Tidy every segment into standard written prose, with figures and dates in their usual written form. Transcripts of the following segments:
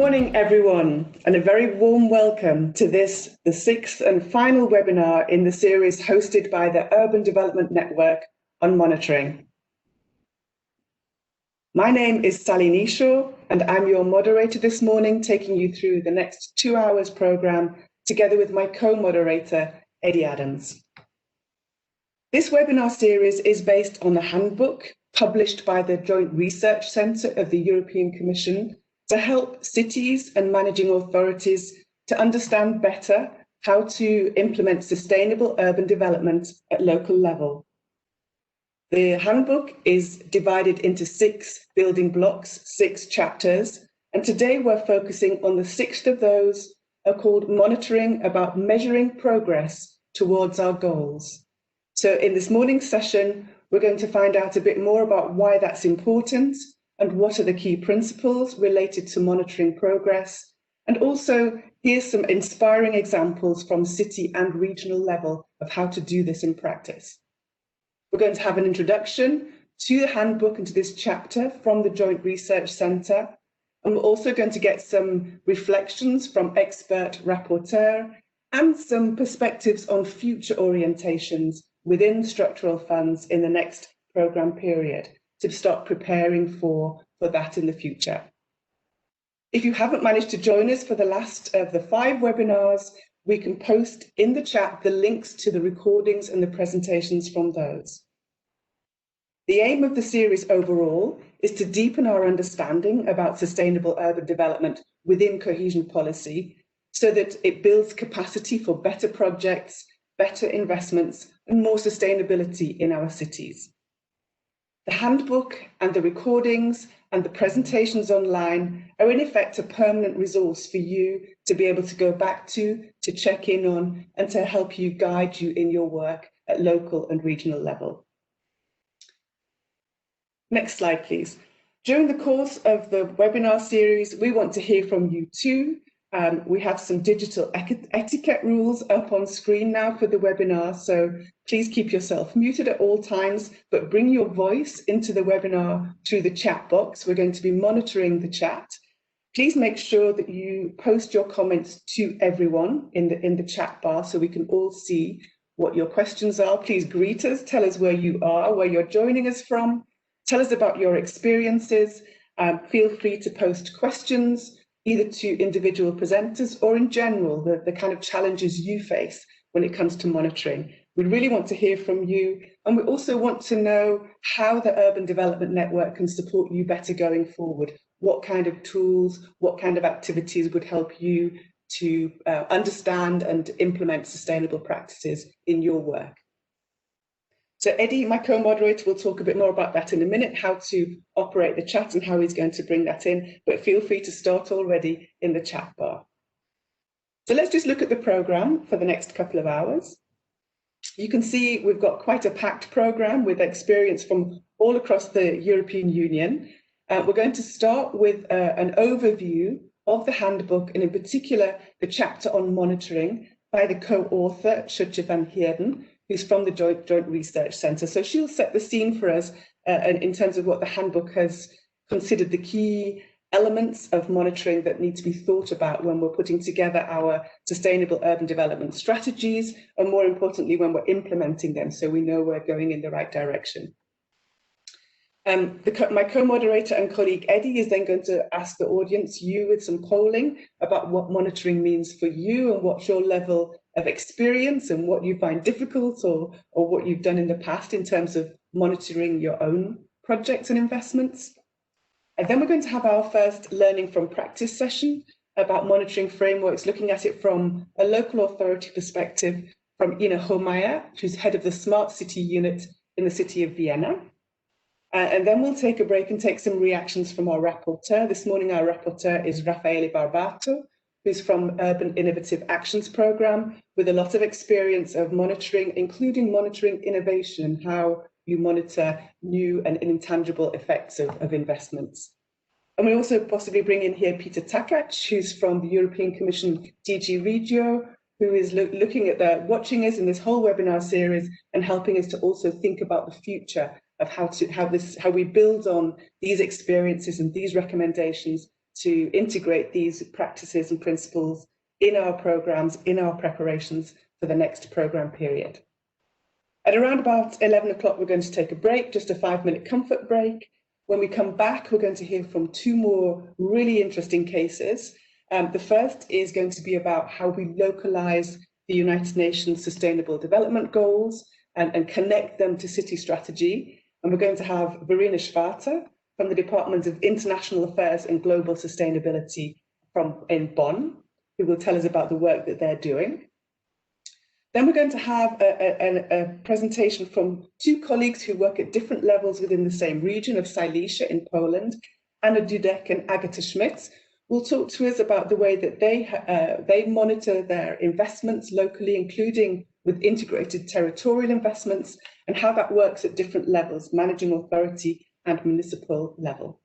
morning, everyone, and a very warm welcome to this, the sixth and final webinar in the series hosted by the Urban Development Network on monitoring. My name is Sally Nishaw, and I'm your moderator this morning, taking you through the next 2 hours programme, together with my co-moderator, Eddie Adams. This webinar series is based on the Handbook, published by the Joint Research Centre of the European Commission, to help cities and managing authorities to understand better how to implement sustainable urban development at local level. The handbook is divided into 6 building blocks, 6 chapters, and today we're focusing on the 6th of those, called Monitoring, about measuring progress towards our goals. So in this morning's session, we're going to find out a bit more about why that's important, and what are the key principles related to monitoring progress, and also here's some inspiring examples from city and regional level of how to do this in practice. We're going to have an introduction to the handbook and to this chapter from the Joint Research Centre, and we're also going to get some reflections from expert rapporteur and some perspectives on future orientations within structural funds in the next programme period, to start preparing for that in the future. If you haven't managed to join us for the last of the 5 webinars, we can post in the chat the links to the recordings and the presentations from those. The aim of the series overall is to deepen our understanding about sustainable urban development within cohesion policy, so that it builds capacity for better projects, better investments, and more sustainability in our cities. The handbook and the recordings and the presentations online are in effect a permanent resource for you to be able to go back to check in on, and to help you guide you in your work at local and regional level. Next slide, please. During the course of the webinar series, we want to hear from you too. We have some digital etiquette rules up on screen now for the webinar, so please keep yourself muted at all times, but bring your voice into the webinar through the chat box. We're going to be monitoring the chat. Please make sure that you post your comments to everyone in the chat bar so we can all see what your questions are. Please greet us, tell us where you are, where you're joining us from, tell us about your experiences. Feel free to post questions, either to individual presenters or in general, the kind of challenges you face when it comes to monitoring. We really want to hear from you, and we also want to know how the Urban Development Network can support you better going forward. What kind of tools, what kind of activities would help you to understand and implement sustainable practices in your work. So Eddie, my co-moderator, will talk a bit more about that in a minute, how to operate the chat and how he's going to bring that in, but feel free to start already in the chat bar. So let's just look at the programme for the next couple of hours. You can see we've got quite a packed programme with experience from all across the European Union. We're going to start with an overview of the handbook, and in particular the chapter on monitoring by the co-author, Sjotje van Heerden, who's from the Joint Research Centre. So she'll set the scene for us in terms of what the handbook has considered the key elements of monitoring that need to be thought about when we're putting together our sustainable urban development strategies, and more importantly, when we're implementing them, so we know we're going in the right direction. My co-moderator and colleague Eddie is then going to ask the audience, you, with some polling about what monitoring means for you and what's your level of experience and what you find difficult, or what you've done in the past in terms of monitoring your own projects and investments. And then we're going to have our first learning from practice session about monitoring frameworks, looking at it from a local authority perspective from Ina Homeyer, who's head of the Smart City Unit in the city of Vienna. And then we'll take a break and take some reactions from our rapporteur. This morning, our rapporteur is Raffaele Barbato, who's from Urban Innovative Actions Programme, with a lot of experience of monitoring, including monitoring innovation and how you monitor new and intangible effects of investments. And we also possibly bring in here Peter Takac, who's from the European Commission DG Regio, who is looking at watching us in this whole webinar series and helping us to also think about the future of how we build on these experiences and these recommendations to integrate these practices and principles in our programs, in our preparations for the next program period. At around about 11 o'clock, we're going to take a break, just a 5-minute comfort break. When we come back, we're going to hear from 2 more really interesting cases. The first is going to be about how we localize the United Nations Sustainable Development Goals and connect them to city strategy. And we're going to have Verena Schwarzer from the Department of International Affairs and Global Sustainability in Bonn, who will tell us about the work that they're doing. Then we're going to have a presentation from 2 colleagues who work at different levels within the same region of Silesia in Poland. Anna Dudek and Agatha Schmitz will talk to us about the way that they monitor their investments locally, including with integrated territorial investments, and how that works at different levels, managing authority and municipal level.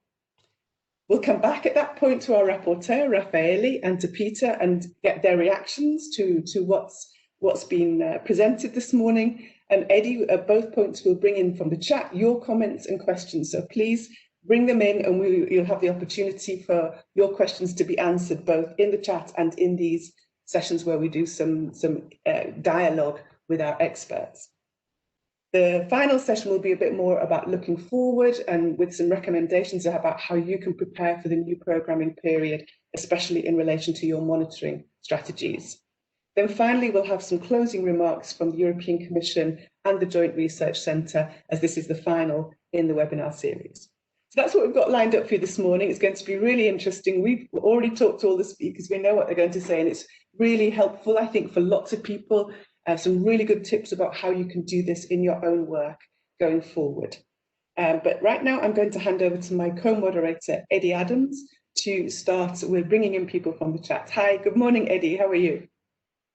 We'll come back at that point to our rapporteur, Raffaele, and to Peter, and get their reactions to what's been presented this morning. And Eddie, at both points, will bring in from the chat your comments and questions. So please bring them in, and you'll have the opportunity for your questions to be answered both in the chat and in these sessions where we do some dialogue with our experts. The final session will be a bit more about looking forward and with some recommendations about how you can prepare for the new programming period, especially in relation to your monitoring strategies. Then finally, we'll have some closing remarks from the European Commission and the Joint Research Centre, as this is the final in the webinar series. So that's what we've got lined up for you this morning. It's going to be really interesting. We've already talked to all the speakers. We know what they're going to say, and it's really helpful, I think, for lots of people. Some really good tips about how you can do this in your own work going forward. But right now, I'm going to hand over to my co-moderator, Eddie Adams, to start with bringing in people from the chat. Hi, good morning, Eddie. How are you?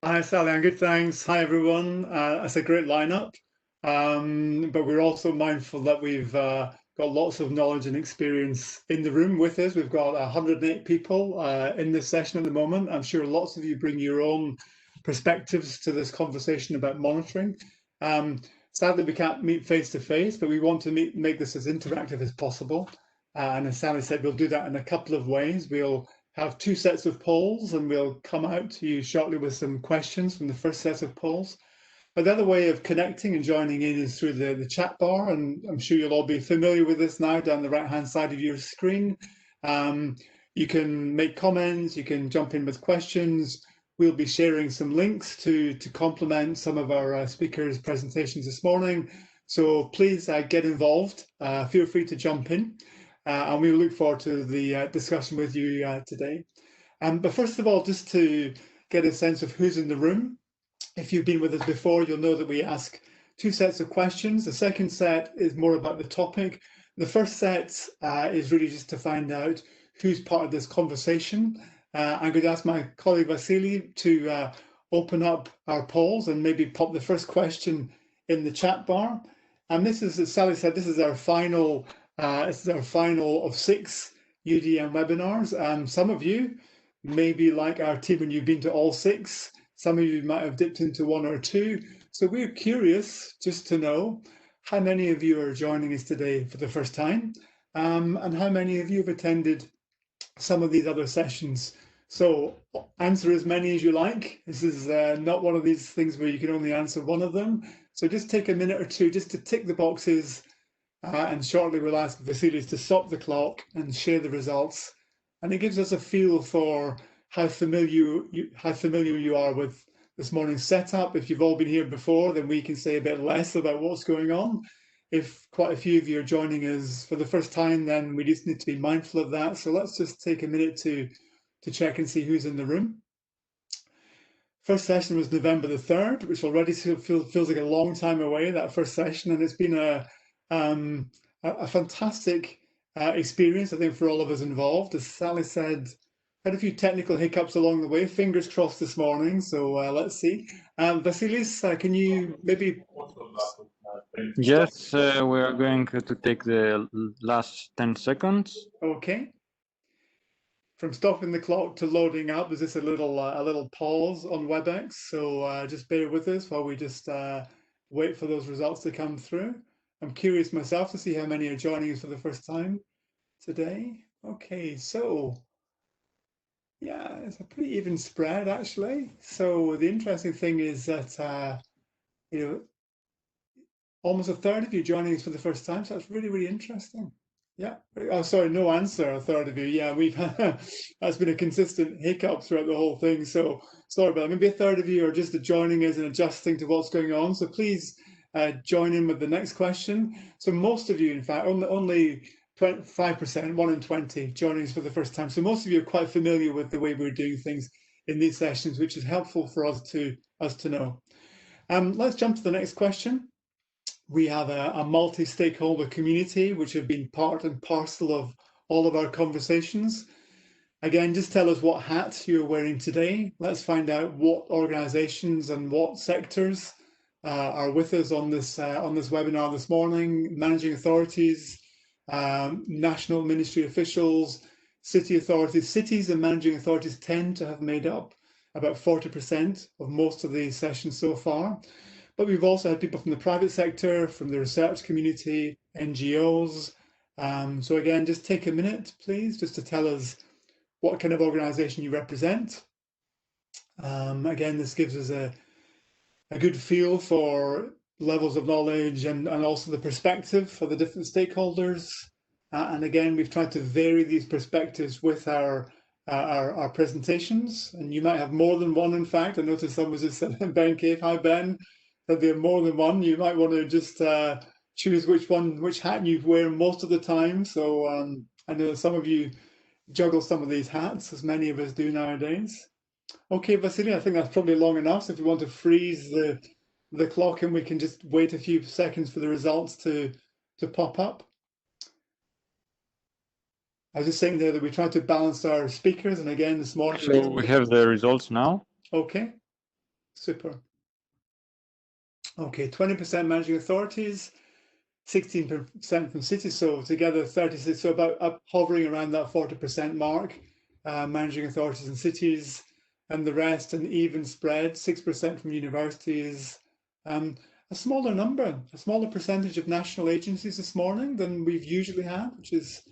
Hi, Sally. I'm good, thanks. Hi, everyone. That's a great lineup. But we're also mindful that we've got lots of knowledge and experience in the room with us. We've got 108 people in this session at the moment. I'm sure lots of you bring your own perspectives to this conversation about monitoring. Sadly, we can't meet face to face, but we want to make this as interactive as possible. And as Sally said, we'll do that in a couple of ways. We'll have 2 sets of polls, and we'll come out to you shortly with some questions from the first set of polls. But the other way of connecting and joining in is through the chat bar, and I'm sure you'll all be familiar with this now down the right-hand side of your screen. You can make comments, you can jump in with questions. We'll be sharing some links to complement some of our speakers' presentations this morning. So please get involved. Feel free to jump in. And we look forward to the discussion with you today. But first of all, just to get a sense of who's in the room, if you've been with us before, you'll know that we ask 2 sets of questions. The second set is more about the topic. The first set is really just to find out who's part of this conversation. I'm going to ask my colleague Vasily to open up our polls and maybe pop the first question in the chat bar. And this is, as Sally said, this is our final of 6 UDN webinars. Some of you may be like our team and you've been to all 6. Some of you might have dipped into 1 or 2. So we're curious just to know how many of you are joining us today for the first time, and how many of you have attended some of these other sessions. So answer as many as you like. This is not one of these things where you can only answer one of them. So just take a minute or 2 just to tick the boxes. And shortly we'll ask Vasilis to stop the clock and share the results. And it gives us a feel for how familiar you are with this morning's setup. If you've all been here before, then we can say a bit less about what's going on. If quite a few of you are joining us for the first time, then we just need to be mindful of that. So let's just take a minute to check and see who's in the room. First session was November the 3rd, which already feels like a long time away, that first session. And it's been a fantastic experience, I think, for all of us involved. As Sally said, had a few technical hiccups along the way. Fingers crossed this morning. So let's see. Vasilis, can you maybe? Yes, we are going to take the last 10 seconds. Okay. From stopping the clock to loading up, there's just a little pause on WebEx. So just bear with us while we just wait for those results to come through. I'm curious myself to see how many are joining us for the first time today. Okay, so Yeah, it's a pretty even spread actually. So the interesting thing is that you know, almost a third of you joining us for the first time. So that's really, really interesting. Yeah. Oh, sorry, no answer. A third of you. Yeah, we've that's been a consistent hiccup throughout the whole thing. So sorry about that. Maybe a third of you are just joining us and adjusting to what's going on. So please join in with the next question. So most of you, in fact, only 5%, 1 in 20, joining us for the first time. So most of you are quite familiar with the way we're doing things in these sessions, which is helpful for us to know. Let's jump to the next question. We have a multi-stakeholder community which have been part and parcel of all of our conversations. Again, just tell us what hat you're wearing today. Let's find out what organizations and what sectors are with us on this webinar this morning. Managing authorities, national ministry officials, city authorities. Cities and managing authorities tend to have made up about 40% of most of these sessions so far. But we've also had people from the private sector, from the research community, NGOs. So again, just take a minute, please, just to tell us what kind of organization you represent. Again, this gives us a good feel for levels of knowledge and also the perspective for the different stakeholders. And again, we've tried to vary these perspectives with our presentations. And you might have more than one, in fact. I noticed someone just said, Ben Cave, hi Ben. That there are more than one. You might want to just choose which hat you wear most of the time. So I know some of you juggle some of these hats, as many of us do nowadays. Okay, Vasily, I think that's probably long enough. So if you want to freeze the clock and we can just wait a few seconds for the results to pop up. I was just saying there that we tried to balance our speakers, and again this morning. So we have the results now. Okay, super. Okay, 20% managing authorities, 16% from cities, so together 36, so about up hovering around that 40% mark, managing authorities and cities, and the rest an even spread, 6% from universities, a smaller number, a smaller percentage of national agencies this morning than we've usually had, which is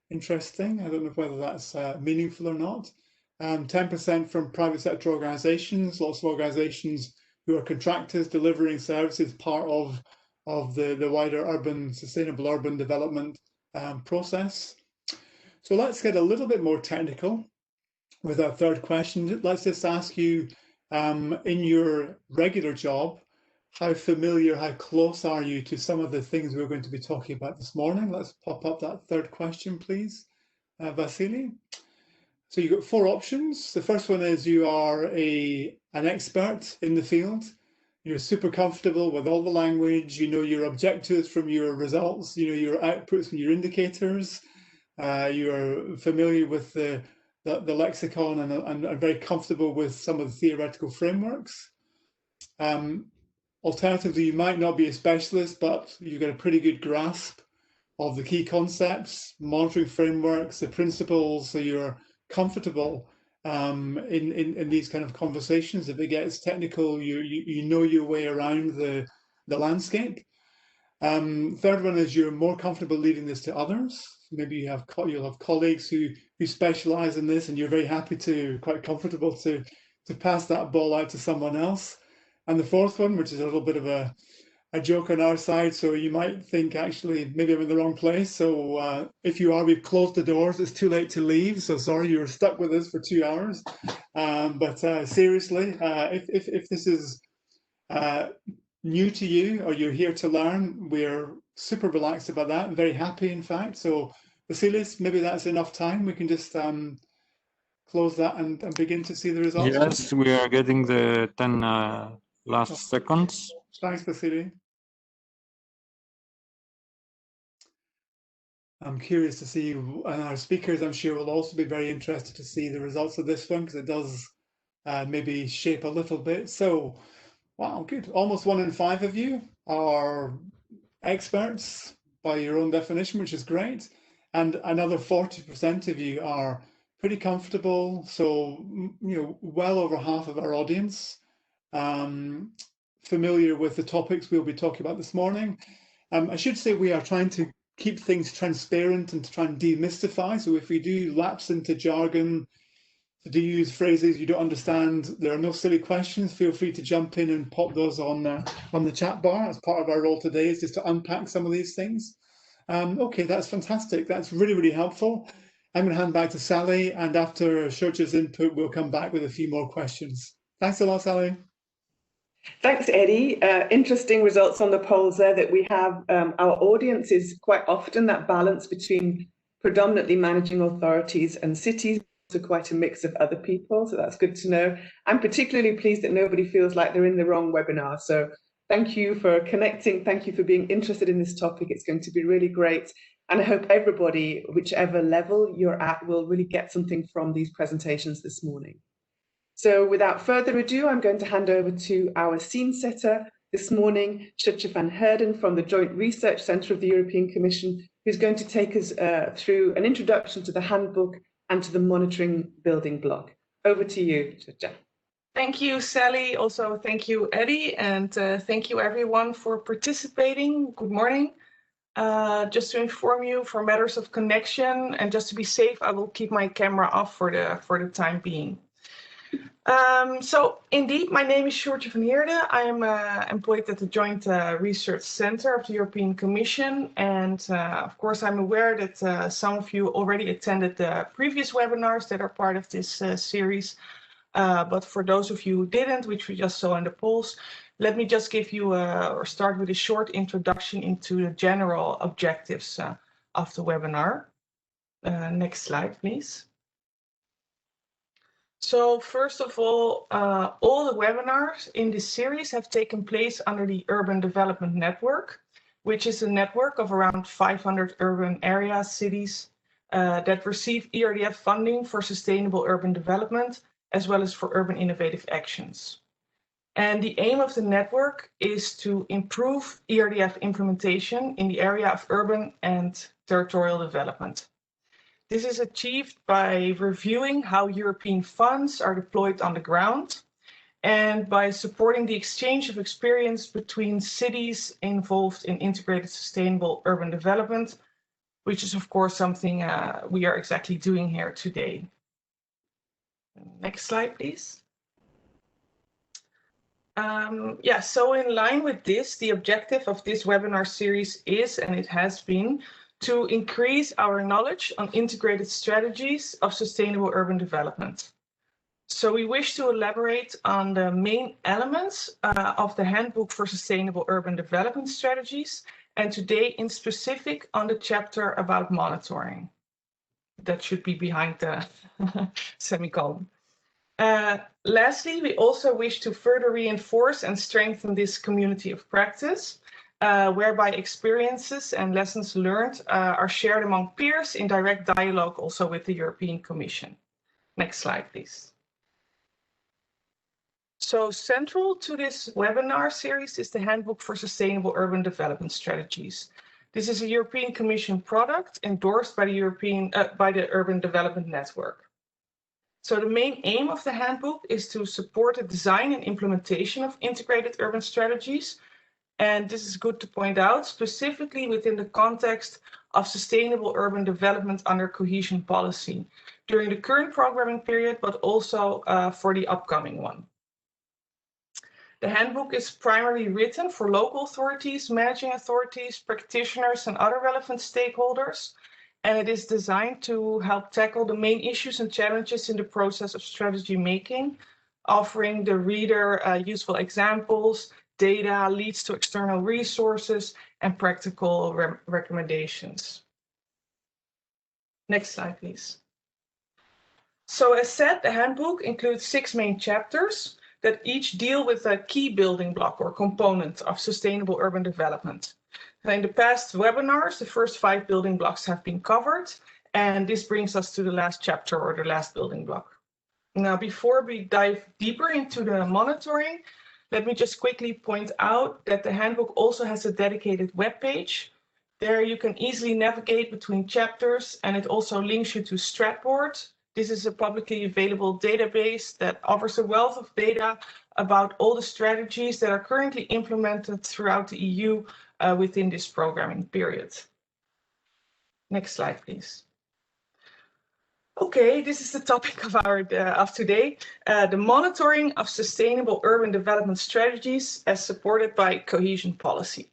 interesting. I don't know whether that's meaningful or not. 10% from private sector organizations, lots of organizations who are contractors delivering services, part of the wider sustainable urban development process. So let's get a little bit more technical with our third question. Let's just ask you, in your regular job, how familiar, how close are you to some of the things we're going to be talking about this morning? Let's pop up that third question, please, Vasily. So you've got 4 options. The first one is you are an expert in the field. You're super comfortable with all the language. You know your objectives from your results. You know your outputs from your indicators. You're familiar with the lexicon and are very comfortable with some of the theoretical frameworks. Alternatively, you might not be a specialist, but you've got a pretty good grasp of the key concepts, monitoring frameworks, the principles, so you're comfortable in these kind of conversations. If it gets technical, you know your way around the landscape. Third one is you're more comfortable leaving this to others. Maybe you'll have colleagues who specialize in this, and you're very happy to, quite comfortable to pass that ball out to someone else. And the fourth one, which is a little bit of a joke on our side, so you might think actually maybe I'm in the wrong place. So if you are, we've closed the doors. It's too late to leave. So sorry, you're stuck with us for 2 hours. But seriously, if this is new to you or you're here to learn, we're super relaxed about that. I'm very happy, in fact. So Vasilis, maybe that's enough time. We can just close that and begin to see the results. Yes, we are getting the 10 last seconds. Thanks, Vasily. I'm curious to see, and our speakers, I'm sure, will also be very interested to see the results of this one, because it does maybe shape a little bit. So, wow, good. Almost 1 in 5 of you are experts by your own definition, which is great. And another 40% of you are pretty comfortable. So, you know, well over half of our audience familiar with the topics we'll be talking about this morning. I should say we are trying to keep things transparent and to try and demystify. So if we do lapse into jargon, do you use phrases you don't understand? There are no silly questions. Feel free to jump in and pop those on the chat bar. As part of our role today is just to unpack some of these things. Okay, that's fantastic. That's really, really helpful. I'm going to hand back to Sally, and after Shurcha's input, we'll come back with a few more questions. Thanks a lot, Sally. Thanks, Eddie. Interesting results on the polls there that we have. Our audience is quite often that balance between predominantly managing authorities and cities, so quite a mix of other people. So that's good to know. I'm particularly pleased that nobody feels like they're in the wrong webinar. So thank you for connecting. Thank you for being interested in this topic. It's going to be really great. And I hope everybody, whichever level you're at, will really get something from these presentations this morning. So without further ado, I'm going to hand over to our scene setter this morning, Shurcha van Heerden from the Joint Research Centre of the European Commission, who's going to take us through an introduction to the handbook and to the monitoring building block. Over to you, Shurcha. Thank you, Sally. Also, thank you, Eddie, and thank you everyone for participating. Good morning. Just to inform you, for matters of connection and just to be safe, I will keep my camera off for the time being. So indeed, my name is Shurcha van Heerden. I am employed at the Joint Research Centre of the European Commission. And of course, I'm aware that some of you already attended the previous webinars that are part of this series. But for those of you who didn't, which we just saw in the polls, let me just give you or start with a short introduction into the general objectives of the webinar. Next slide, please. So first of all the webinars in this series have taken place under the Urban Development Network, which is a network of around 500 urban areas, cities that receive ERDF funding for sustainable urban development, as well as for urban innovative actions. And the aim of the network is to improve ERDF implementation in the area of urban and territorial development. This is achieved by reviewing how European funds are deployed on the ground and by supporting the exchange of experience between cities involved in integrated sustainable urban development, which is of course something we are exactly doing here today. Next slide, please. So in line with this, the objective of this webinar series is, and it has been, to increase our knowledge on integrated strategies of sustainable urban development. So we wish to elaborate on the main elements of the Handbook for Sustainable Urban Development Strategies, and today in specific on the chapter about monitoring. That should be behind the semicolon. Lastly, we also wish to further reinforce and strengthen this community of practice, whereby experiences and lessons learned are shared among peers in direct dialogue also with the European Commission. Next slide, please. So central to this webinar series is the Handbook for Sustainable Urban Development Strategies. This is a European Commission product endorsed by the Urban Development Network. So the main aim of the handbook is to support the design and implementation of integrated urban strategies. And this is good to point out, specifically within the context of sustainable urban development under cohesion policy during the current programming period, but also for the upcoming one. The handbook is primarily written for local authorities, managing authorities, practitioners, and other relevant stakeholders. And it is designed to help tackle the main issues and challenges in the process of strategy making, offering the reader useful examples, data, leads to external resources, and practical recommendations. Next slide, please. So as said, the handbook includes 6 main chapters that each deal with a key building block or component of sustainable urban development. In the past webinars, the first 5 building blocks have been covered, and this brings us to the last chapter or the last building block. Now, before we dive deeper into the monitoring, let me just quickly point out that the handbook also has a dedicated web page. There you can easily navigate between chapters, and it also links you to Stratboard. This is a publicly available database that offers a wealth of data about all the strategies that are currently implemented throughout the EU within this programming period. Next slide, please. Okay, this is the topic of our of today, the monitoring of sustainable urban development strategies as supported by cohesion policy.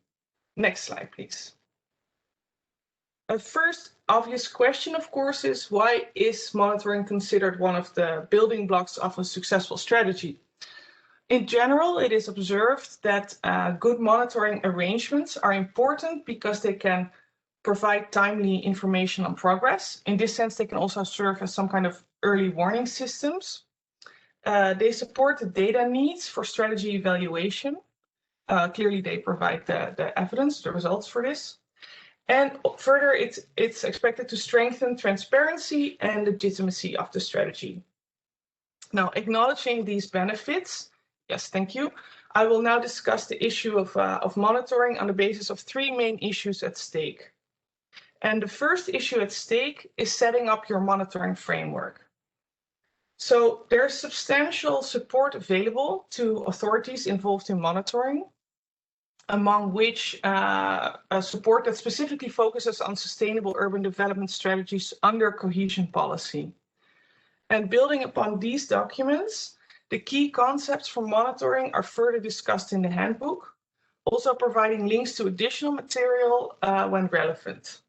Next slide, please. A first obvious question, of course, is why is monitoring considered one of the building blocks of a successful strategy? In general, it is observed that good monitoring arrangements are important because they can provide timely information on progress. In this sense, they can also serve as some kind of early warning systems. They support the data needs for strategy evaluation. Clearly, they provide the evidence, the results for this. And further, it's expected to strengthen transparency and legitimacy of the strategy. Now, acknowledging these benefits, yes, thank you, I will now discuss the issue of monitoring on the basis of three main issues at stake. And the first issue at stake is setting up your monitoring framework. So there's substantial support available to authorities involved in monitoring, among which support that specifically focuses on sustainable urban development strategies under cohesion policy. And building upon these documents, the key concepts for monitoring are further discussed in the handbook, also providing links to additional material when relevant.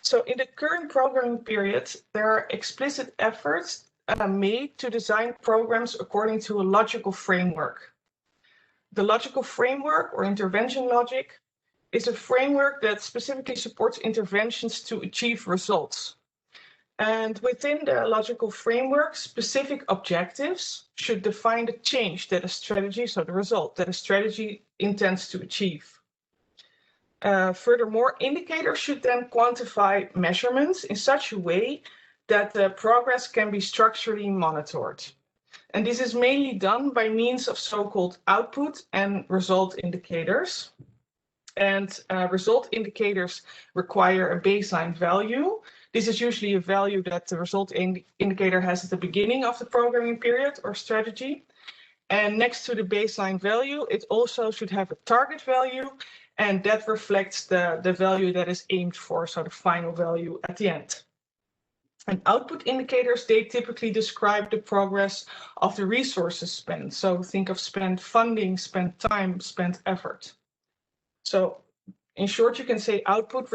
So in the current programming period, there are explicit efforts made to design programs according to a logical framework. The logical framework, or intervention logic, is a framework that specifically supports interventions to achieve results. And within the logical framework, specific objectives should define the change that a strategy, so the result that a strategy intends to achieve. Furthermore, indicators should then quantify measurements in such a way that the progress can be structurally monitored. And this is mainly done by means of so-called output and result indicators. And result indicators require a baseline value. This is usually a value that the result indicator has at the beginning of the programming period or strategy. And next to the baseline value, it also should have a target value, and that reflects the value that is aimed for, so the final value at the end. And output indicators, they typically describe the progress of the resources spent. So think of spent funding, spent time, spent effort. So in short, you can say output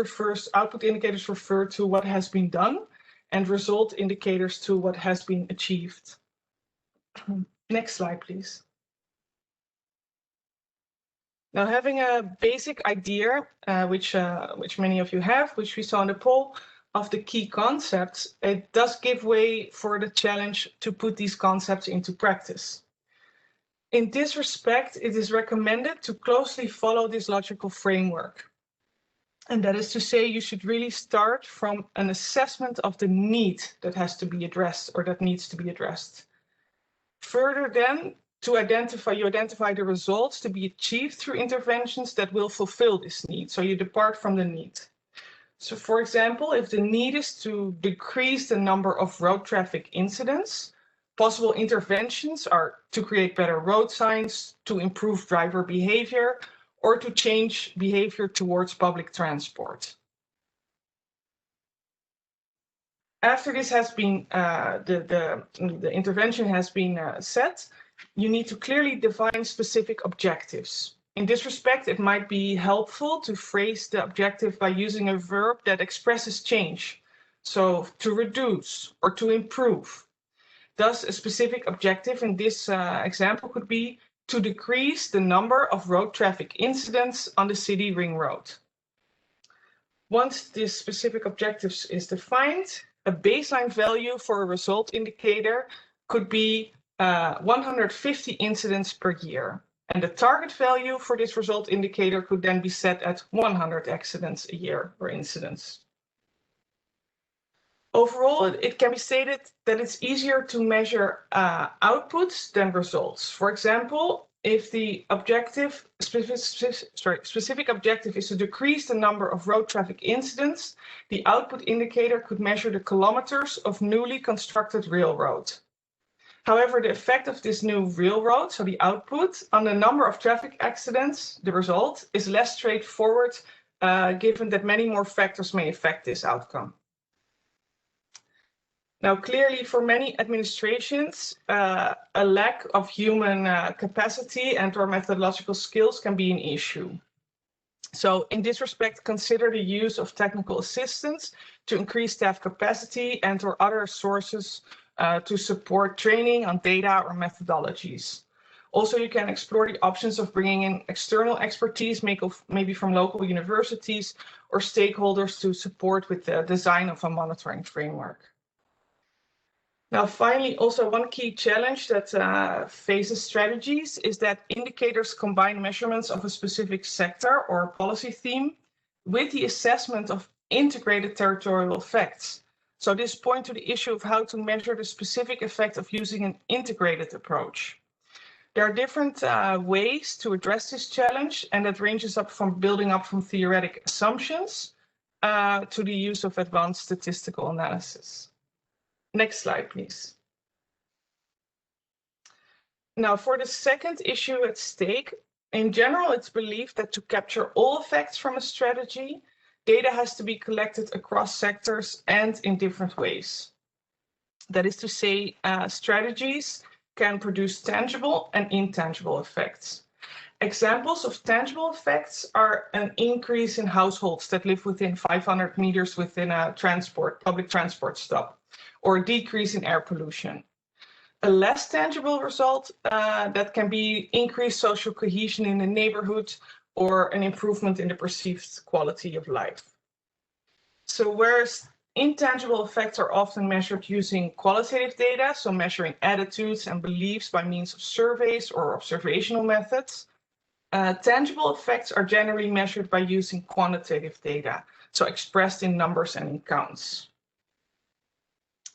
indicators refer to what has been done, and result indicators to what has been achieved. Next slide, please. Now, having a basic idea, which many of you have, which we saw in the poll, of the key concepts, it does give way for the challenge to put these concepts into practice. In this respect, it is recommended to closely follow this logical framework. And that is to say, you should really start from an assessment of the need that has to be addressed or that needs to be addressed. Further then, you identify the results to be achieved through interventions that will fulfill this need. So you depart from the need. So for example, if the need is to decrease the number of road traffic incidents, possible interventions are to create better road signs, to improve driver behavior, or to change behavior towards public transport. After this has been, the intervention has been set, you need to clearly define specific objectives. In this respect, it might be helpful to phrase the objective by using a verb that expresses change. So to reduce or to improve. Thus, a specific objective in this example could be to decrease the number of road traffic incidents on the city ring road. Once this specific objective is defined, a baseline value for a result indicator could be 150 incidents per year. And the target value for this result indicator could then be set at 100 accidents a year or incidents. Overall, it can be stated that it's easier to measure outputs than results. For example, if the specific objective is to decrease the number of road traffic incidents, the output indicator could measure the kilometers of newly constructed railroad. However, the effect of this new railroad, so the output, on the number of traffic accidents, the result, is less straightforward, given that many more factors may affect this outcome. Now, clearly, for many administrations, a lack of human capacity and/or methodological skills can be an issue. So in this respect, consider the use of technical assistance to increase staff capacity and/or other sources to support training on data or methodologies. Also, you can explore the options of bringing in external expertise, maybe from local universities or stakeholders to support with the design of a monitoring framework. Now, finally, also one key challenge that faces strategies is that indicators combine measurements of a specific sector or policy theme with the assessment of integrated territorial effects. So this points to the issue of how to measure the specific effect of using an integrated approach. There are different ways to address this challenge, and that ranges up from building up from theoretic assumptions to the use of advanced statistical analysis. Next slide, please. Now, for the second issue at stake, in general, it's believed that to capture all effects from a strategy, data has to be collected across sectors and in different ways. That is to say, strategies can produce tangible and intangible effects. Examples of tangible effects are an increase in households that live within 500 meters within a public transport stop, or a decrease in air pollution. A less tangible result that can be increased social cohesion in the neighborhood or an improvement in the perceived quality of life. So whereas intangible effects are often measured using qualitative data, so measuring attitudes and beliefs by means of surveys or observational methods, tangible effects are generally measured by using quantitative data, so expressed in numbers and in counts.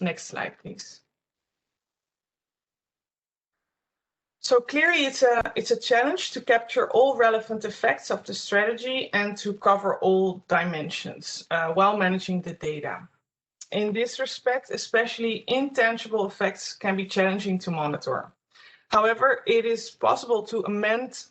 Next slide, please. So clearly, it's a challenge to capture all relevant effects of the strategy and to cover all dimensions while managing the data. In this respect, especially intangible effects can be challenging to monitor. However, it is possible to amend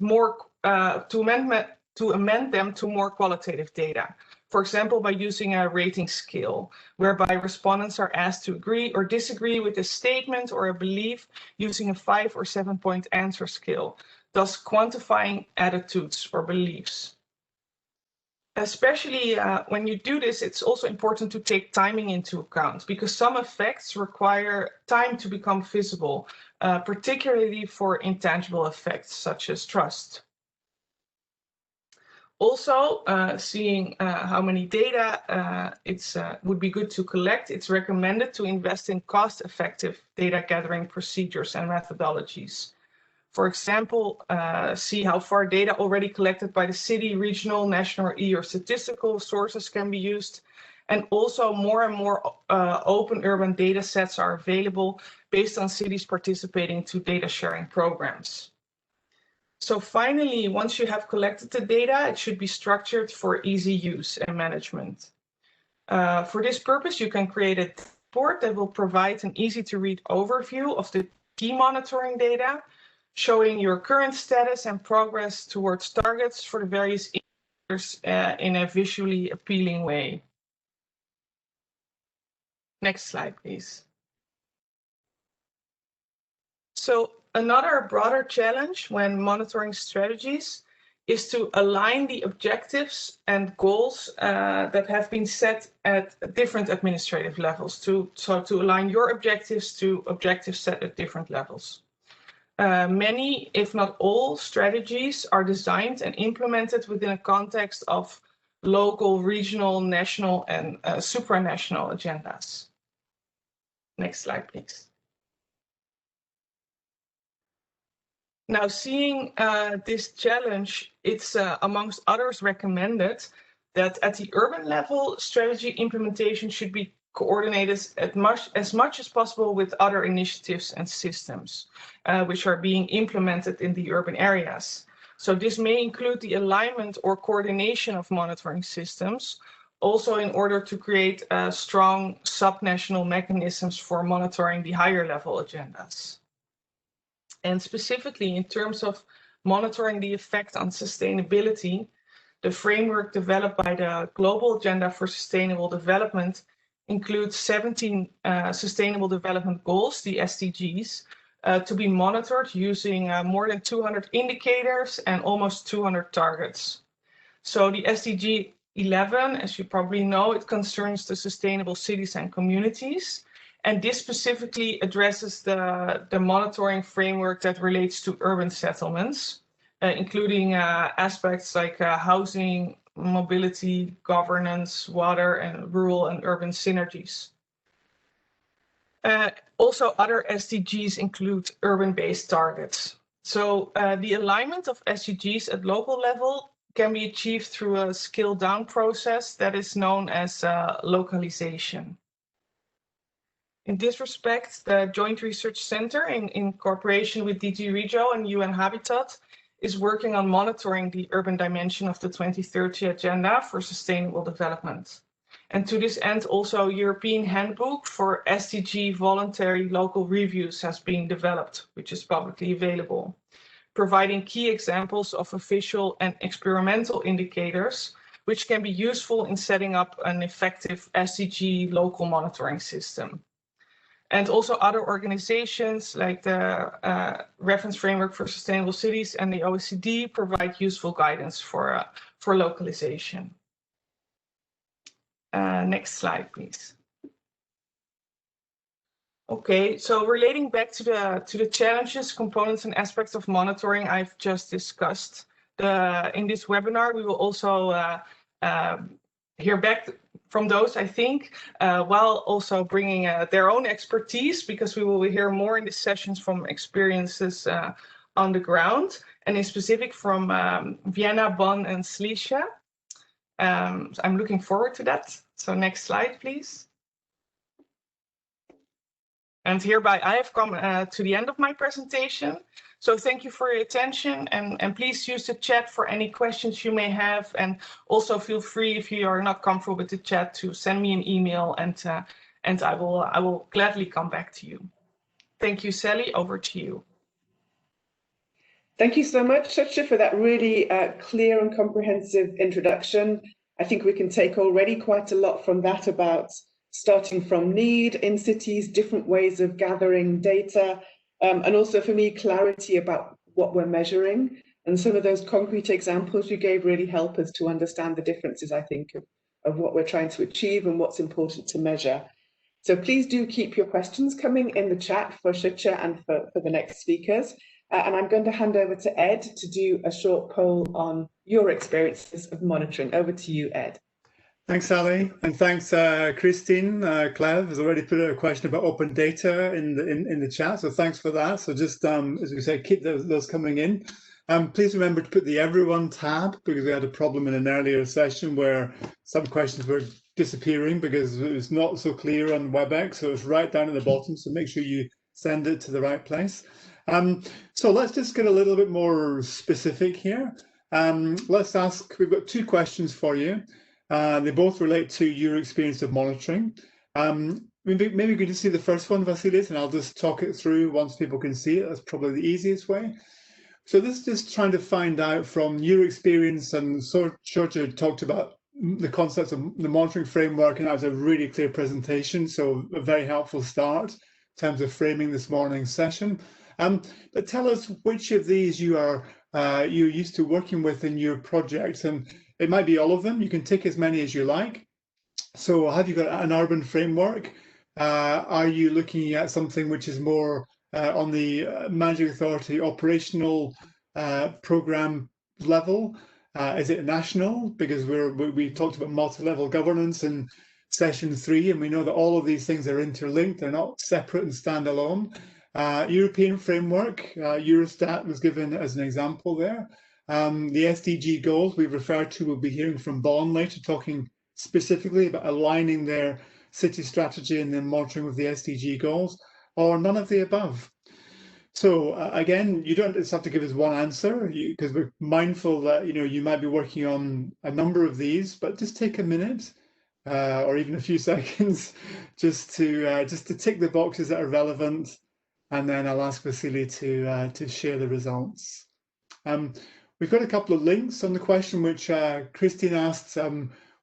them to more qualitative data. For example, by using a rating scale, whereby respondents are asked to agree or disagree with a statement or a belief using a 5 or 7-point answer scale, thus quantifying attitudes or beliefs. Especially when you do this, it's also important to take timing into account, because some effects require time to become visible, particularly for intangible effects such as trust. Also, seeing how many data would be good to collect, it's recommended to invest in cost-effective data gathering procedures and methodologies. For example, see how far data already collected by the city, regional, national, or statistical sources can be used. And also more and more open urban data sets are available based on cities participating to data sharing programs. So finally, once you have collected the data, it should be structured for easy use and management. For this purpose, you can create a report that will provide an easy-to-read overview of the key monitoring data, showing your current status and progress towards targets for the various indicators in a visually appealing way. Next slide, please. So another broader challenge when monitoring strategies is to align the objectives and goals that have been set at different administrative levels, to align your objectives to objectives set at different levels. Many, if not all, strategies are designed and implemented within a context of local, regional, national, and supranational agendas. Next slide, please. Now, seeing this challenge, it's amongst others recommended that at the urban level, strategy implementation should be coordinated as much as possible with other initiatives and systems which are being implemented in the urban areas. So this may include the alignment or coordination of monitoring systems, also in order to create strong subnational mechanisms for monitoring the higher level agendas. And specifically in terms of monitoring the effect on sustainability, the framework developed by the Global Agenda for Sustainable Development includes 17 Sustainable Development Goals, the SDGs, to be monitored using more than 200 indicators and almost 200 targets. So the SDG 11, as you probably know, it concerns the sustainable cities and communities. And this specifically addresses the monitoring framework that relates to urban settlements, including aspects like housing, mobility, governance, water, and rural and urban synergies. Also, other SDGs include urban-based targets. So the alignment of SDGs at local level can be achieved through a scale-down process that is known as localization. In this respect, the Joint Research Center, in cooperation with DG Regio and UN Habitat, is working on monitoring the urban dimension of the 2030 Agenda for Sustainable Development. And to this end, also European Handbook for SDG voluntary local reviews has been developed, which is publicly available, providing key examples of official and experimental indicators, which can be useful in setting up an effective SDG local monitoring system. And also other organizations like the Reference Framework for Sustainable Cities and the OECD provide useful guidance for localization. Next slide, please. Okay, so relating back to the challenges, components, and aspects of monitoring I've just discussed. In this webinar, we will also hear back from those, I think, while also bringing their own expertise, because we will hear more in the sessions from experiences on the ground, and in specific from Vienna, Bonn, and Slicia. So I'm looking forward to that. So next slide, please. And hereby I have come to the end of my presentation. So thank you for your attention, and please use the chat for any questions you may have. And also feel free, if you are not comfortable with the chat, to send me an email, and I will gladly come back to you. Thank you, Sally. Over to you. Thank you so much, Sucha, for that really clear and comprehensive introduction. I think we can take already quite a lot from that about starting from need in cities, different ways of gathering data, and also for me, clarity about what we're measuring. And some of those concrete examples you gave really help us to understand the differences, I think, of what we're trying to achieve and what's important to measure. So please do keep your questions coming in the chat for Sucha and for the next speakers. And I'm going to hand over to Ed to do a short poll on your experiences of monitoring. Over to you, Ed. Thanks, Sally, and thanks, Christine. Clev has already put a question about open data in the chat, so thanks for that. So just as we say, keep those coming in. Please remember to put the Everyone tab, because we had a problem in an earlier session where some questions were disappearing because it was not so clear on WebEx, so it's right down at the bottom. So make sure you send it to the right place. So let's just get a little bit more specific here. Let's ask. We've got two questions for you. They both relate to your experience of monitoring. Maybe we can just see the first one, Vasilis, and I'll just talk it through once people can see it. That's probably the easiest way. So this is just trying to find out from your experience, and so Georgia talked about the concepts of the monitoring framework, and that was a really clear presentation, so a very helpful start in terms of framing this morning's session. But tell us which of these you're used to working with in your projects, and it might be all of them. You can tick as many as you like. So have you got an urban framework? Are you looking at something which is more on the managing authority operational program level? Is it national? Because we talked about multi-level governance in session 3, and we know that all of these things are interlinked. They're not separate and standalone. European framework, Eurostat was given as an example there. The SDG goals we've referred to, we'll be hearing from Bonn later, talking specifically about aligning their city strategy and then monitoring with the SDG goals, or none of the above. So again, you don't just have to give us one answer, because we're mindful that you might be working on a number of these, but just take a minute or even a few seconds just to tick the boxes that are relevant. And then I'll ask Vasily to share the results. We've got a couple of links on the question which Christine asked.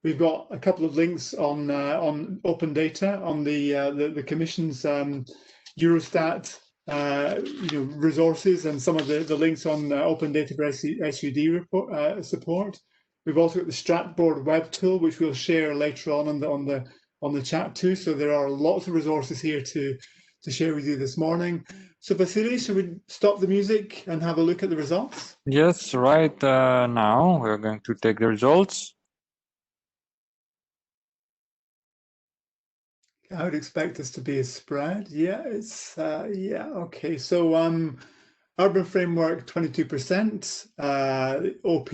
We've got a couple of links on open data on the Commission's Eurostat resources, and some of the links on open data for SUD report, support. We've also got the Stratboard web tool, which we'll share later on the chat too. So there are lots of resources here to share with you this morning. So Vasily, should we stop the music and have a look at the results? Yes, right now we're going to take the results. I would expect this to be a spread. Yeah, it's yeah, okay. So urban framework 22%, OP,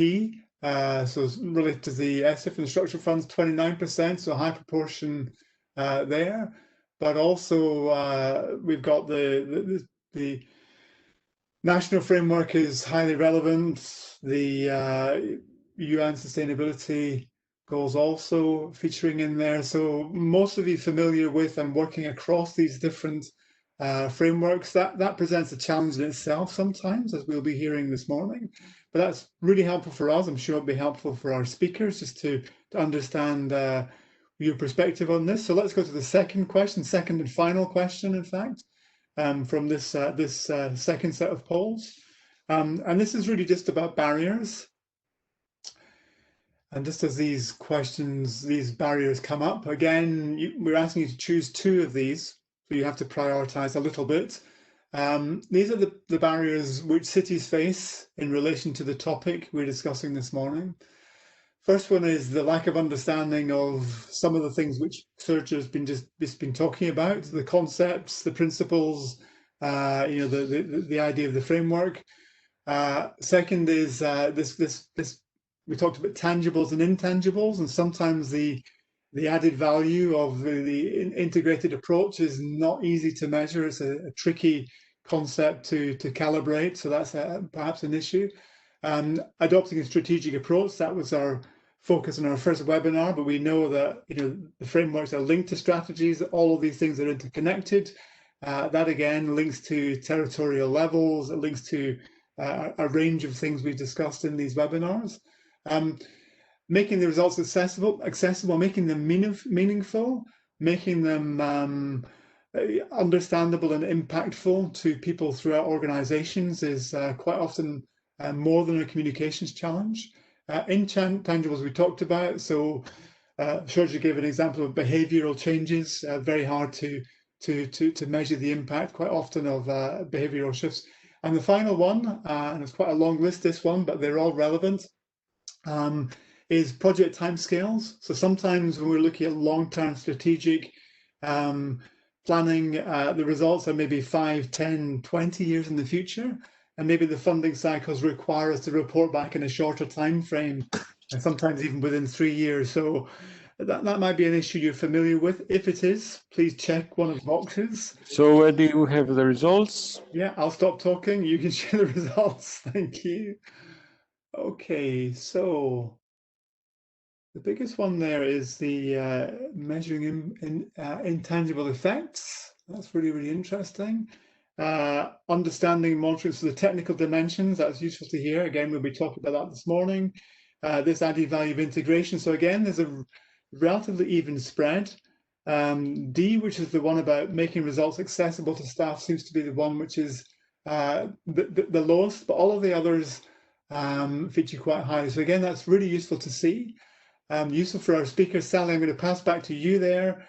so it's related to the ESIF and the structural funds 29%, so a high proportion there. But also we've got the national framework is highly relevant. The UN sustainability goals also featuring in there. So most of you familiar with and working across these different frameworks, that presents a challenge in itself sometimes, as we'll be hearing this morning. But that's really helpful for us. I'm sure it'll be helpful for our speakers just to understand your perspective on this. So let's go to the second and final question, in fact, from this second set of polls. And this is really just about barriers. And just as these barriers come up, again, we're asking you to choose two of these, so you have to prioritize a little bit. These are the barriers which cities face in relation to the topic we're discussing this morning. First one is the lack of understanding of some of the things which Sergio has just been talking about, the concepts, the principles, the idea of the framework. Second is this. We talked about tangibles and intangibles, and sometimes the added value of the integrated approach is not easy to measure. It's a tricky concept to calibrate, so that's perhaps an issue. Adopting a strategic approach, that was our focus in our first webinar, but we know that the frameworks are linked to strategies, that all of these things are interconnected. That again links to territorial levels, it links to a range of things we've discussed in these webinars. Making the results accessible, making them meaningful, making them understandable and impactful to people throughout organizations is quite often more than a communications challenge. Intangibles we talked about, so Sergio gave an example of behavioral changes, very hard to measure the impact quite often of behavioral shifts. And the final one, and it's quite a long list, this one, but they're all relevant, is project timescales. So sometimes when we're looking at long-term strategic planning, the results are maybe 5, 10, 20 years in the future, and maybe the funding cycles require us to report back in a shorter time frame, and sometimes even within 3 years. So that might be an issue you're familiar with. If it is, please check one of the boxes. So do you have the results? Yeah, I'll stop talking. You can share the results. Thank you. Okay, so the biggest one there is the measuring intangible effects. That's really, really interesting. Understanding monitoring, so the technical dimensions, that's useful to hear. Again, we'll be talking about that this morning. This added value of integration. So again, there's a relatively even spread. D, which is the one about making results accessible to staff, seems to be the one which is the lowest, but all of the others feature quite highly. So again, that's really useful to see. Useful for our speakers. Sally, I'm going to pass back to you there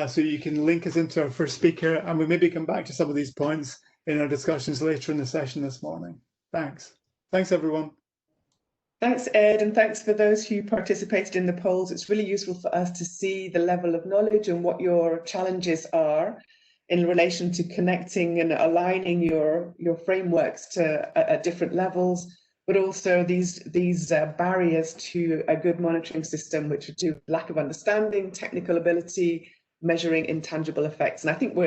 so you can link us into our first speaker, and we'll maybe come back to some of these points in our discussions later in the session this morning. Thanks. Thanks, everyone. Thanks, Ed, and thanks for those who participated in the polls. It's really useful for us to see the level of knowledge and what your challenges are in relation to connecting and aligning your frameworks to at different levels, but also these barriers to a good monitoring system, which are due to lack of understanding, technical ability, measuring intangible effects. And I think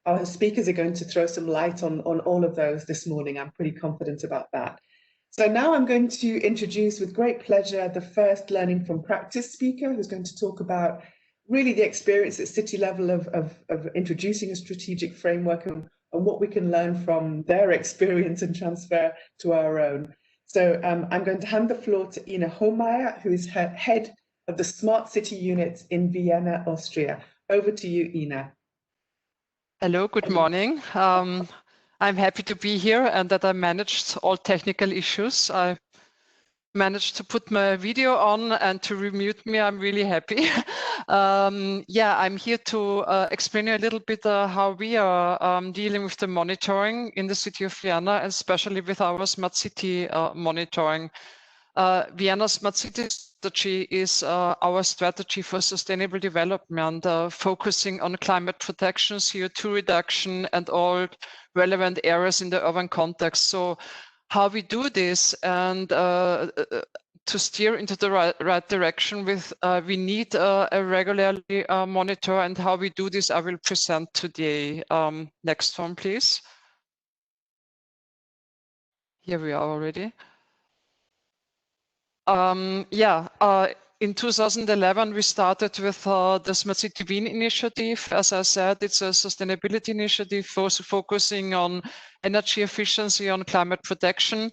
our speakers are going to throw some light on all of those this morning. I'm pretty confident about that. So now I'm going to introduce with great pleasure the first learning from practice speaker, who's going to talk about really the experience at city level of introducing a strategic framework and what we can learn from their experience and transfer to our own. So I'm going to hand the floor to Ina Homeyer, who is head of the Smart City Unit in Vienna, Austria. Over to you, Ina. Hello, good morning. I'm happy to be here and that I managed all technical issues. I managed to put my video on and to remute me. I'm really happy. Yeah, I'm here to explain you a little bit how we are dealing with the monitoring in the city of Vienna, and especially with our smart city monitoring. Vienna Smart City Strategy is our strategy for sustainable development, focusing on climate protection, CO2 reduction, and all relevant areas in the urban context. So how we do this and to steer into the right direction with, we need a regularly monitor, and how we do this I will present today. Next one, please. Here we are already. In 2011, we started with the Smart City Wien initiative. As I said, it's a sustainability initiative focusing on energy efficiency, on climate protection.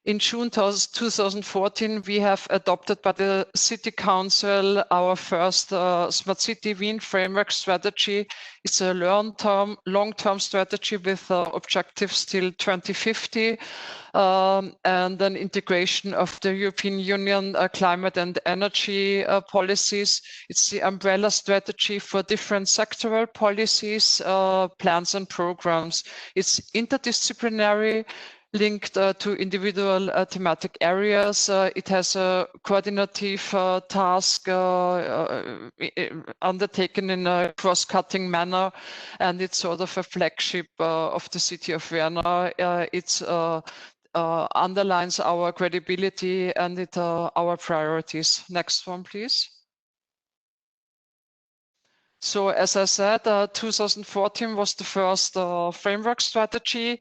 In June 2014, we have adopted by the City Council our first Smart City Wien framework strategy. It's a long-term strategy with objectives till 2050 and an integration of the European Union climate and energy policies. It's the umbrella strategy for different sectoral policies, plans and programs. It's interdisciplinary, linked to individual thematic areas. It has a coordinative task undertaken in a cross-cutting manner, and it's sort of a flagship of the city of Vienna. It underlines our credibility and our priorities. Next one, please. So as I said, 2014 was the first framework strategy.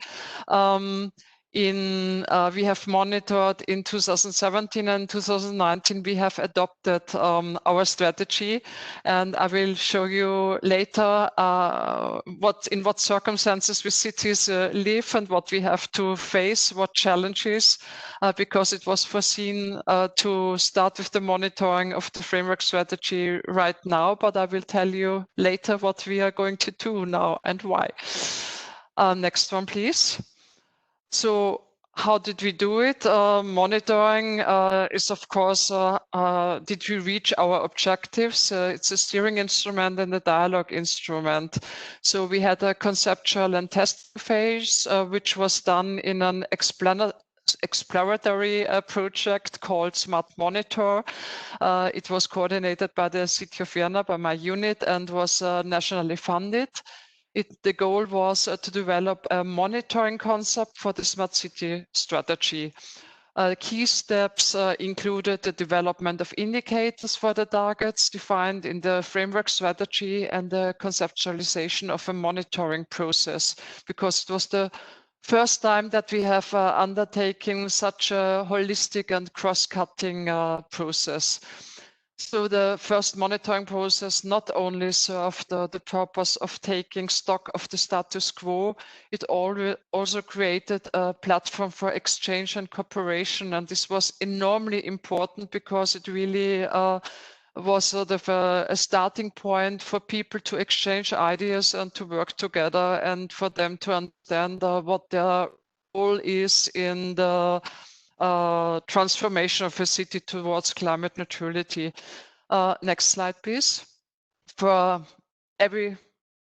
We have monitored in 2017 and 2019, we have adopted our strategy, and I will show you later in what circumstances we cities live and what we have to face, what challenges, because it was foreseen to start with the monitoring of the framework strategy right now, but I will tell you later what we are going to do now and why. Next one, please. So how did we do it? Monitoring is, of course, did we reach our objectives? It's a steering instrument and a dialogue instrument. So we had a conceptual and testing phase, which was done in an exploratory project called Smart Monitor. It was coordinated by the City of Vienna, by my unit, and was nationally funded. The goal was to develop a monitoring concept for the smart city strategy. Key steps included the development of indicators for the targets defined in the framework strategy and the conceptualization of a monitoring process, because it was the first time that we have undertaken such a holistic and cross-cutting process. So the first monitoring process not only served the purpose of taking stock of the status quo, it also created a platform for exchange and cooperation. And this was enormously important because it really was sort of a starting point for people to exchange ideas and to work together, and for them to understand what their role is in the transformation of a city towards climate neutrality. Next slide, please. For every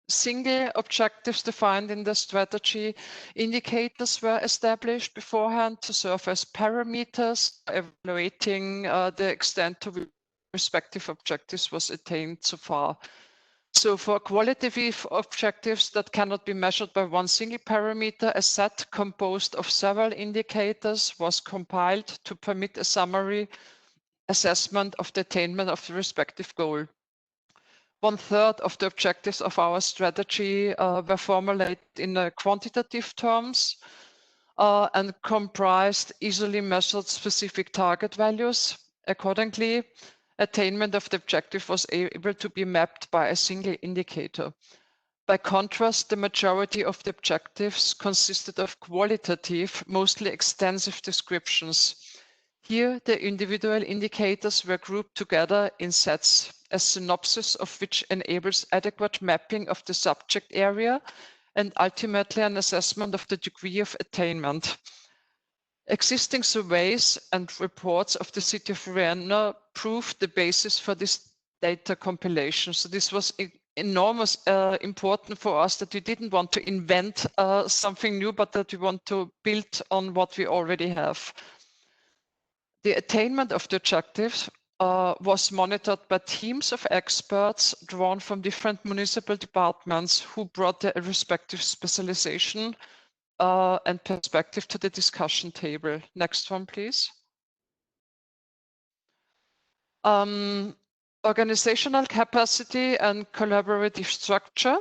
single objectives defined in the strategy, indicators were established beforehand to serve as parameters, evaluating the extent to which respective objectives was attained so far. So for qualitative objectives that cannot be measured by one single parameter, a set composed of several indicators was compiled to permit a summary assessment of the attainment of the respective goal. 1/3 of the objectives of our strategy were formulated in quantitative terms and comprised easily measured specific target values. Accordingly, attainment of the objective was able to be mapped by a single indicator. By contrast, the majority of the objectives consisted of qualitative, mostly extensive descriptions. Here, the individual indicators were grouped together in sets, a synopsis of which enables adequate mapping of the subject area and ultimately an assessment of the degree of attainment. Existing surveys and reports of the city of Vienna proved the basis for this data compilation. So this was enormous important for us, that we didn't want to invent something new, but that we want to build on what we already have. The attainment of the objectives was monitored by teams of experts drawn from different municipal departments who brought their respective specialization and perspective to the discussion table. Next one, please. Organizational capacity and collaborative structure.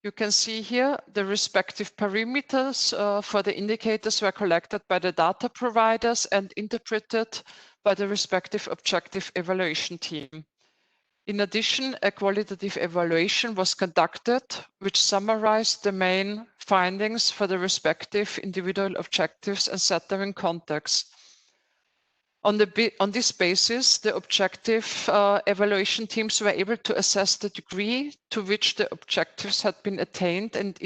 You can see here the respective parameters for the indicators were collected by the data providers and interpreted by the respective objective evaluation team. In addition, a qualitative evaluation was conducted, which summarized the main findings for the respective individual objectives and set them in context. On this basis, the objective evaluation teams were able to assess the degree to which the objectives had been attained and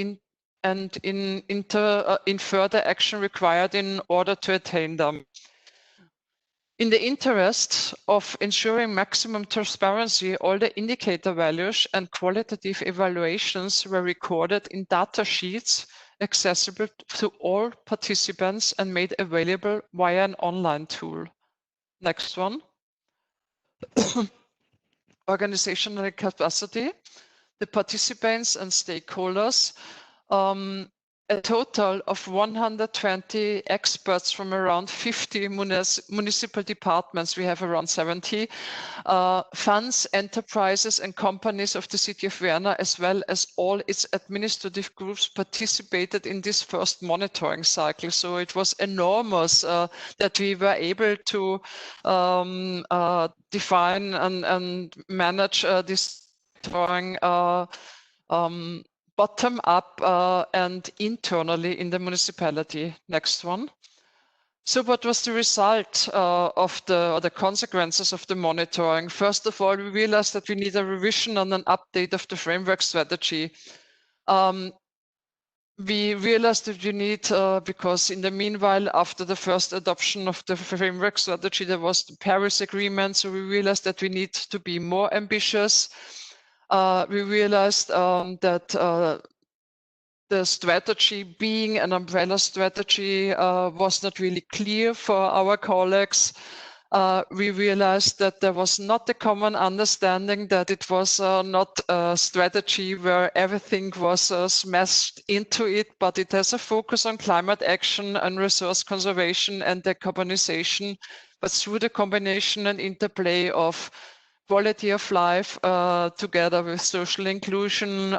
in further action required in order to attain them. In the interest of ensuring maximum transparency, all the indicator values and qualitative evaluations were recorded in data sheets accessible to all participants and made available via an online tool. Next one. Organizational capacity. The participants and stakeholders, a total of 120 experts from around 50 municipal departments, we have around 70, funds, enterprises and companies of the city of Vienna, as well as all its administrative groups participated in this first monitoring cycle. So it was enormous that we were able to define and manage this monitoring bottom up and internally in the municipality. Next one. So what was the result of the consequences of the monitoring? First of all, we realized that we need a revision and an update of the framework strategy. We realized that we need, because in the meanwhile, after the first adoption of the framework strategy, there was the Paris Agreement. So we realized that we need to be more ambitious. We realized that the strategy, being an umbrella strategy, was not really clear for our colleagues. We realized that there was not a common understanding, that it was not a strategy where everything was smashed into it, but it has a focus on climate action and resource conservation and decarbonization, but through the combination and interplay of quality of life together with social inclusion,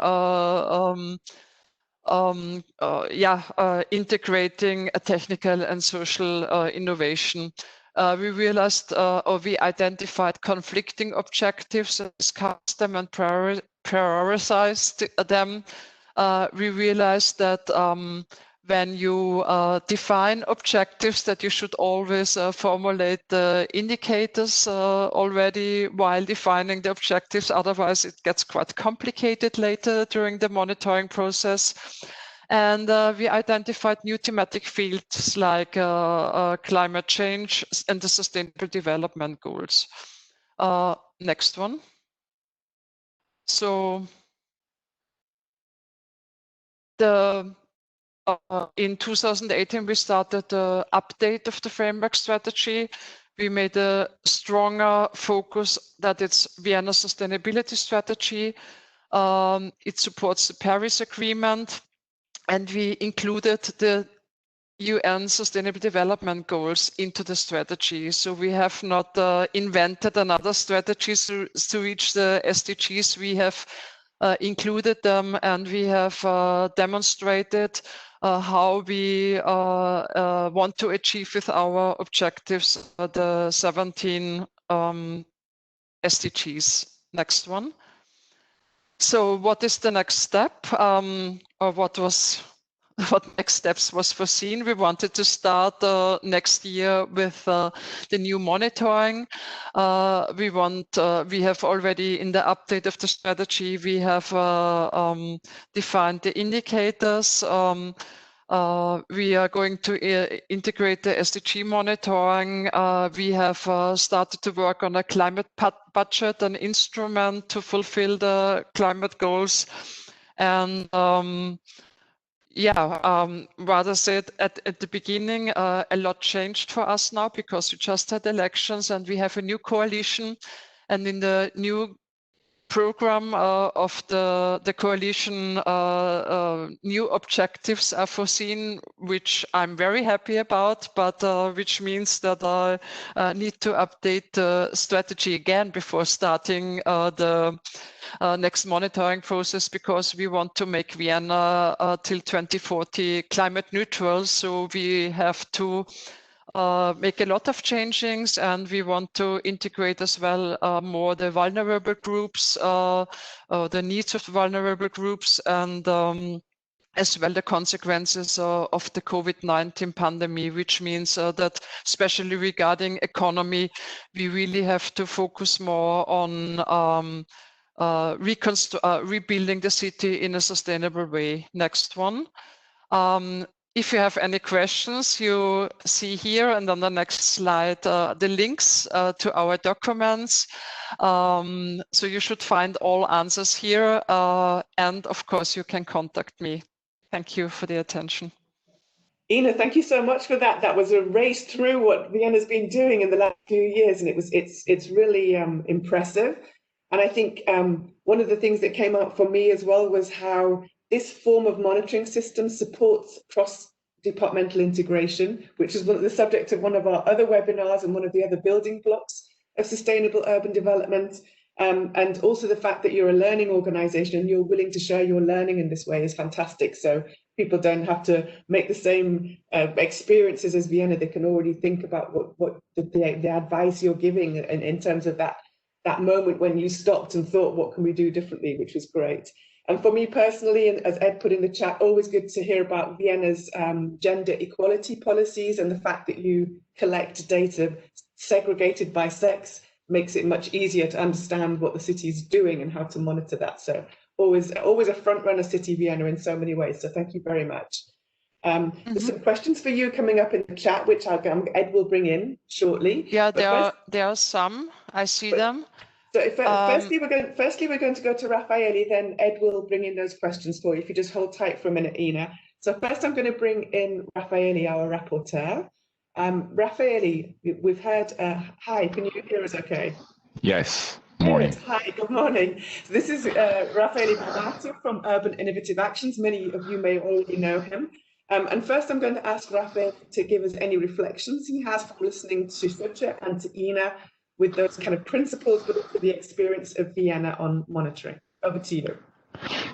integrating a technical and social innovation. We realized or we identified conflicting objectives, discussed them and prioritized them. We realized that when you define objectives, that you should always formulate the indicators already while defining the objectives. Otherwise, it gets quite complicated later during the monitoring process. And we identified new thematic fields like climate change and the sustainable development goals. Next one. So in 2018, we started the update of the framework strategy. We made a stronger focus that it's Vienna sustainability strategy. It supports the Paris Agreement, and we included the UN Sustainable Development Goals into the strategy. So we have not invented another strategy to reach the SDGs. We have included them, and we have demonstrated how we want to achieve with our objectives the 17 SDGs. Next one. So what is the next step, or what was what next steps was foreseen. We wanted to start next year with the new monitoring. We have already in the update of the strategy, we have defined the indicators. We are going to integrate the SDG monitoring. We have started to work on a climate budget, an instrument to fulfill the climate goals. And rather said at the beginning, a lot changed for us now because we just had elections and we have a new coalition. And in the new program of the coalition, new objectives are foreseen, which I'm very happy about, but which means that I need to update the strategy again before starting the next monitoring process, because we want to make Vienna till 2040 climate neutral. So we have to make a lot of changes, and we want to integrate as well more the vulnerable groups, the needs of vulnerable groups, and as well the consequences of the COVID-19 pandemic, which means that especially regarding economy, we really have to focus more on rebuilding the city in a sustainable way. Next one. If you have any questions, you see here and on the next slide the links to our documents. So you should find all answers here. And of course, you can contact me. Thank you for the attention. Ina, thank you so much for that. That was a race through what Vienna's been doing in the last few years, and it's really impressive. And I think one of the things that came out for me as well was how this form of monitoring system supports cross-departmental integration, which is the subject of one of our other webinars and one of the other building blocks of sustainable urban development. And also the fact that you're a learning organization and you're willing to share your learning in this way is fantastic. So people don't have to make the same experiences as Vienna. They can already think about what the advice you're giving in terms of that moment when you stopped and thought, what can we do differently, which was great. And for me personally, and as Ed put in the chat, always good to hear about Vienna's gender equality policies, and the fact that you collect data segregated by sex makes it much easier to understand what the city is doing and how to monitor that. So always a front runner city, Vienna, in so many ways. So thank you very much. There's some questions for you coming up in the chat, which Ed will bring in shortly. Yeah, there are some. I see them. So firstly, we're going to go to Raffaele, then Ed will bring in those questions for you. If you just hold tight for a minute, Ina. So first I'm going to bring in Raffaele, our rapporteur. Raffaele, we've heard, hi, can you hear us okay? Yes, morning. Hi, good morning. So this is Raffaele Bernardo from Urban Innovative Actions. Many of you may already know him. And first I'm going to ask Raffaele to give us any reflections he has from listening to Sucha and to Ina with those kind of principles, but also the experience of Vienna on monitoring. Over to you.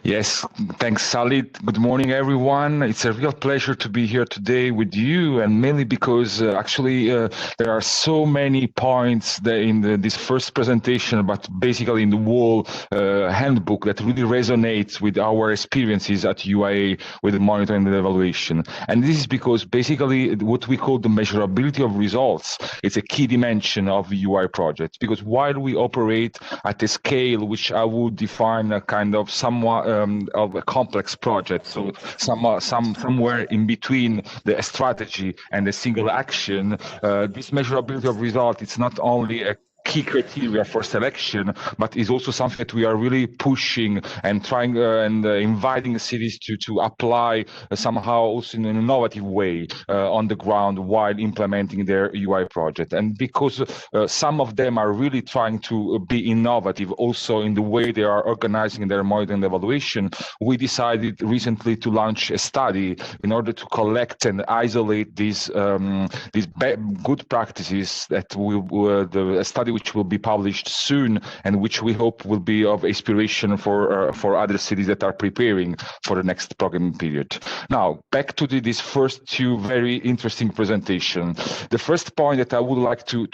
Yes, thanks, Sally. Good morning, everyone. It's a real pleasure to be here today with you, and mainly because actually there are so many points in this first presentation, but basically in the whole handbook that really resonates with our experiences at UIA with the monitoring and the evaluation. And this is because basically what we call the measurability of results is a key dimension of the UI project, because while we operate at a scale which I would define a kind of somewhat of a complex project, so somewhere in between the strategy and a single action, this measurability of result, it's not only a key criteria for selection, but is also something that we are really pushing and trying and inviting cities to apply somehow also in an innovative way on the ground while implementing their UI project. And because some of them are really trying to be innovative also in the way they are organizing their monitoring and evaluation, we decided recently to launch a study in order to collect and isolate these good practices that the study which will be published soon and which we hope will be of inspiration for other cities that are preparing for the next programming period. Now, back to these first two very interesting presentations. The first point that I would like to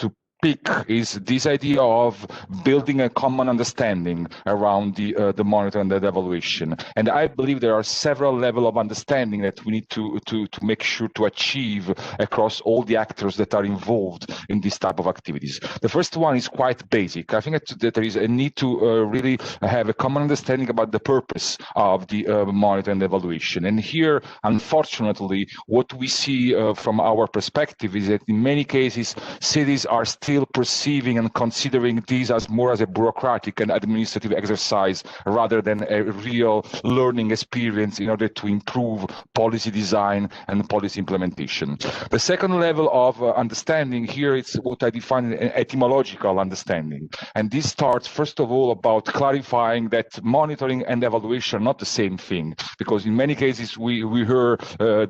pick is this idea of building a common understanding around the monitor and the evaluation. And I believe there are several levels of understanding that we need to make sure to achieve across all the actors that are involved in this type of activities. The first one is quite basic. I think that there is a need to really have a common understanding about the purpose of the monitor and evaluation. And here, unfortunately, what we see from our perspective is that in many cases, cities are still perceiving and considering these as more as a bureaucratic and administrative exercise rather than a real learning experience in order to improve policy design and policy implementation. The second level of understanding here is what I define as etymological understanding. And this starts, first of all, about clarifying that monitoring and evaluation are not the same thing, because in many cases we hear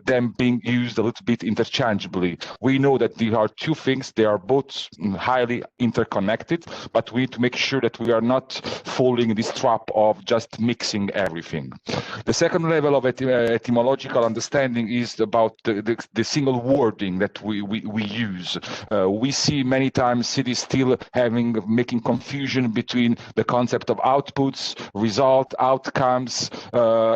them being used a little bit interchangeably. We know that there are two things, they are both highly interconnected, but we need to make sure that we are not falling in this trap of just mixing everything. The second level of etymological understanding is about the single wording that we use. We see many times cities still making confusion between the concept of outputs, result, outcomes,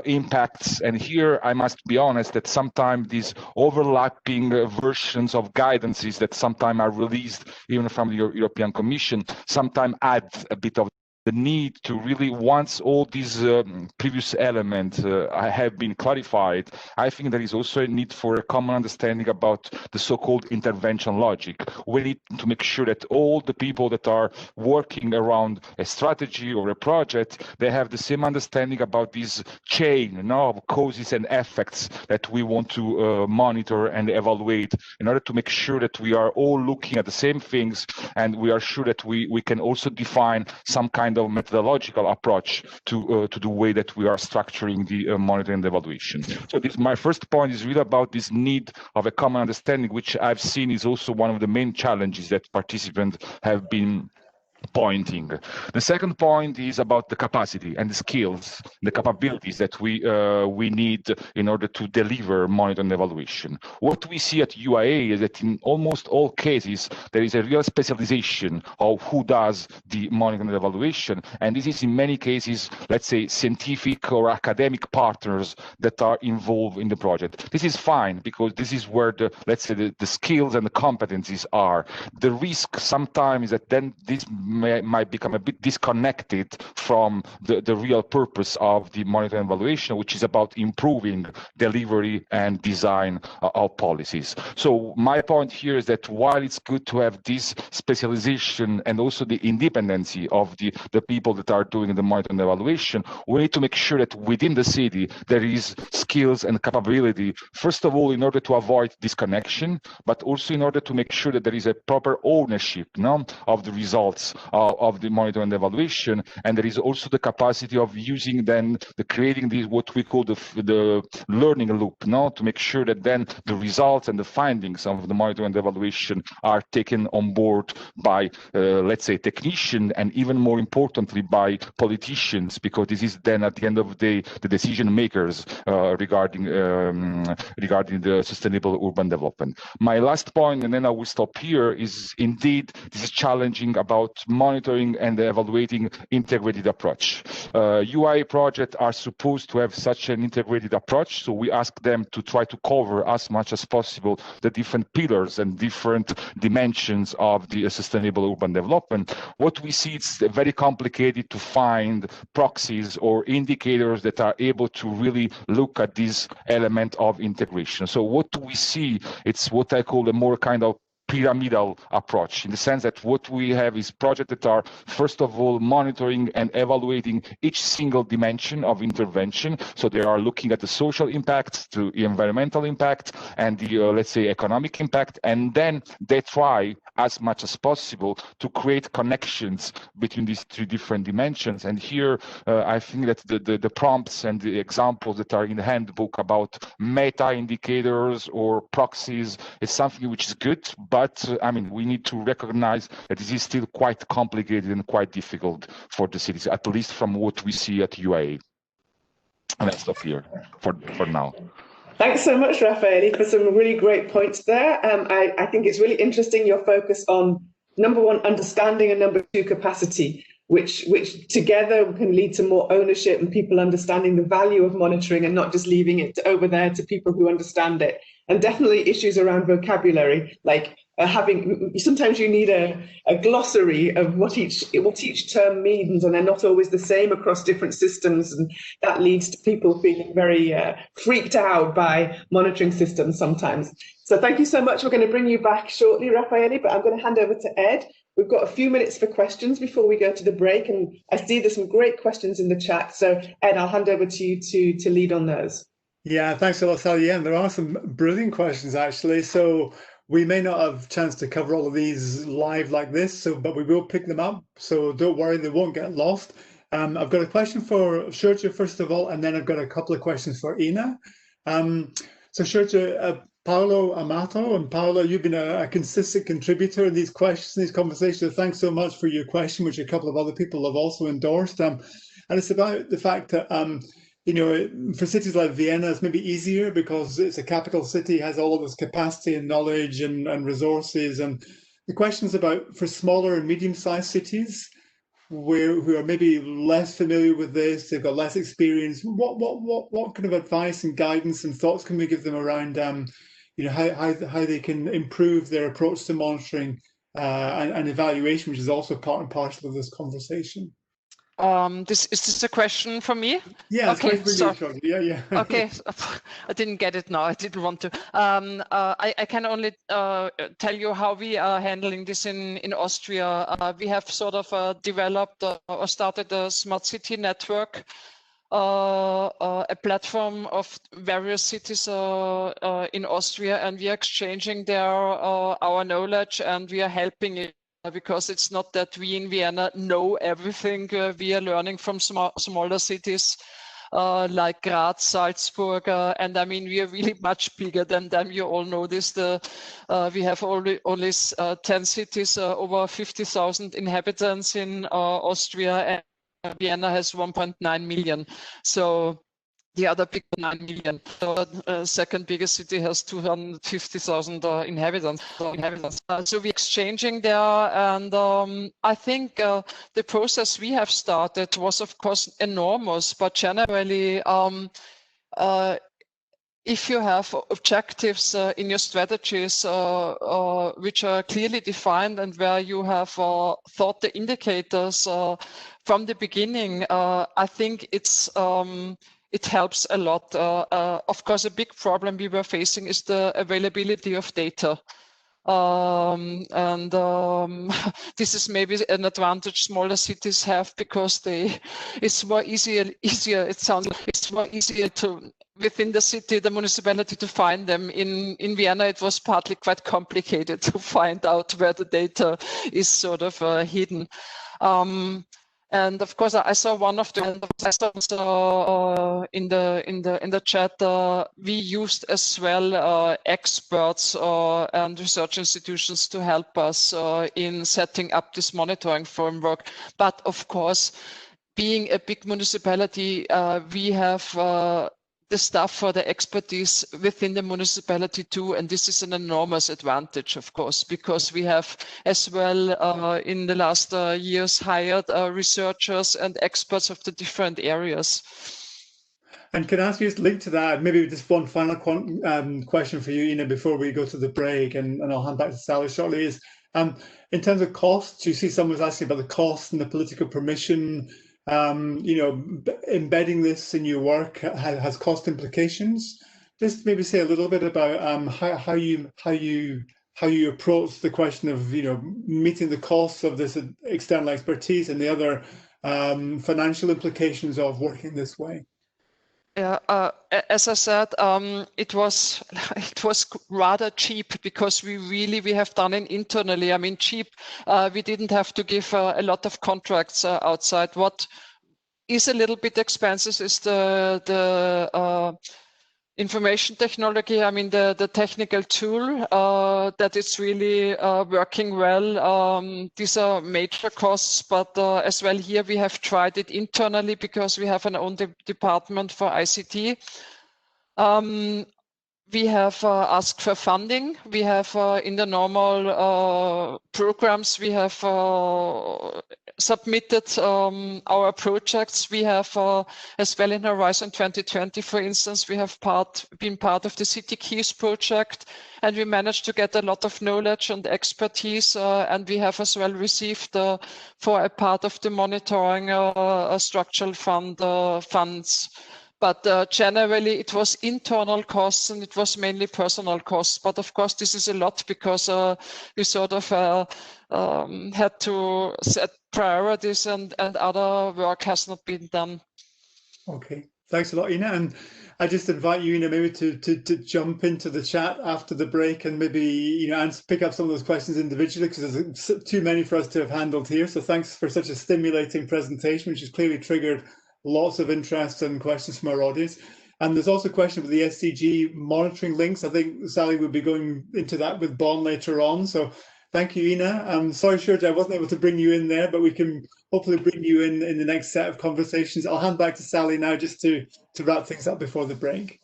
impacts, and here I must be honest that sometimes these overlapping versions of guidances that sometimes are released even from the European Commission sometimes add a bit of the need to really, once all these previous elements have been clarified, I think there is also a need for a common understanding about the so-called intervention logic. We need to make sure that all the people that are working around a strategy or a project, they have the same understanding about this chain of causes and effects that we want to monitor and evaluate in order to make sure that we are all looking at the same things, and we are sure that we can also define some kind of methodological approach to the way that we are structuring the monitoring and evaluation. So my first point is really about this need of a common understanding, which I've seen is also one of the main challenges that participants have been pointing. The second point is about the capacity and the skills, the capabilities that we need in order to deliver monitoring and evaluation. What we see at UIA is that in almost all cases, there is a real specialization of who does the monitoring and evaluation. And this is in many cases, let's say, scientific or academic partners that are involved in the project. This is fine because this is where let's say, the skills and the competencies are. The risk sometimes is that then this might become a bit disconnected from the real purpose of the monitoring and evaluation, which is about improving delivery and design of policies. So my point here is that while it's good to have this specialization and also the independency of the people that are doing the monitoring and evaluation, we need to make sure that within the city there is skills and capability, first of all, in order to avoid disconnection, but also in order to make sure that there is a proper ownership of the results of the monitoring and evaluation, and there is also the capacity of using then creating this what we call the learning loop, to make sure that then the results and the findings of the monitoring and evaluation are taken on board by let's say technicians, and even more importantly by politicians, because this is then at the end of the day the decision makers regarding the sustainable urban development. My last point, and then I will stop here, is indeed this is challenging about monitoring and evaluating integrated approach. UI projects are supposed to have such an integrated approach, so we ask them to try to cover as much as possible the different pillars and different dimensions of the sustainable urban development. What we see, it's very complicated to find proxies or indicators that are able to really look at this element of integration. So what do we see? It's what I call a more kind of pyramidal approach, in the sense that what we have is projects that are, first of all, monitoring and evaluating each single dimension of intervention. So they are looking at the social impact, the environmental impact, and the, let's say, economic impact. And then they try as much as possible to create connections between these three different dimensions. And here, I think that the prompts and the examples that are in the handbook about meta indicators or proxies is something which is good, but I mean, we need to recognize that this is still quite complicated and quite difficult for the cities, at least from what we see at UAE. And I'll stop here for now. Thanks so much, Raffaele, for some really great points there. I think it's really interesting your focus on number one, understanding, and number two, capacity, which together can lead to more ownership and people understanding the value of monitoring and not just leaving it over there to people who understand it. And definitely issues around vocabulary, like sometimes you need a glossary of what each term means, and they're not always the same across different systems, and that leads to people feeling very freaked out by monitoring systems sometimes. So thank you so much. We're going to bring you back shortly, Raffaele, but I'm going to hand over to Ed. We've got a few minutes for questions before we go to the break, and I see there's some great questions in the chat. So Ed, I'll hand over to you to lead on those. Yeah, thanks a lot, Sally. Yeah, there are some brilliant questions actually. So we may not have a chance to cover all of these live like this, but we will pick them up. So don't worry, they won't get lost. I've got a question for Sjoerdje first of all, and then I've got a couple of questions for Ina. So Sjoerdje, Paolo Amato, and Paolo, you've been a consistent contributor in these questions, these conversations. So thanks so much for your question, which a couple of other people have also endorsed. And it's about the fact that you know, for cities like Vienna, it's maybe easier because it's a capital city, has all of this capacity and knowledge and resources. And the question's about for smaller and medium-sized cities who are maybe less familiar with this, they've got less experience. What kind of advice and guidance and thoughts can we give them around, you know, how they can improve their approach to monitoring and evaluation, which is also part and parcel of this conversation? Is this a question for me? Yeah, okay, sorry. Yeah. Okay, I didn't get it now. I didn't want to. I can only tell you how we are handling this in Austria. We have sort of developed or started a smart city network, a platform of various cities in Austria, and we are exchanging there our knowledge, and we are helping it. Because it's not that we in Vienna know everything. We are learning from smaller cities like Graz, Salzburg, and I mean, we are really much bigger than them. You all know this. We have only 10 cities, over 50,000 inhabitants in Austria, and Vienna has 1.9 million. So the other big 9 million. So second biggest city has 250,000 inhabitants. So we're exchanging there, and I think the process we have started was, of course, enormous. But generally, if you have objectives in your strategies which are clearly defined and where you have thought the indicators from the beginning, I think it helps a lot. Of course, a big problem we were facing is the availability of data. This is maybe an advantage smaller cities have because it's more easier. It sounds like it's more easier to within the city, the municipality to find them. In Vienna, it was partly quite complicated to find out where the data is sort of hidden. And of course, I saw one of the in the chat. We used as well experts and research institutions to help us in setting up this monitoring framework. But of course, being a big municipality, we have the staff for the expertise within the municipality too, and this is an enormous advantage, of course, because we have as well in the last years hired researchers and experts of the different areas. And can I ask you to link to that, maybe just one final question for you, Ina, before we go to the break, and I'll hand back to Sally shortly, is in terms of costs, you see someone's asking about the cost and the political permission. You know, embedding this in your work has cost implications. Just maybe say a little bit about how you approach the question of, you know, meeting the costs of this external expertise and the other financial implications of working this way. Yeah, as I said, it was rather cheap because we have done it internally. I mean, cheap. We didn't have to give a lot of contracts outside. What is a little bit expensive is the information technology. I mean, the technical tool that is really working well. These are major costs, but as well here we have tried it internally because we have an own department for ICT. we have asked for funding. We have in the normal programs, we have submitted our projects. We have, as well in Horizon 2020, for instance, we have been part of the City Keys project, and we managed to get a lot of knowledge and expertise. And we have as well received for a part of the monitoring structural funds. But generally, it was internal costs and it was mainly personal costs. But of course, this is a lot because we sort of had to set priorities and other work has not been done. Okay, thanks a lot, Ina. And I just invite you, Ina, maybe to jump into the chat after the break and maybe, and pick up some of those questions individually because there's too many for us to have handled here. So thanks for such a stimulating presentation, which has clearly triggered lots of interest and questions from our audience. And there's also a question about the SDG monitoring links. I think Sally will be going into that with Bon later on. So thank you, Ina. I'm sorry, Shurja, I wasn't able to bring you in there, but we can hopefully bring you in the next set of conversations. I'll hand back to Sally now just to wrap things up before the break.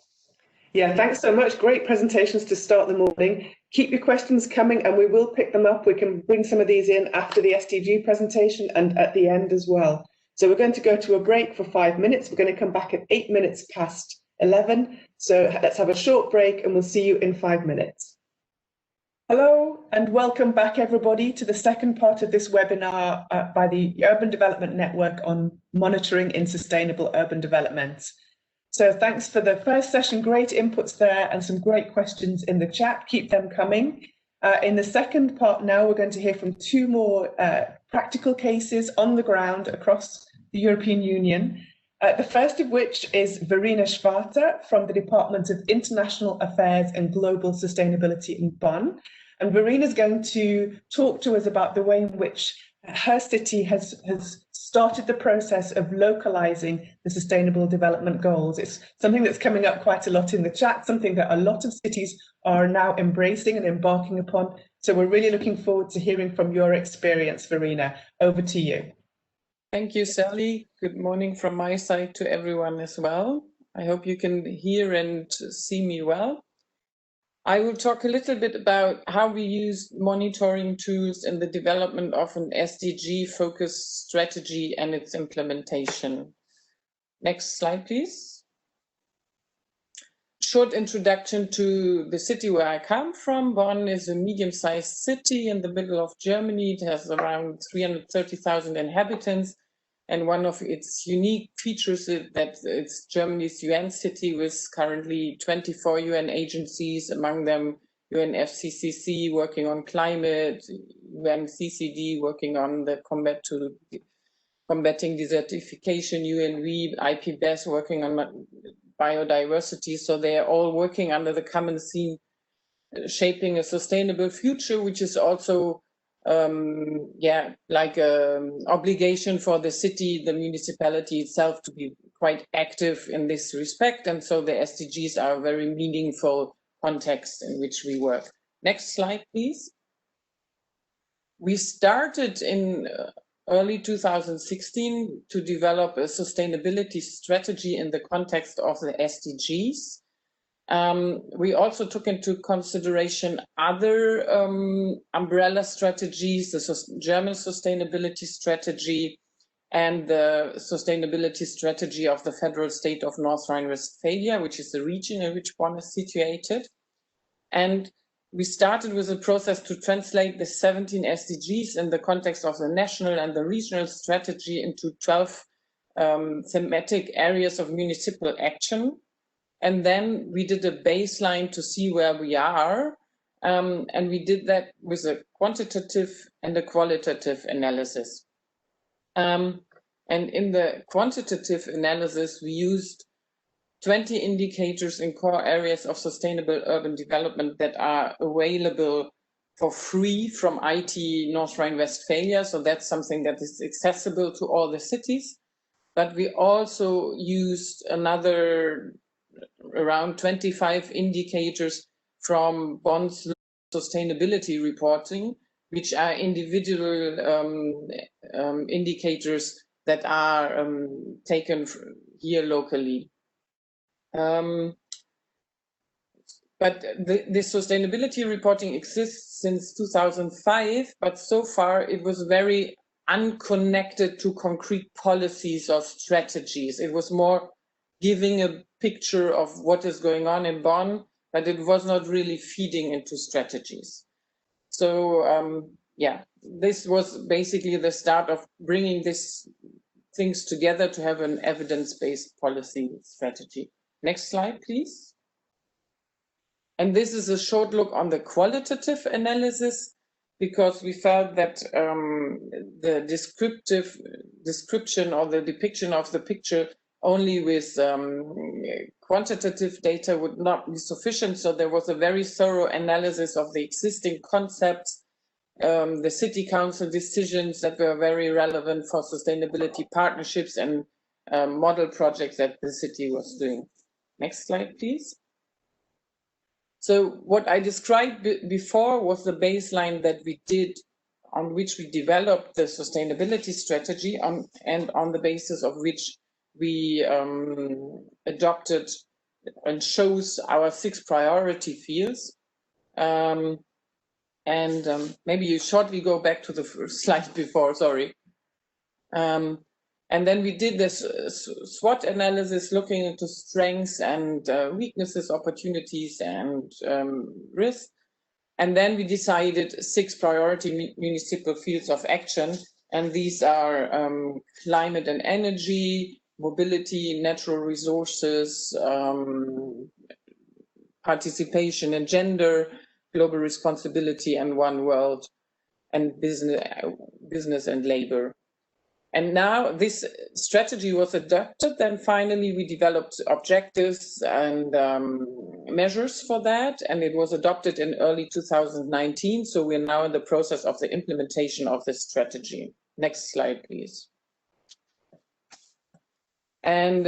Yeah, thanks so much. Great presentations to start the morning. Keep your questions coming and we will pick them up. We can bring some of these in after the SDG presentation and at the end as well. So we're going to go to a break for 5 minutes. We're going to come back at 8 minutes past 11. So let's have a short break and we'll see you in 5 minutes. Hello and welcome back everybody to the second part of this webinar by the Urban Development Network on monitoring in sustainable urban development. So thanks for the first session, great inputs there and some great questions in the chat. Keep them coming. In the second part now, we're going to hear from two more practical cases on the ground across the European Union. The first of which is Verena Schwarzer from the Department of International Affairs and Global Sustainability in Bonn. And Verena is going to talk to us about the way in which her city has started the process of localizing the Sustainable Development Goals. It's something that's coming up quite a lot in the chat, something that a lot of cities are now embracing and embarking upon. So we're really looking forward to hearing from your experience, Verena. Over to you. Thank you, Sally. Good morning from my side to everyone as well. I hope you can hear and see me well. I will talk a little bit about how we use monitoring tools in the development of an SDG-focused strategy and its implementation. Next slide, please. Short introduction to the city where I come from. Bonn is a medium-sized city in the middle of Germany. It has around 330,000 inhabitants. And one of its unique features is that it's Germany's UN city with currently 24 UN agencies, among them UNFCCC working on climate, UNCCD working on the combating desertification, UNV, IPBES working on biodiversity. So they are all working under the common theme, shaping a sustainable future, which is also like an obligation for the city, the municipality itself to be quite active in this respect. And so the SDGs are a very meaningful context in which we work. Next slide, please. We started in early 2016 to develop a sustainability strategy in the context of the SDGs. We also took into consideration other umbrella strategies, the German sustainability strategy and the sustainability strategy of the federal state of North Rhine-Westphalia, which is the region in which Bonn is situated. And we started with a process to translate the 17 SDGs in the context of the national and the regional strategy into 12 thematic areas of municipal action. And then we did a baseline to see where we are. And we did that with a quantitative and a qualitative analysis. And in the quantitative analysis, we used 20 indicators in core areas of sustainable urban development that are available for free from IT North Rhine-Westphalia. So that's something that is accessible to all the cities. But we also used another around 25 indicators from Bonn's sustainability reporting, which are individual indicators that are taken here locally. But the sustainability reporting exists since 2005, but so far it was very unconnected to concrete policies or strategies. It was more giving a picture of what is going on in Bonn, but it was not really feeding into strategies. So yeah, this was basically the start of bringing these things together to have an evidence-based policy strategy. Next slide, please. And this is a short look on the qualitative analysis, because we felt that the description or the depiction of the picture only with quantitative data would not be sufficient. So there was a very thorough analysis of the existing concepts, the city council decisions that were very relevant for sustainability partnerships and model projects that the city was doing. Next slide, please. So what I described before was the baseline that we did, on which we developed the sustainability strategy and on the basis of which we adopted and shows our 6 priority fields. Maybe you shortly go back to the first slide before, sorry. And then we did this SWOT analysis looking into strengths and weaknesses, opportunities and risks. And then we decided 6 priority municipal fields of action. And these are climate and energy, mobility, natural resources, participation and gender, global responsibility and one world, and business and labor. And now this strategy was adopted, then finally we developed objectives and measures for that, and it was adopted in early 2019. So we're now in the process of the implementation of this strategy. Next slide, please. And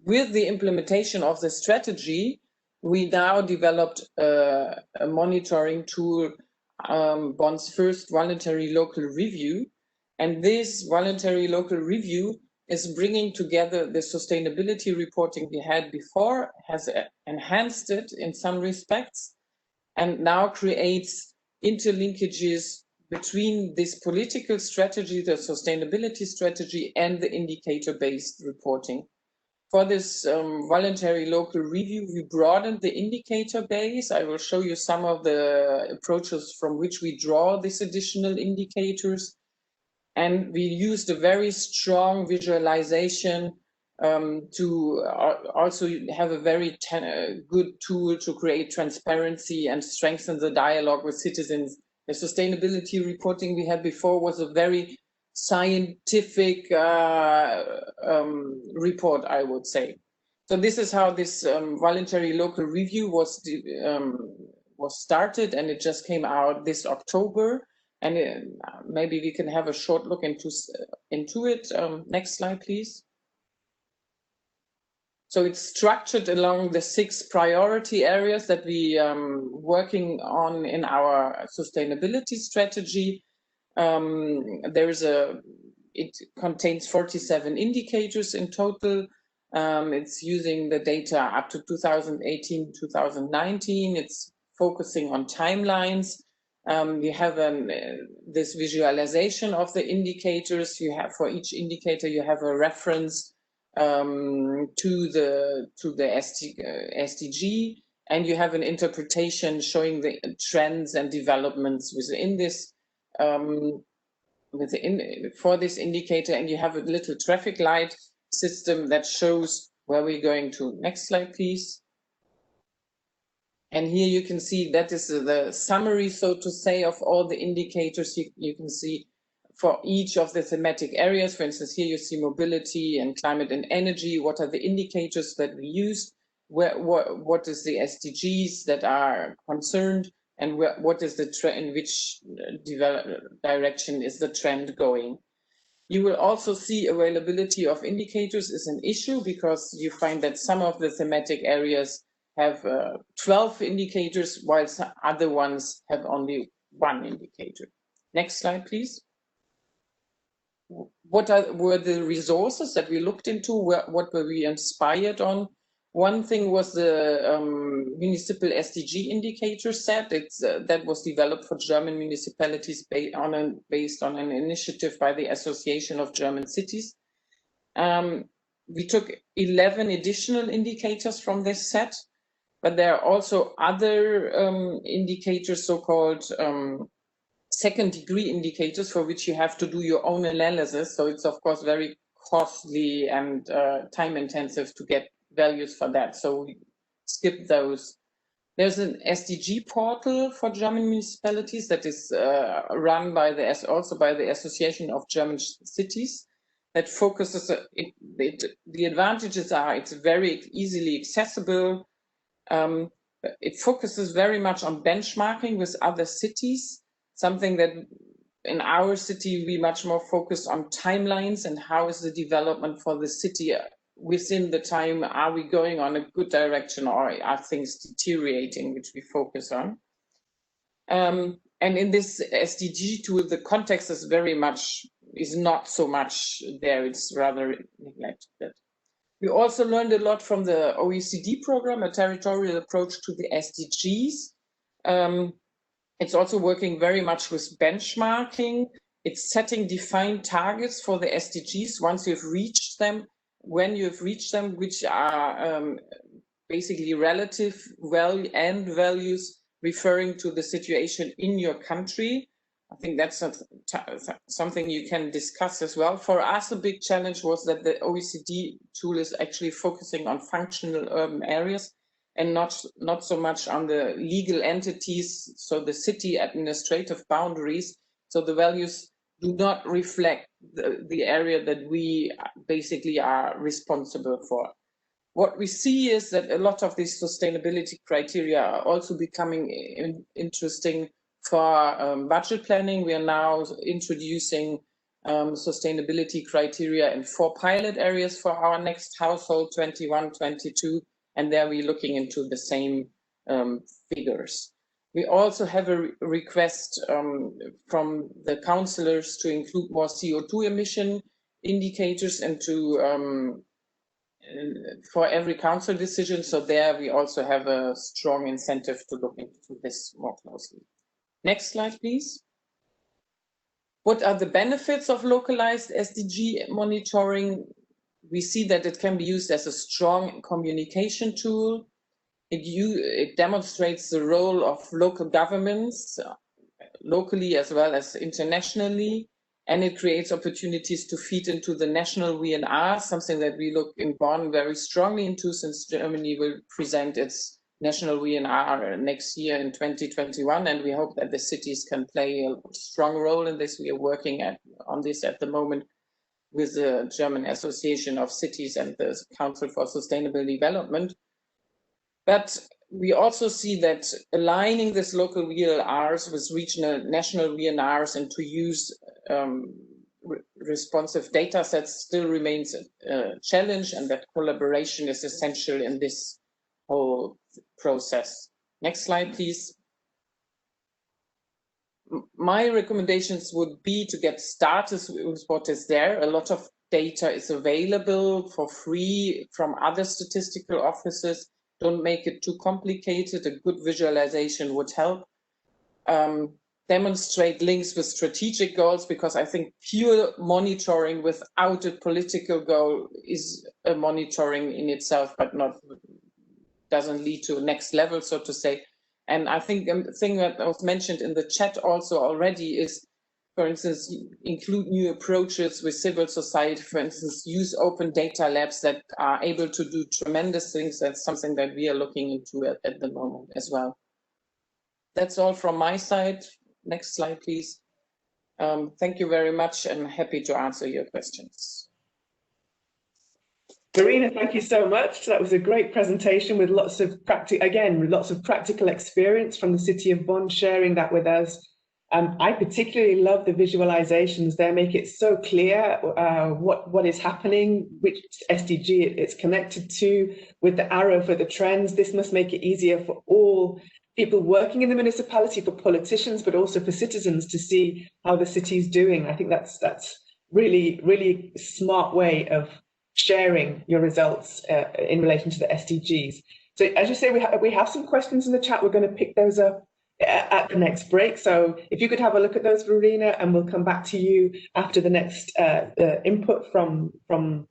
with the implementation of the strategy, we now developed a monitoring tool, Bonn's first voluntary local review. And this voluntary local review is bringing together the sustainability reporting we had before, has enhanced it in some respects, and now creates interlinkages between this political strategy, the sustainability strategy, and the indicator-based reporting. For this voluntary local review, we broadened the indicator base. I will show you some of the approaches from which we draw these additional indicators. And we used a very strong visualization to also have a very good tool to create transparency and strengthen the dialogue with citizens. The sustainability reporting we had before was a very scientific report, I would say. So this is how this voluntary local review was started, and it just came out this October. And maybe we can have a short look into it. Next slide, please. So it's structured along the 6 priority areas that we working on in our sustainability strategy. It contains 47 indicators in total. It's using the data up to 2018, 2019. It's focusing on timelines. You have this visualization of the indicators. You have, for each indicator, you have a reference to the SDG, and you have an interpretation showing the trends and developments within this for this indicator, and you have a little traffic light system that shows where we're going to. Next slide, please. And here you can see that is the summary, so to say, of all the indicators. You can see for each of the thematic areas. For instance, here you see mobility and climate and energy. What are the indicators that we used? What is the SDGs that are concerned? And what is the trend, in which direction is the trend going? You will also see availability of indicators is an issue, because you find that some of the thematic areas have 12 indicators, while some other ones have only 1 indicator. Next slide, please. What were the resources that we looked into? What were we inspired on? One thing was the municipal SDG indicator set. That was developed for German municipalities based on an initiative by the Association of German Cities. We took 11 additional indicators from this set, but there are also other indicators, so-called second-degree indicators, for which you have to do your own analysis. So it's of course very costly and time-intensive to get values for that. So we skip those. There's an SDG portal for German municipalities that is run by also by the Association of German Cities, that focuses. The advantages are it's very easily accessible. It focuses very much on benchmarking with other cities, something that in our city we much more focus on timelines and how is the development for the city within the time. Are we going on a good direction, or are things deteriorating, which we focus on? And in this SDG tool, the context is not so much there. It's rather neglected. We also learned a lot from the OECD program, a territorial approach to the SDGs. It's also working very much with benchmarking. It's setting defined targets for the SDGs once you've reached them, when you've reached them, which are basically relative value and values referring to the situation in your country. I think that's something you can discuss as well. For us, a big challenge was that the OECD tool is actually focusing on functional urban areas and not so much on the legal entities, so the city administrative boundaries. So the values do not reflect the area that we basically are responsible for. What we see is that a lot of these sustainability criteria are also becoming interesting for budget planning. We are now introducing sustainability criteria in 4 pilot areas for our next household 21-22, and there we're looking into the same figures. We also have a request from the councillors to include more CO2 emission indicators into for every council decision. So there we also have a strong incentive to look into this more closely. Next slide, please. What are the benefits of localized SDG monitoring? We see that it can be used as a strong communication tool. It demonstrates the role of local governments, locally as well as internationally, and it creates opportunities to feed into the national WNR, something that we look in Bonn very strongly into, since Germany will present its national WNR next year in 2021, and we hope that the cities can play a strong role in this. We are working on this at the moment with the German Association of Cities and the Council for Sustainable Development. But we also see that aligning this local WLRs with regional national WNRs and to use responsive data sets still remains a challenge, and that collaboration is essential in this whole process. Next slide, please. My recommendations would be to get started with what is there. A lot of data is available for free from other statistical offices. Don't make it too complicated. A good visualization would help. Demonstrate links with strategic goals, because I think pure monitoring without a political goal is a monitoring in itself, but doesn't lead to a next level, so to say. And I think a thing that was mentioned in the chat also already is, for instance, include new approaches with civil society, for instance, use open data labs that are able to do tremendous things. That's something that we are looking into at the moment as well. That's all from my side. Next slide, please. Thank you very much, and happy to answer your questions. Marina, thank you so much. That was a great presentation with lots of practical experience from the city of Bonn, sharing that with us. I particularly love the visualizations. They make it so clear what is happening, which SDG it's connected to, with the arrow for the trends. This must make it easier for all people working in the municipality, for politicians, but also for citizens to see how the city is doing. I think that's really, really smart way of sharing your results in relation to the SDGs. So as you say, we have some questions in the chat. We're going to pick those up at the next break. So if you could have a look at those, Verena, and we'll come back to you after the next input from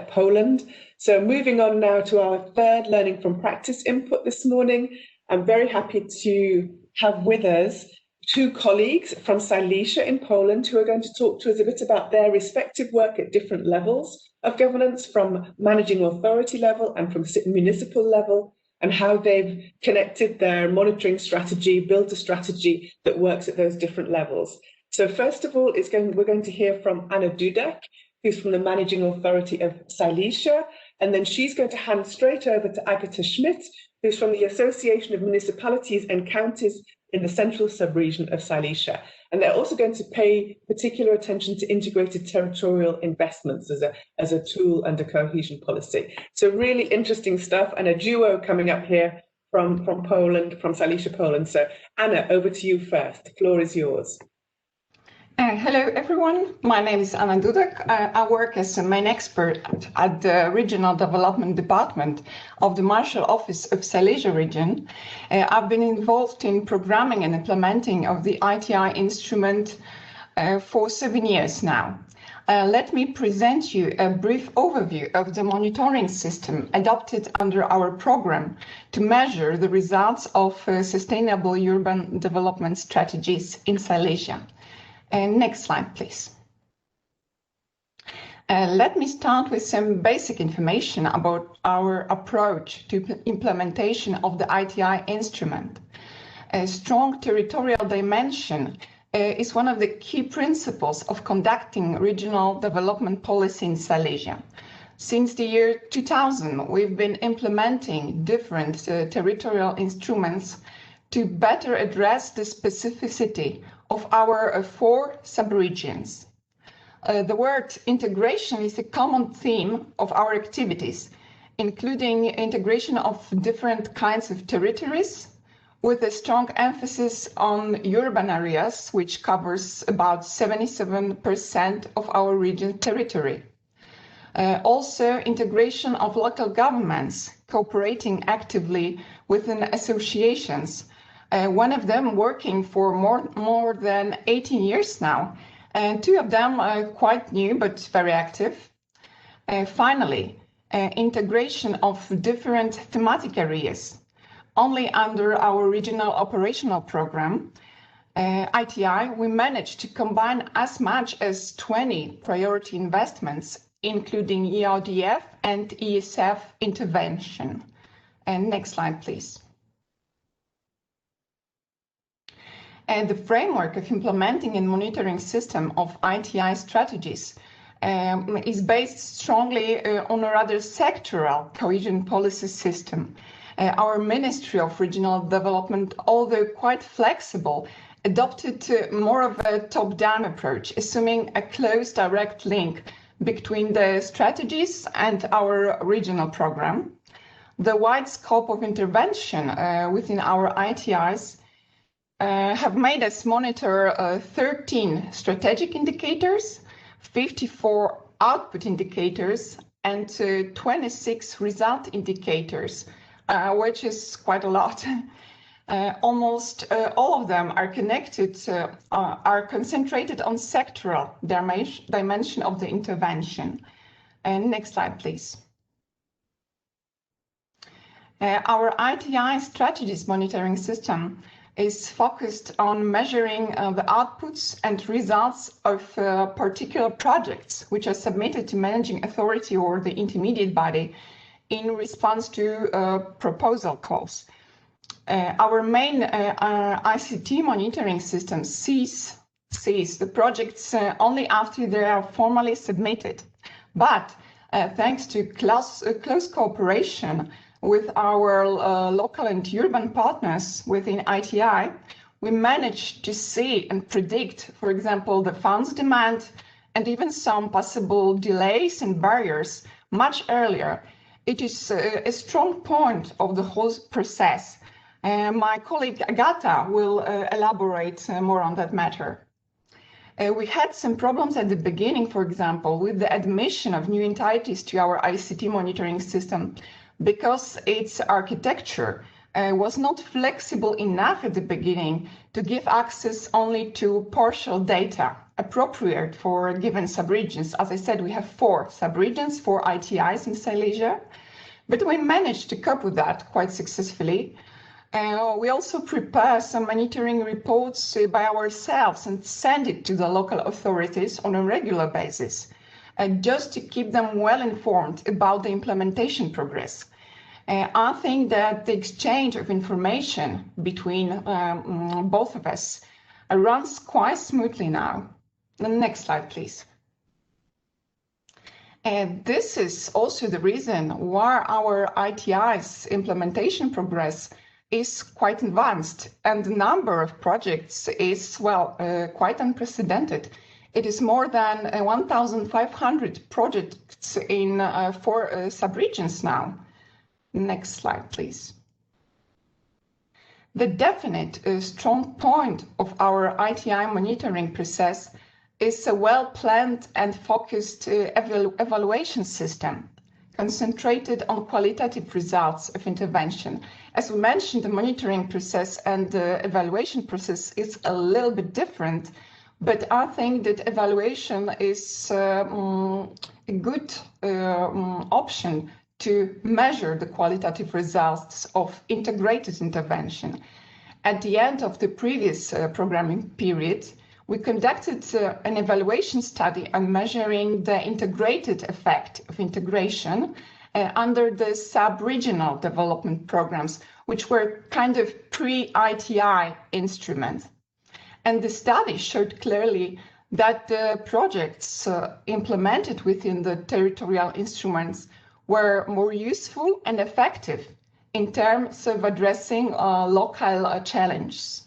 Poland. So moving on now to our third learning from practice input this morning. I'm very happy to have with us two colleagues from Silesia in Poland who are going to talk to us a bit about their respective work at different levels of governance, from managing authority level and from municipal level, and how they've connected their monitoring strategy, built a strategy that works at those different levels. So first of all, we're going to hear from Anna Dudek, who's from the Managing Authority of Silesia, and then she's going to hand straight over to Agatha Schmidt, who's from the Association of Municipalities and Counties in the central sub-region of Silesia. And they're also going to pay particular attention to integrated territorial investments as a tool under cohesion policy. So really interesting stuff, and a duo coming up here from Poland, from Silesia, Poland. So Anna, over to you first. The floor is yours. Hello, everyone. My name is Anna Dudek. I work as a main expert at the Regional Development Department of the Marshal Office of Silesia region. I've been involved in programming and implementing of the ITI instrument for 7 years now. Let me present you a brief overview of the monitoring system adopted under our program to measure the results of sustainable urban development strategies in Silesia. Next slide, please. Let me start with some basic information about our approach to implementation of the ITI instrument. A strong territorial dimension is one of the key principles of conducting regional development policy in Silesia. Since the year 2000, we've been implementing different territorial instruments to better address the specificity of our 4 subregions. The word integration is a common theme of our activities, including integration of different kinds of territories, with a strong emphasis on urban areas, which covers about 77% of our region territory. Also, integration of local governments cooperating actively within associations, one of them working for more than 18 years now, and 2 of them are quite new but very active. Finally, integration of different thematic areas. Only under our regional operational program, ITI, we managed to combine as much as 20 priority investments, including ERDF and ESF intervention. And next slide, please. The framework of implementing and monitoring system of ITI strategies is based strongly on a rather sectoral cohesion policy system. Our Ministry of Regional Development, although quite flexible, adopted more of a top-down approach, assuming a close direct link between the strategies and our regional program. The wide scope of intervention within our ITIs have made us monitor 13 strategic indicators, 54 output indicators, and 26 result indicators, which is quite a lot. Almost all of them are concentrated on sectoral dimension of the intervention. And next slide, please. Our ITI strategies monitoring system is focused on measuring the outputs and results of particular projects which are submitted to managing authority or the intermediate body in response to proposal calls. Our main ICT monitoring system sees the projects only after they are formally submitted. But thanks to close cooperation with our local and urban partners within ITI, we managed to see and predict, for example, the funds demand and even some possible delays and barriers much earlier. It is a strong point of the whole process. My colleague Agata will elaborate more on that matter. We had some problems at the beginning, for example, with the admission of new entities to our ICT monitoring system because its architecture was not flexible enough at the beginning to give access only to partial data appropriate for given subregions. As I said, we have 4 subregions, 4 ITIs in Silesia, but we managed to cope with that quite successfully. We also prepare some monitoring reports by ourselves and send it to the local authorities on a regular basis, just to keep them well informed about the implementation progress. I think that the exchange of information between both of us runs quite smoothly now. The next slide, please. And this is also the reason why our ITI's implementation progress is quite advanced, and the number of projects is, well, quite unprecedented. It is more than 1,500 projects in 4 subregions now. Next slide, please. The definite strong point of our ITI monitoring process is a well-planned and focused evaluation system, concentrated on qualitative results of intervention. As we mentioned, the monitoring process and the evaluation process is a little bit different, but I think that evaluation is a good option to measure the qualitative results of integrated intervention. At the end of the previous programming period, we conducted an evaluation study on measuring the integrated effect of integration under the sub-regional development programs, which were kind of pre-ITI instruments. And the study showed clearly that the projects implemented within the territorial instruments were more useful and effective in terms of addressing local challenges.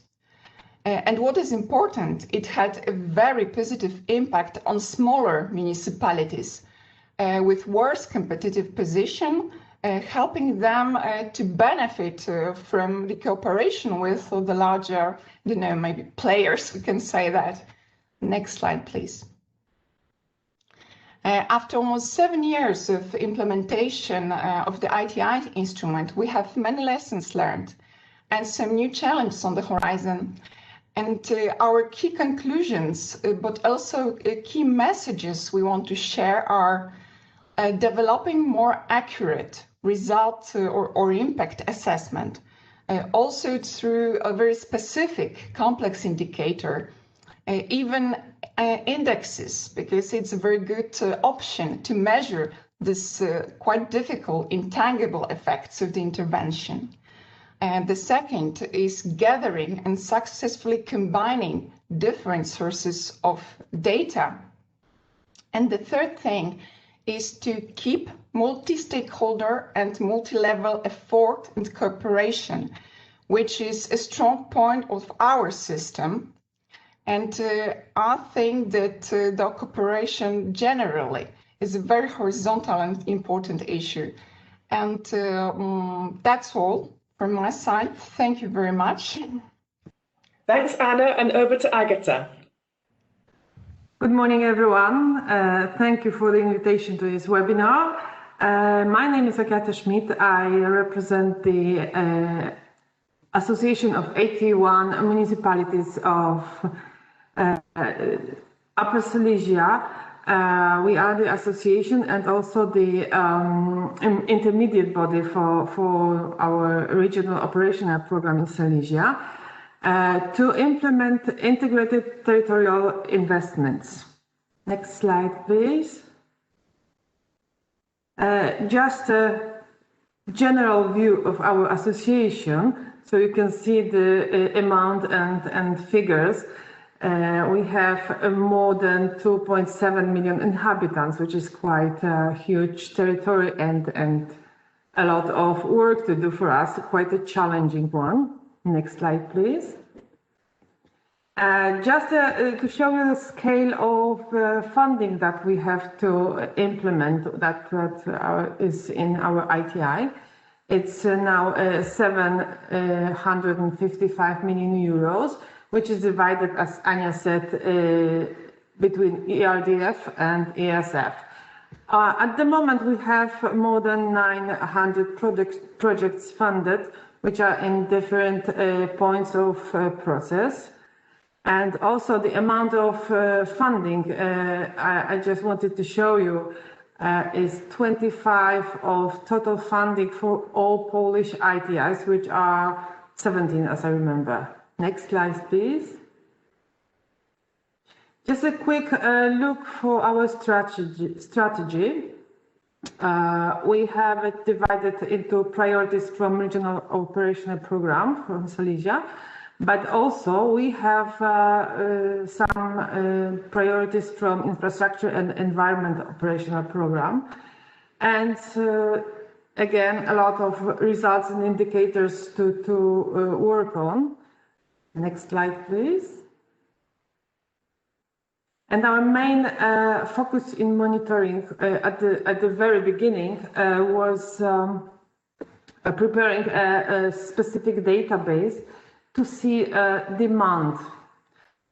And what is important, it had a very positive impact on smaller municipalities with worse competitive position, helping them to benefit from the cooperation with the larger, maybe players, we can say that. Next slide, please. After almost 7 years of implementation of the ITI instrument, we have many lessons learned and some new challenges on the horizon. And our key conclusions, but also key messages we want to share are developing more accurate result or impact assessment, also through a very specific complex indicator, even indexes, because it's a very good option to measure this quite difficult intangible effects of the intervention. And the second is gathering and successfully combining different sources of data. And the third thing is to keep multi-stakeholder and multi-level effort and cooperation, which is a strong point of our system. And I think that the cooperation generally is a very horizontal and important issue. And that's all from my side. Thank you very much. Thanks, Anna, and over to Agatha. Good morning, everyone. Thank you for the invitation to this webinar. My name is Agatha Schmidt. I represent the Association of 81 Municipalities of Upper Silesia. We are the association and also the intermediate body for our regional operational program in Silesia to implement integrated territorial investments. Next slide, please. Just a general view of our association, so you can see the amount and figures. We have more than 2.7 million inhabitants, which is quite a huge territory and a lot of work to do for us, quite a challenging one. Next slide, please. Just to show you the scale of funding that we have to implement that is in our ITI. It's now 755 million euros, which is divided, as Anya said, between ERDF and ESF. At the moment, we have more than 900 projects funded, which are in different points of process. And also the amount of funding, I just wanted to show you, is 25 of total funding for all Polish ITIs, which are 17, as I remember. Next slide, please. Just a quick look for our strategy. We have it divided into priorities from regional operational program from Silesia, but also we have some priorities from infrastructure and environment operational program. And again, a lot of results and indicators to work on. Next slide, please. And our main focus in monitoring at the very beginning was preparing a specific database to see demand.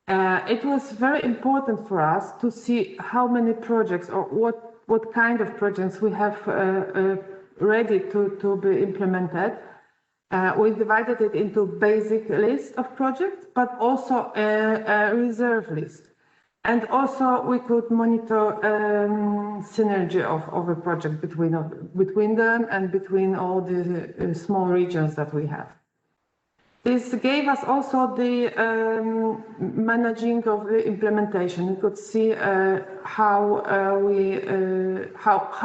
It was very important for us to see how many projects or what kind of projects we have ready to be implemented. We divided it into basic list of projects, but also a reserve list. And also we could monitor synergy of a project between them and between all the small regions that we have. This gave us also the managing of the implementation. We could see how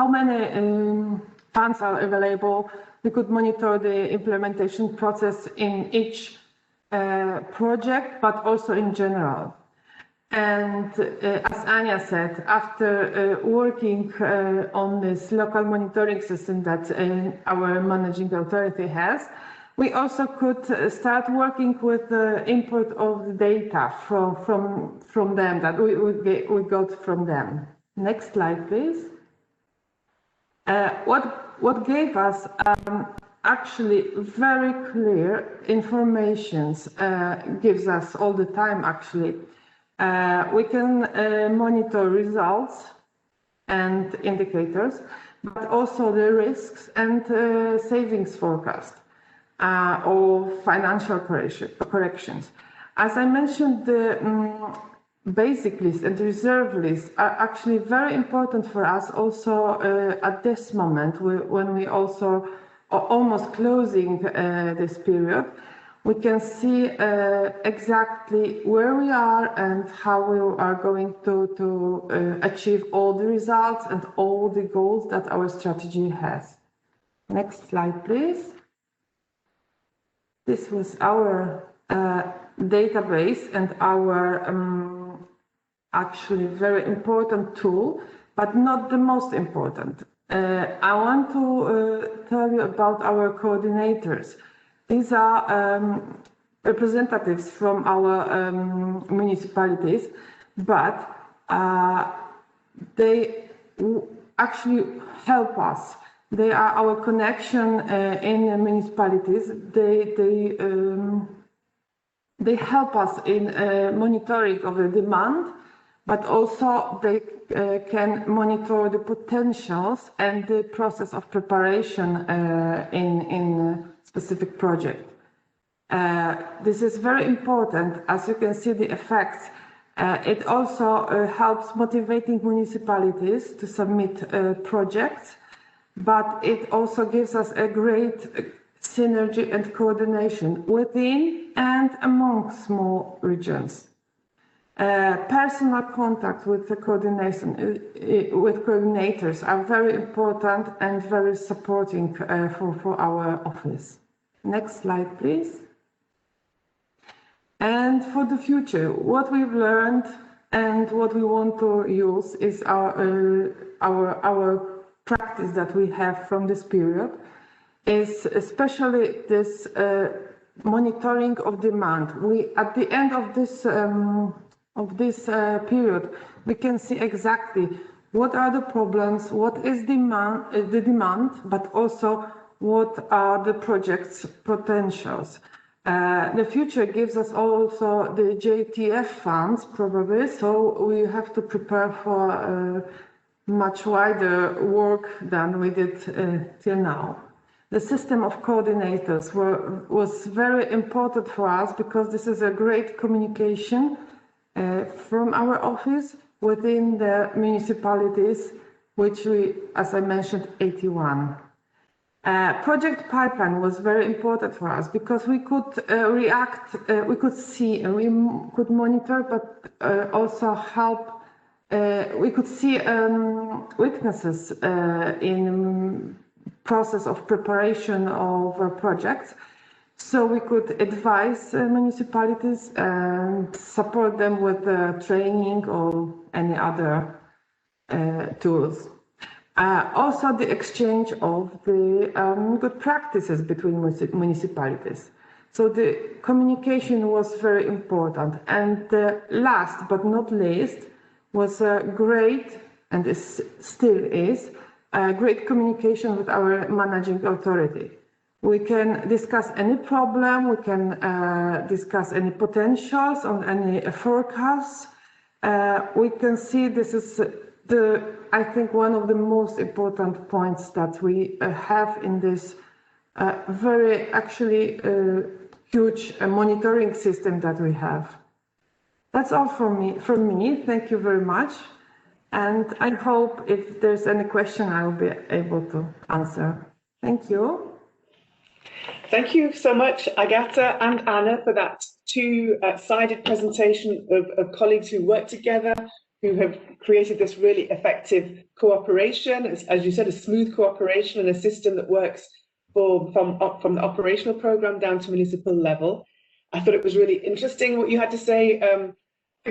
many funds are available. We could monitor the implementation process in each project, but also in general. And as Anya said, after working on this local monitoring system that our managing authority has, we also could start working with the input of the data from them that we got from them. Next slide, please. What gave us actually very clear informations, gives us all the time actually. We can monitor results and indicators, but also the risks and savings forecast or financial corrections. As I mentioned, the basic list and the reserve list are actually very important for us also at this moment when we also are almost closing this period. We can see exactly where we are and how we are going to achieve all the results and all the goals that our strategy has. Next slide, please. This was our database and our actually very important tool, but not the most important. I want to tell you about our coordinators. These are representatives from our municipalities, but they actually help us. They are our connection in the municipalities. They help us in monitoring of the demand, but also they can monitor the potentials and the process of preparation in specific project. This is very important. As you can see the effects, it also helps motivating municipalities to submit projects, but it also gives us a great synergy and coordination within and among small regions. Personal contact with the coordinators are very important and very supporting for our office. Next slide, please. And for the future, what we've learned and what we want to use is our practice that we have from this period, is especially this monitoring of demand. At the end of this period, we can see exactly what are the problems, what is the demand, but also what are the project's potentials. The future gives us also the JTF funds, probably, so we have to prepare for much wider work than we did till now. The system of coordinators was very important for us because this is a great communication from our office within the municipalities, which we, as I mentioned, 81. Project pipeline was very important for us because we could react, we could see and we could monitor, but also help. We could see weaknesses in process of preparation of projects, so we could advise municipalities and support them with training or any other tools. Also the exchange of the good practices between municipalities. So the communication was very important. And last but not least was a great, and still is, great communication with our managing authority. We can discuss any problem, we can discuss any potentials on any forecasts. We can see this is I think one of the most important points that we have in this very actually huge monitoring system that we have. That's all from me. Thank you very much. And I hope if there's any question, I will be able to answer. Thank you. Thank you so much, Agata and Anna, for that two-sided presentation of colleagues who work together, who have created this really effective cooperation, as you said, a smooth cooperation and a system that works from the operational program down to municipal level. I thought it was really interesting what you had to say,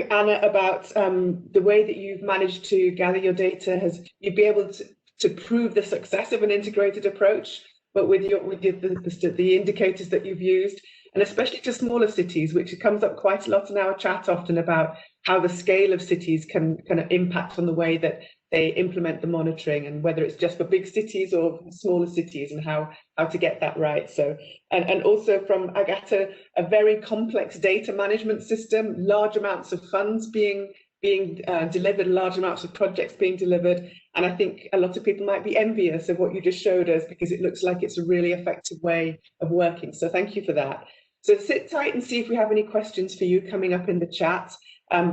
Anna, about the way that you've managed to gather your data. You'd be able to prove the success of an integrated approach, but with the indicators that you've used, and especially to smaller cities, which comes up quite a lot in our chat often about how the scale of cities can kind of impact on the way that they implement the monitoring, and whether it's just for big cities or smaller cities, and how to get that right. So, and also from Agata, a very complex data management system, large amounts of funds being delivered, large amounts of projects being delivered. And I think a lot of people might be envious of what you just showed us, because it looks like it's a really effective way of working. So thank you for that. So sit tight and see if we have any questions for you coming up in the chat,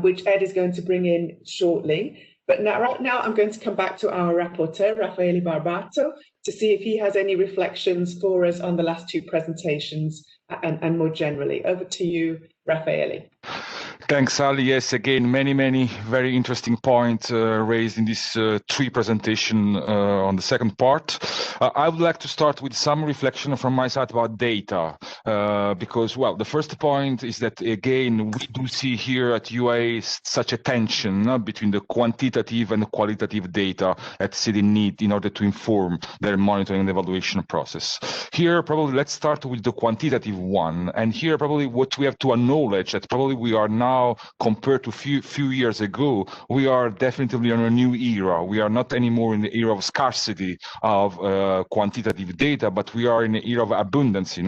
which Ed is going to bring in shortly. But right now, I'm going to come back to our rapporteur, Raffaele Barbato, to see if he has any reflections for us on the last two presentations and more generally. Over to you, Raffaele. Thanks, Sally. Yes, again, many very interesting points raised in this three presentation on the second part. I would like to start with some reflection from my side about data, because, well, the first point is that, again, we do see here at UA such a tension between the quantitative and the qualitative data that cities need in order to inform their monitoring and evaluation process. Here, probably let's start with the quantitative one. And here, probably what we have to acknowledge that probably we are now, compared to few years ago, we are definitely in a new era. We are not anymore in the era of scarcity of quantitative data, but we are in the era of abundance,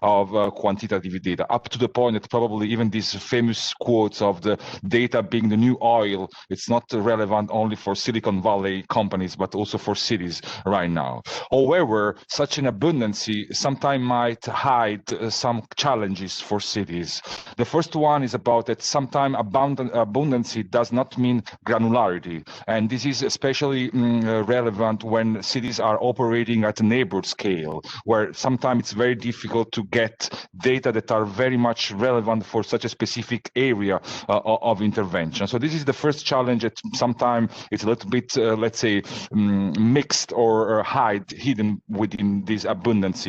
of quantitative data, up to the point that probably even these famous quotes of the data being the new oil, it's not relevant only for Silicon Valley companies, but also for cities right now. However, such an abundance sometimes might hide some challenges for cities. The first one is about that sometimes abundance does not mean granularity, and this is especially relevant when cities are operating at a neighborhood scale, where sometimes it's very difficult to get data that are very much relevant for such a specific area of intervention. So this is the first challenge that sometimes it's a little bit, let's say, mixed or hidden within this abundance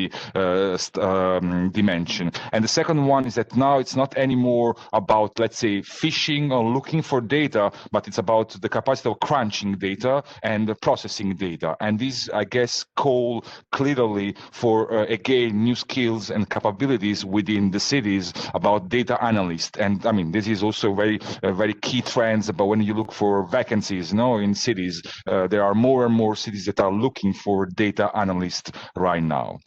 dimension. And the second one is that now it's not anymore about, let's say, fishing or looking for data, but it's about the capacity of crunching data and processing data. And this, I guess, call clearly for, again, new skills and capabilities capabilities within the cities about data analysts. And I mean, this is also very key trends about when you look for vacancies, in cities. There are more and more cities that are looking for data analysts right now.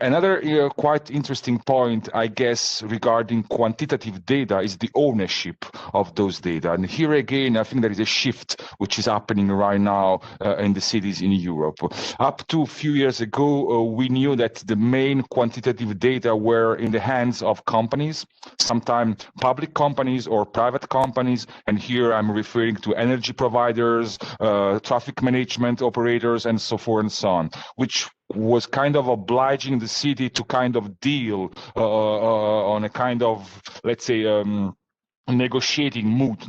Another quite interesting point, I guess, regarding quantitative data is the ownership of those data. And here again, I think there is a shift which is happening right now in the cities in Europe. Up to a few years ago, we knew that the main quantitative data were in the hands of companies, sometimes public companies or private companies. And here I'm referring to energy providers, traffic management operators, and so forth and so on, which was kind of obliging the city to kind of deal on a kind of, let's say, negotiating mood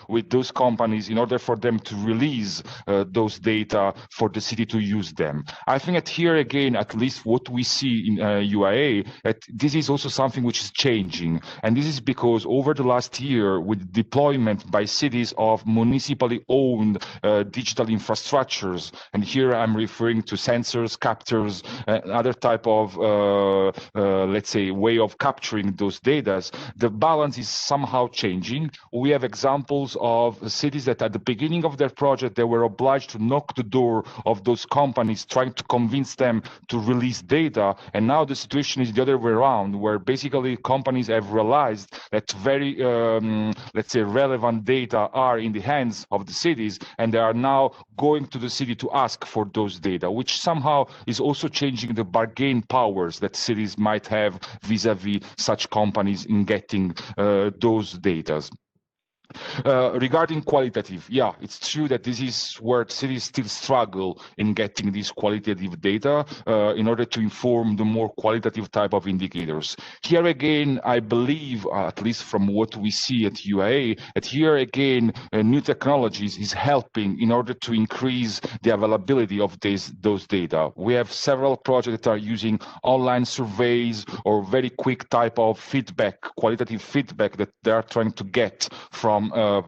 with those companies in order for them to release those data for the city to use them. I think that here again, at least what we see in UAE, that this is also something which is changing. And this is because over the last year, with deployment by cities of municipally owned digital infrastructures, and here I'm referring to sensors, captors, other type of, let's say, way of capturing those data, the balance is somehow changing. We have examples of cities that at the beginning of their project, they were obliged to knock the door of those companies, trying to convince them to release data. And now the situation is the other way around, where basically companies have realized that very, let's say, relevant data are in the hands of the cities, and they are now going to the city to ask for those data, which somehow is also changing the bargain powers that cities might have vis-a-vis such companies in getting those data. Regarding qualitative, yeah, it's true that this is where cities still struggle in getting these qualitative data in order to inform the more qualitative type of indicators. Here again, I believe, at least from what we see at UAE, that here again, new technologies is helping in order to increase the availability of those data. We have several projects that are using online surveys or very quick type of feedback, qualitative feedback that they are trying to get from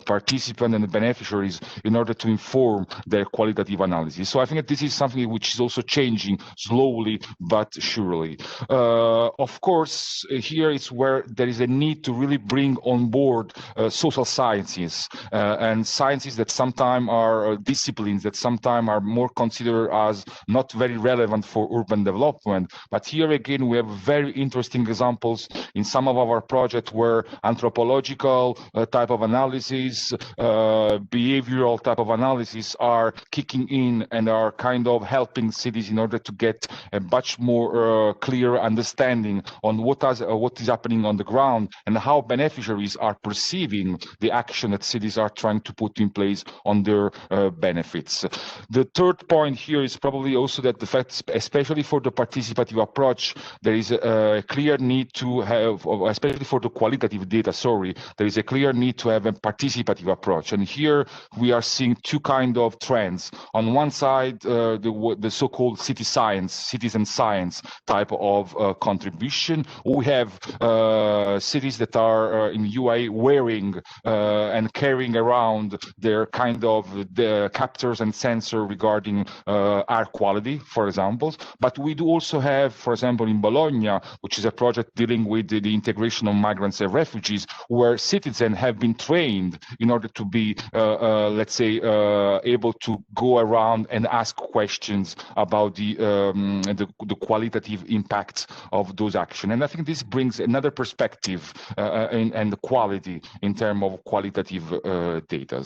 participants and beneficiaries in order to inform their qualitative analysis. So I think that this is something which is also changing slowly but surely. Of course, here is where there is a need to really bring on board social sciences and sciences that sometimes are disciplines that sometimes are more considered as not very relevant for urban development. But here again, we have very interesting examples in some of our projects where anthropological type of analysis, behavioral type of analysis are kicking in and are kind of helping cities in order to get a much more clear understanding on what is happening on the ground and how beneficiaries are perceiving the action that cities are trying to put in place on their benefits. The third point here is probably also that the fact, especially for the participative approach, there is a clear need to have, especially for the qualitative data, there is a clear need to have a participative approach. And here we are seeing two kind of trends. On one side, the so-called citizen science type of contribution. We have cities that are in UAE wearing and carrying around their kind of the captors and sensor regarding air quality, for example. But we do also have, for example, in Bologna, which is a project dealing with the integration of migrants and refugees, where citizens have been trained in order to be, let's say, able to go around and ask questions about the qualitative impacts of those actions. And I think this brings another perspective and the quality in terms of qualitative data.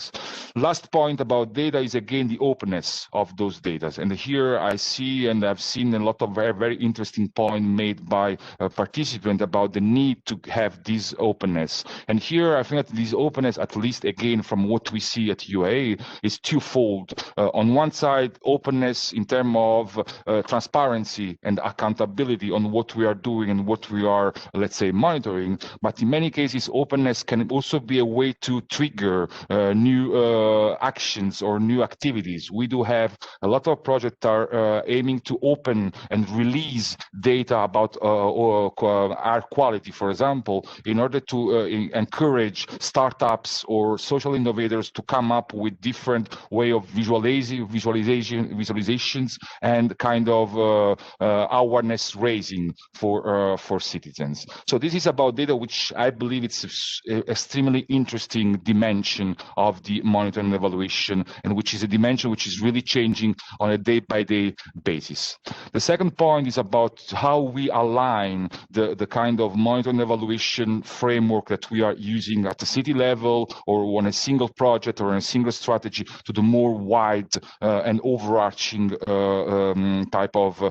Last point about data is again the openness of those data. And here I see and I've seen a lot of very, very interesting points made by participants about the need to have this openness. And here I think that this openness, at least again from what we see at UAE, is twofold. On one side, openness in terms of transparency and accountability on what we are doing and what we are, let's say, monitoring. But in many cases, openness can also be a way to trigger new actions or new activities. We do have a lot of projects that are aiming to open and release data about air quality, for example, in order to encourage startup startups or social innovators to come up with different way of visualizations and kind of awareness raising for citizens. So this is about data, which I believe it's an extremely interesting dimension of the monitoring and evaluation, and which is a dimension which is really changing on a day-by-day basis. The second point is about how we align the kind of monitoring and evaluation framework that we are using at the city level or on a single project or on a single strategy to the more wide and overarching type of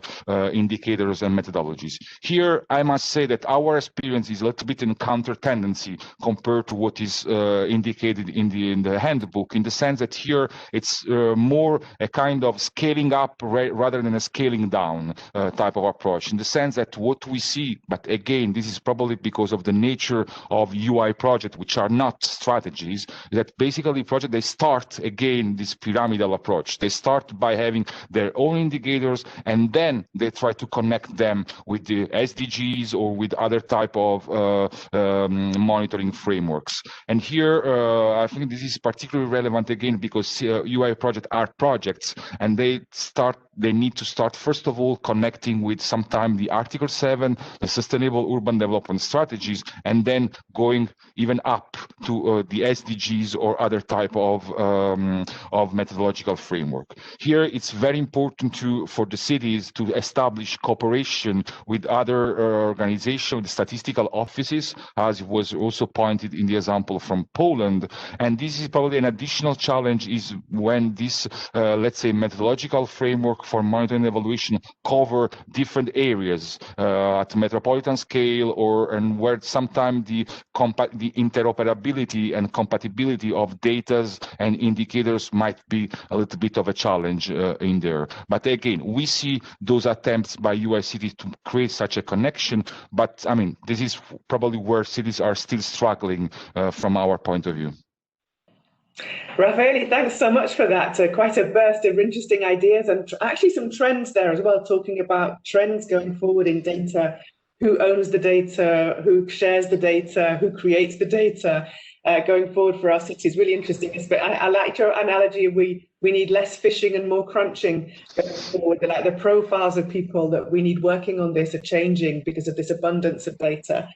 indicators and methodologies. Here, I must say that our experience is a little bit in counter tendency compared to what is indicated in the handbook, in the sense that here it's more a kind of scaling up rather than a scaling down type of approach, in the sense that what we see, but again, this is probably because of the nature of UI projects, which are not strategies, that basically projects, they start again this pyramidal approach. They start by having their own indicators, and then they try to connect them with the SDGs or with other type of monitoring frameworks. And here, I think this is particularly relevant again because UI projects are projects, and they need to start first of all connecting with sometimes the Article 7, the Sustainable Urban Development Strategies, and then going even up to the SDGs or other type of methodological framework. Here, it's very important for the cities to establish cooperation with other organizations, with statistical offices, as was also pointed in the example from Poland. And this is probably an additional challenge is when this, let's say, methodological framework for monitoring and evaluation cover different areas at metropolitan scale, and where sometimes the interoperability and compatibility of data and indicators might be a little bit of a challenge in there. But again, we see those attempts by UI cities to create such a connection, but I mean, this is probably where cities are still struggling from our point of view. Raffaele, thanks so much for that. Quite a burst of interesting ideas and actually some trends there as well, talking about trends going forward in data, who owns the data, who shares the data, who creates the data going forward for our cities. Really interesting. But I like your analogy. We need less fishing and more crunching going forward. Like the profiles of people that we need working on this are changing because of this abundance of data.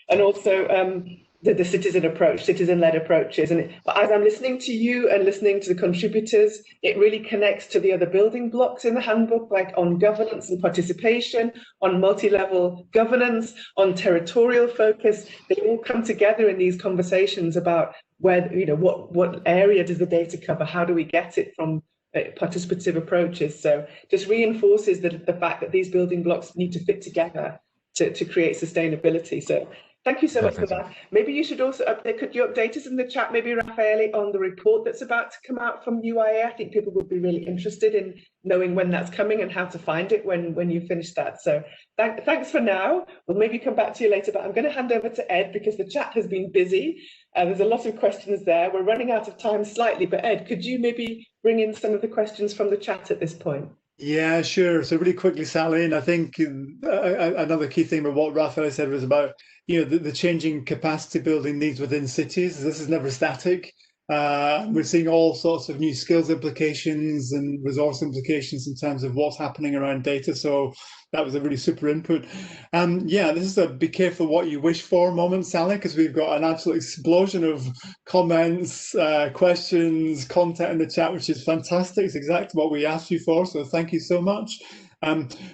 And also the citizen approach, citizen-led approaches. And as I'm listening to you and listening to the contributors, it really connects to the other building blocks in the handbook, like on governance and participation, on multi-level governance, on territorial focus. They all come together in these conversations about where, what area does the data cover? How do we get it from participative approaches? So just reinforces the fact that these building blocks need to fit together to create sustainability. So thank you so much for that. Maybe you should also update, could you update us in the chat, maybe Raffaele, on the report that's about to come out from UIA? I think people would be really interested in knowing when that's coming and how to find it when you finish that. So thanks for now. We'll maybe come back to you later, but I'm going to hand over to Ed because the chat has been busy. There's a lot of questions there. We're running out of time slightly, but Ed, could you maybe bring in some of the questions from the chat at this point? Yeah, sure. So really quickly, Sally, and I think another key thing of what Raffaele said was about, the changing capacity building needs within cities. This is never static. We're seeing all sorts of new skills implications and resource implications in terms of what's happening around data. So that was a really super input. Yeah, this is a be careful what you wish for moment, Sally, because we've got an absolute explosion of comments, questions, content in the chat, which is fantastic. It's exactly what we asked you for. So thank you so much.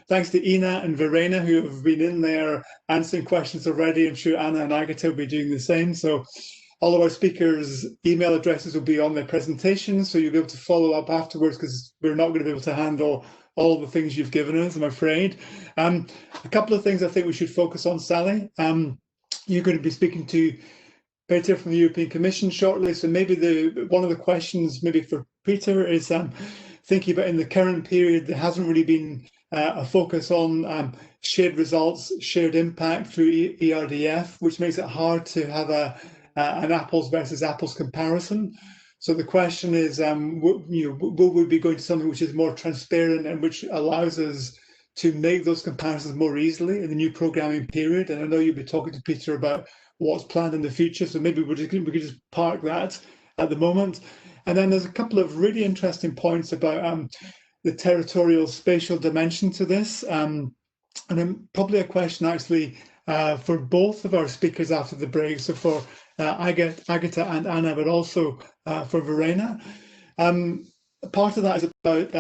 Thanks to Ina and Verena, who have been in there answering questions already. I'm sure Anna and Agatha will be doing the same. So all of our speakers' email addresses will be on their presentation, so you'll be able to follow up afterwards, because we're not going to be able to handle all the things you've given us, I'm afraid. A couple of things I think we should focus on, Sally. You're going to be speaking to Peter from the European Commission shortly, so maybe one of the questions maybe for Peter is thinking about in the current period, there hasn't really been a focus on shared results, shared impact through ERDF, which makes it hard to have an apples versus apples comparison. So the question is, will we be going to something which is more transparent and which allows us to make those comparisons more easily in the new programming period? And I know you'll be talking to Peter about what's planned in the future. So maybe we could just park that at the moment. And then there's a couple of really interesting points about the territorial spatial dimension to this. And then probably a question actually for both of our speakers after the break. So for Agata and Anna, but also for Verena. Part of that is about,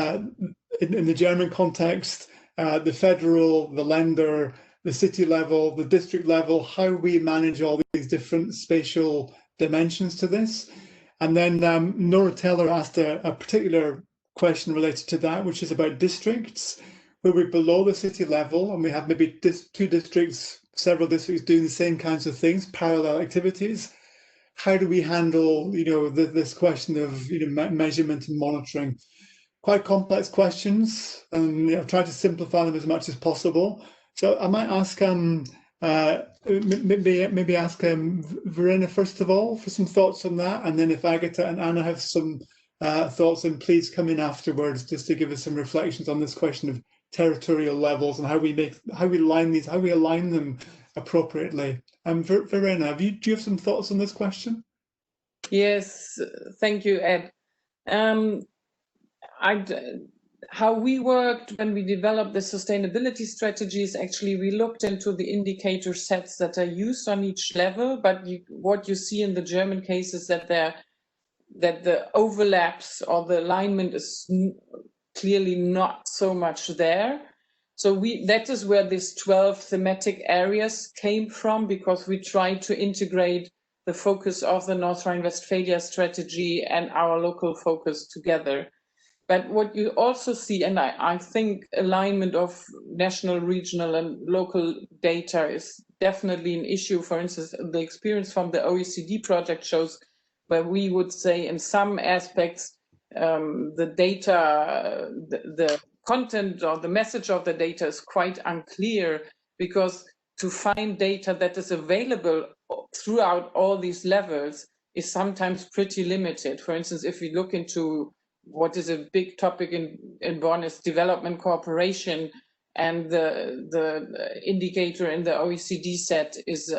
in the German context, the federal, the Länder, the city level, the district level, how we manage all these different spatial dimensions to this. And then Nora Teller asked a particular question related to that, which is about districts, where we're below the city level and we have maybe two districts, several districts doing the same kinds of things, parallel activities. How do we handle, this question of measurement and monitoring? Quite complex questions, and I've tried to simplify them as much as possible. So I might ask, maybe ask Verena first of all for some thoughts on that, and then if Agata and Anna have some thoughts, then please come in afterwards just to give us some reflections on this question of territorial levels and how we align them appropriately. Verena, do you have some thoughts on this question? Yes, thank you, Ed. How we worked when we developed the sustainability strategies, actually we looked into the indicator sets that are used on each level, but what you see in the German case is that the overlaps or the alignment is clearly not so much there. So that is where these 12 thematic areas came from, because we tried to integrate the focus of the North Rhine-Westphalia strategy and our local focus together. But what you also see, and I think alignment of national, regional and local data is definitely an issue. For instance, the experience from the OECD project shows where we would say in some aspects, the data, the content or the message of the data is quite unclear, because to find data that is available throughout all these levels is sometimes pretty limited. For instance, if we look into what is a big topic in Bonn is development cooperation, and the indicator in the OECD set is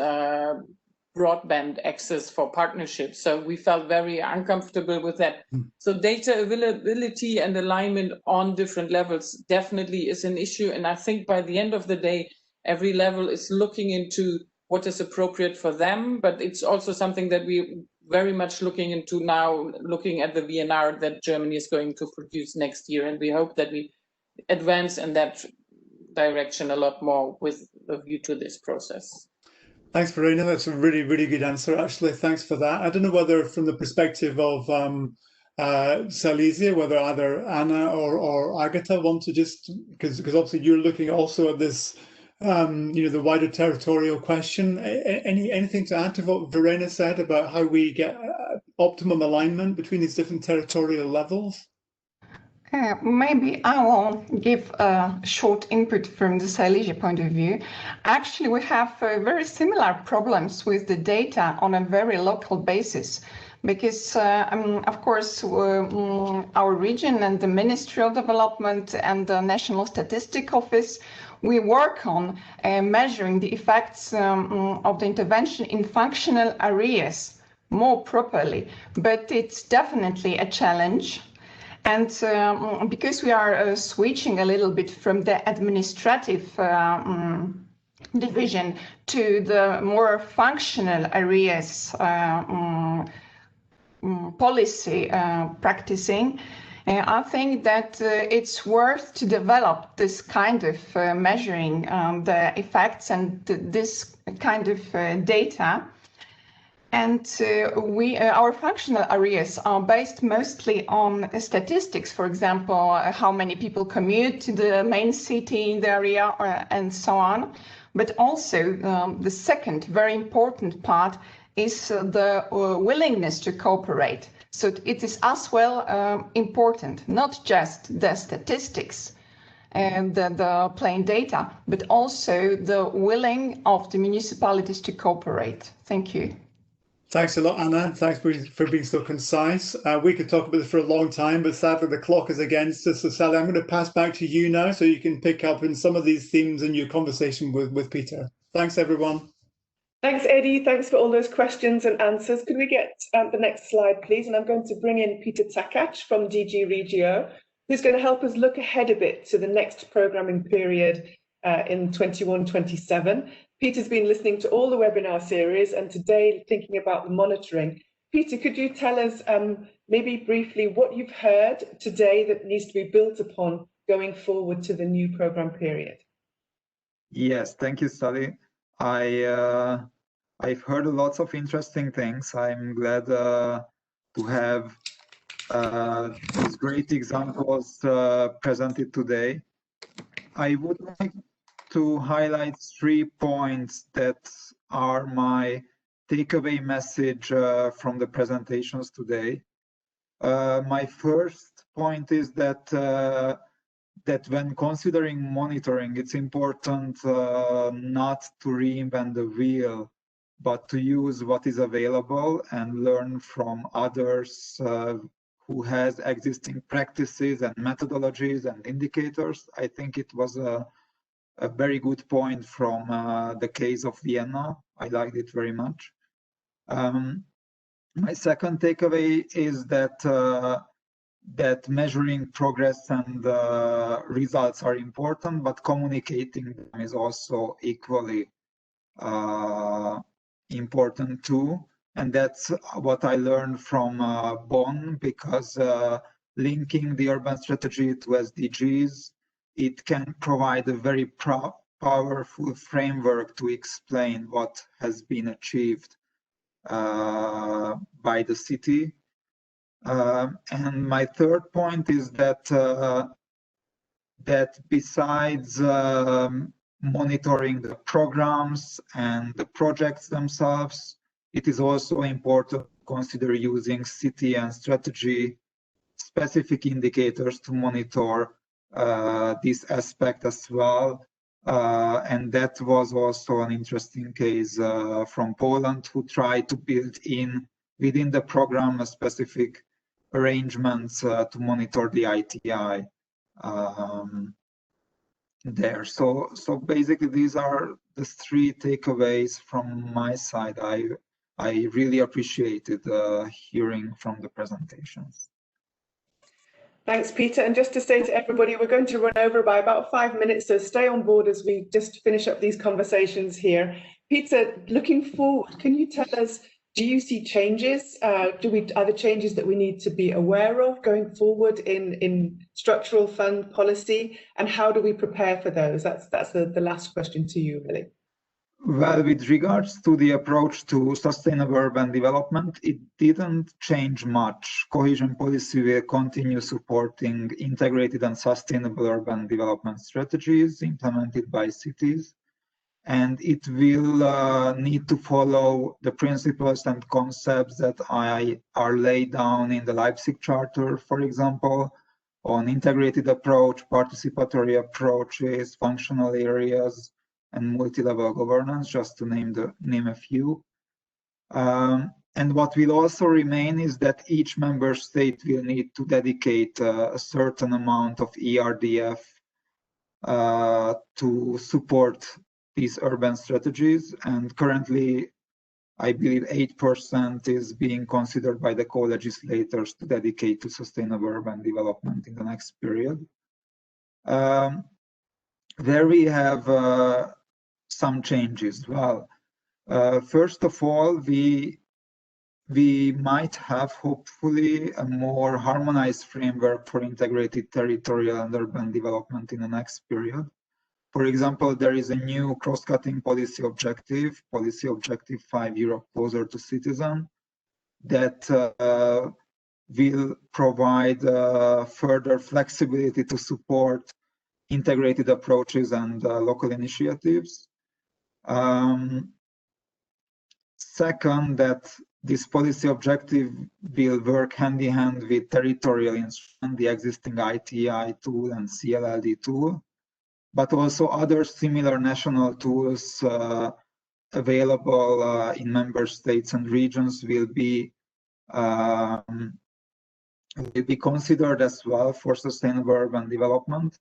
broadband access for partnerships. So we felt very uncomfortable with that. So data availability and alignment on different levels definitely is an issue. And I think by the end of the day, every level is looking into what is appropriate for them, but it's also something that we very much looking into now, looking at the VNR that Germany is going to produce next year. And we hope that we advance in that direction a lot more with a view to this process. Thanks, Verena. That's a really, really good answer, actually. Thanks for that. I don't know whether from the perspective of Silesia, whether either Anna or Agata want to just, because obviously you're looking also at this, the wider territorial question. Anything to add to what Verena said about how we get optimum alignment between these different territorial levels? Maybe I will give a short input from the Silesia point of view. Actually, we have very similar problems with the data on a very local basis, because, of course, our region and the Ministry of Development and the National Statistics Office, we work on measuring the effects of the intervention in functional areas more properly, but it's definitely a challenge. And because we are switching a little bit from the administrative division to the more functional areas policy practicing, I think that it's worth to develop this kind of measuring the effects and this kind of data. And our functional areas are based mostly on statistics, for example, how many people commute to the main city in the area and so on. But also the second very important part is the willingness to cooperate. So it is as well important, not just the statistics and the plain data, but also the willing of the municipalities to cooperate. Thank you. Thanks a lot, Anna. Thanks for being so concise. We could talk about this for a long time, but sadly the clock is against us. So Sally, I'm going to pass back to you now so you can pick up in some of these themes in your conversation with Peter. Thanks, everyone. Thanks, Eddie. Thanks for all those questions and answers. Could we get the next slide, please? And I'm going to bring in Peter Takac from DG Regio, who's going to help us look ahead a bit to the next programming period in 21-27. Peter's been listening to all the webinar series and today thinking about the monitoring. Peter, could you tell us maybe briefly what you've heard today that needs to be built upon going forward to the new program period? Yes, thank you, Sally. I've heard lots of interesting things. I'm glad to have these great examples presented today. I would like to highlight 3 points that are my takeaway message from the presentations today. My first point is that that when considering monitoring, it's important not to reinvent the wheel, but to use what is available and learn from others who has existing practices and methodologies and indicators. I think it was a very good point from the case of Vienna. I liked it very much. My second takeaway is that that measuring progress and results are important, but communicating them is also equally important too. And that's what I learned from Bonn, because linking the urban strategy to SDGs, it can provide a very powerful framework to explain what has been achieved by the city. And my third point is that that besides monitoring the programs and the projects themselves, it is also important to consider using city and strategy specific indicators to monitor this aspect as well. And that was also an interesting case from Poland, who tried to build in within the program a specific arrangements to monitor the ITI there. So basically these are the 3 takeaways from my side. I really appreciated hearing from the presentations. Thanks, Peter. And just to say to everybody, we're going to run over by about 5 minutes, so stay on board as we just finish up these conversations here. Peter, looking forward, can you tell us, do you see changes? Are there changes that we need to be aware of going forward in structural fund policy? And how do we prepare for those? That's the last question to you, really. Well, with regards to the approach to sustainable urban development, it didn't change much. Cohesion policy will continue supporting integrated and sustainable urban development strategies implemented by cities. And it will need to follow the principles and concepts that are laid down in the Leipzig Charter, for example, on integrated approach, participatory approaches, functional areas, and multi-level governance, just to name a few. And what will also remain is that each member state will need to dedicate a certain amount of ERDF to support these urban strategies. And currently, I believe 8% is being considered by the co-legislators to dedicate to sustainable urban development in the next period. There we have some changes. Well, first of all, we might have hopefully a more harmonized framework for integrated territorial and urban development in the next period. For example, there is a new cross-cutting policy objective 5, Europe Closer to Citizen, that will provide further flexibility to support integrated approaches and local initiatives. Second, that this policy objective will work hand in hand with territorial instruments, the existing ITI tool and CLLD tool, but also other similar national tools available in member states and regions will be considered as well for sustainable urban development.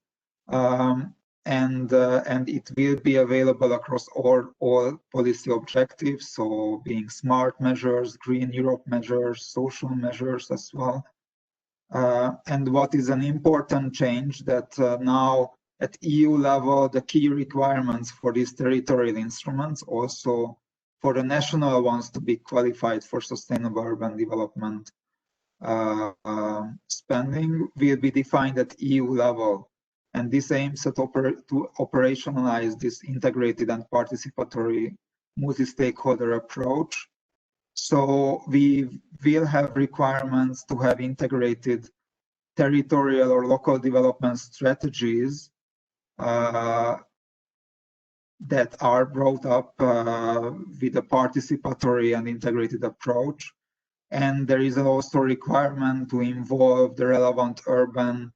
and it will be available across all policy objectives, so being smart measures, green Europe measures, social measures as well. And what is an important change that now at EU level, the key requirements for these territorial instruments, also for the national ones to be qualified for sustainable urban development spending, will be defined at EU level. And this aims at to operationalize this integrated and participatory multi-stakeholder approach. So we will have requirements to have integrated territorial or local development strategies that are brought up with a participatory and integrated approach. And there is also a requirement to involve the relevant urban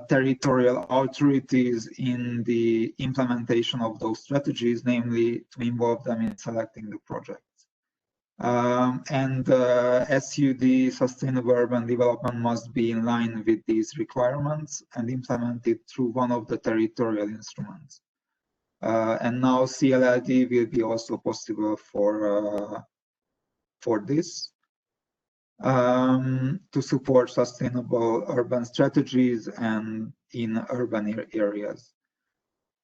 territorial authorities in the implementation of those strategies, namely to involve them in selecting the projects. SUD, sustainable urban development, must be in line with these requirements and implemented through one of the territorial instruments. And now CLLD will be also possible for this. To support sustainable urban strategies and in urban areas.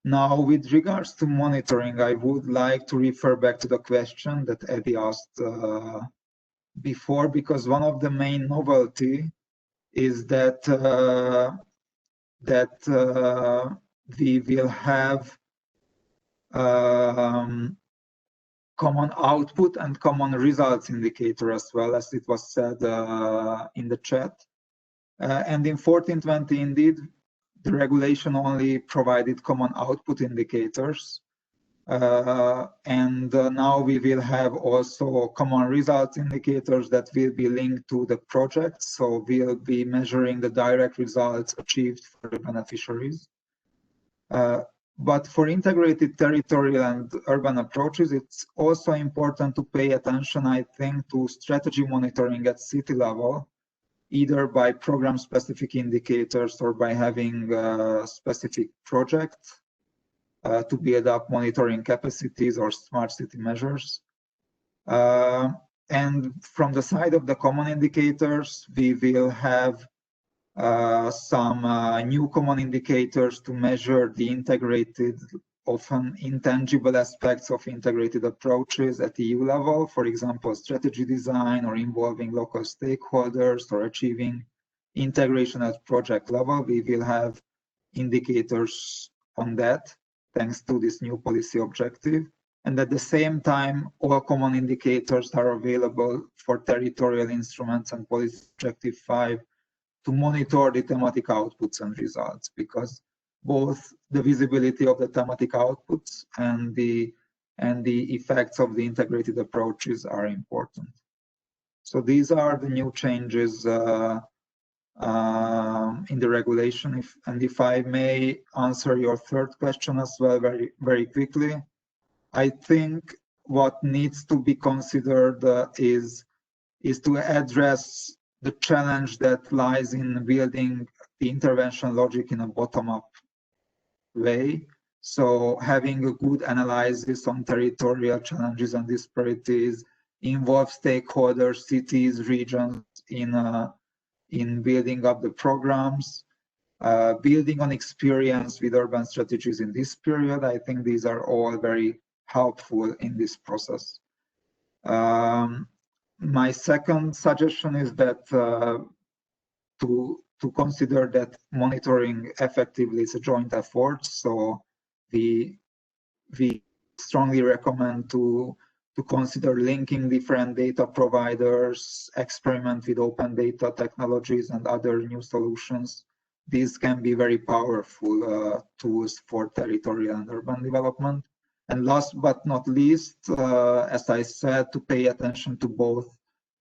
Now, with regards to monitoring, I would like to refer back to the question that Eddie asked before, because one of the main novelty is that we will have common output and common results indicator, as well as it was said in the chat. And in 1420, indeed, the regulation only provided common output indicators. Now we will have also common results indicators that will be linked to the project. So we'll be measuring the direct results achieved for the beneficiaries. But for integrated territorial and urban approaches, it's also important to pay attention, I think, to strategy monitoring at city level, either by program-specific indicators or by having specific projects to build up monitoring capacities or smart city measures. And from the side of the common indicators, we will have some new common indicators to measure the integrated, often intangible aspects of integrated approaches at the EU level, for example, strategy design or involving local stakeholders or achieving integration at project level. We will have indicators on that thanks to this new policy objective. And at the same time, all common indicators are available for territorial instruments and policy objective 5 to monitor the thematic outputs and results, because both the visibility of the thematic outputs and the effects of the integrated approaches are important. So these are the new changes in the regulation. If I may answer your third question as well very, very quickly, I think what needs to be considered is to address the challenge that lies in building the intervention logic in a bottom-up way. So having a good analysis on territorial challenges and disparities, involve stakeholders, cities, regions in building up the programs, building on experience with urban strategies in this period. I think these are all very helpful in this process. My second suggestion is that to consider that monitoring effectively is a joint effort. So we strongly recommend to consider linking different data providers, experiment with open data technologies and other new solutions. These can be very powerful tools for territorial and urban development. And last but not least, as I said, to pay attention to both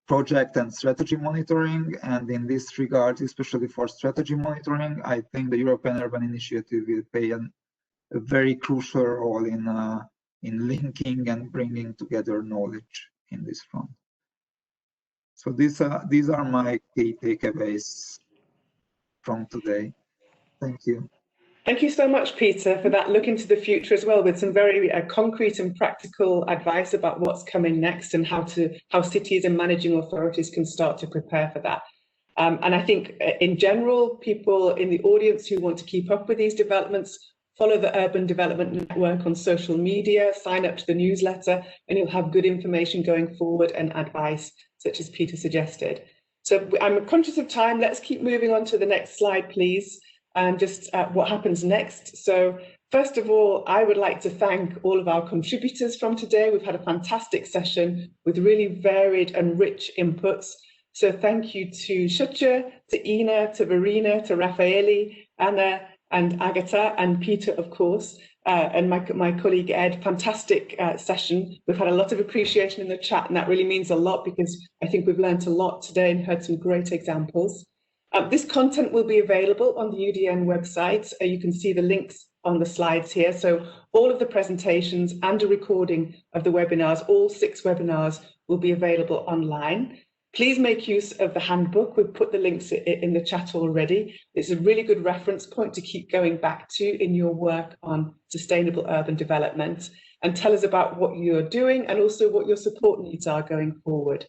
project and strategy monitoring. And in this regard, especially for strategy monitoring, I think the European Urban Initiative will play a very crucial role in linking and bringing together knowledge in this front. So these are my key takeaways from today. Thank you. Thank you so much, Peter, for that look into the future as well, with some very concrete and practical advice about what's coming next and how cities and managing authorities can start to prepare for that. And I think in general, people in the audience who want to keep up with these developments, follow the Urban Development Network on social media, sign up to the newsletter, and you'll have good information going forward and advice, such as Peter suggested. So I'm conscious of time. Let's keep moving on to the next slide, please. And just what happens next. So first of all, I would like to thank all of our contributors from today. We've had a fantastic session with really varied and rich inputs. So thank you to Shutja, to Ina, to Verena, to Raffaele, Anna, and Agatha, and Peter, of course, and my colleague Ed. Fantastic session. We've had a lot of appreciation in the chat, and that really means a lot because I think we've learned a lot today and heard some great examples. This content will be available on the UDN website. You can see the links on the slides here. So all of the presentations and a recording of the webinars, all 6 webinars, will be available online. Please make use of the handbook. We've put the links in the chat already. It's a really good reference point to keep going back to in your work on sustainable urban development, and tell us about what you're doing and also what your support needs are going forward.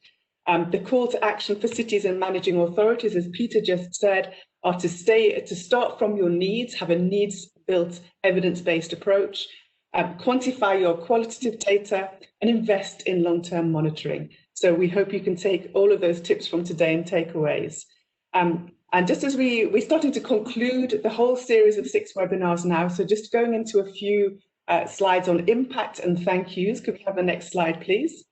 The call to action for cities and managing authorities, as Peter just said, are to start from your needs, have a needs-built, evidence-based approach, quantify your qualitative data, and invest in long-term monitoring. So we hope you can take all of those tips from today and takeaways. And just as we're starting to conclude the whole series of 6 webinars now, so just going into a few slides on impact and thank yous. Could we have the next slide, please?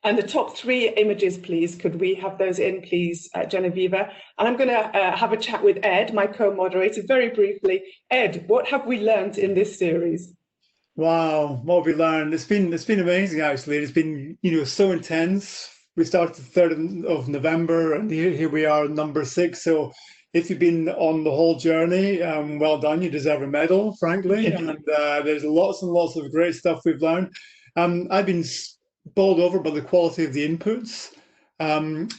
And the top 3 images, please. Could we have those in, please, Genevieve? And I'm going to have a chat with Ed, my co-moderator, very briefly. Ed, what have we learned in this series? Wow, what have we learned? It's been amazing, actually. It's been, so intense. We started the 3rd of November, and here we are, number 6. So if you've been on the whole journey, well done. You deserve a medal, frankly. And there's lots and lots of great stuff we've learned. I've been bowled over by the quality of the inputs.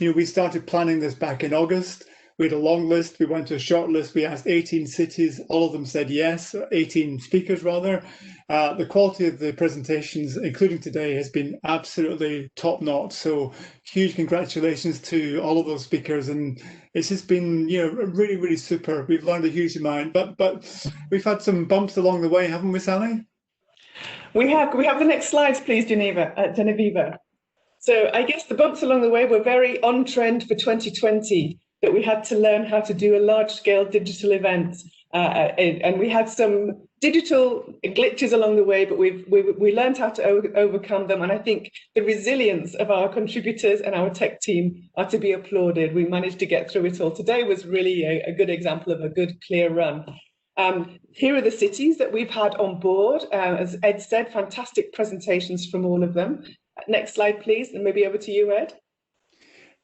We started planning this back in August. We had a long list. We went to a short list. We asked 18 cities. All of them said yes, 18 speakers rather. The quality of the presentations, including today, has been absolutely top notch. So huge congratulations to all of those speakers. And it's just been, really, really super. We've learned a huge amount, but we've had some bumps along the way, haven't we, Sally? We have. Can we have the next slides, please, Genevieve? So I guess the bumps along the way were very on trend for 2020, that we had to learn how to do a large-scale digital event. And we had some digital glitches along the way, but we learned how to overcome them. And I think the resilience of our contributors and our tech team are to be applauded. We managed to get through it all. Today was really a good example of a good, clear run. Here are the cities that we've had on board. As Ed said, fantastic presentations from all of them. Next slide, please, and maybe over to you, Ed.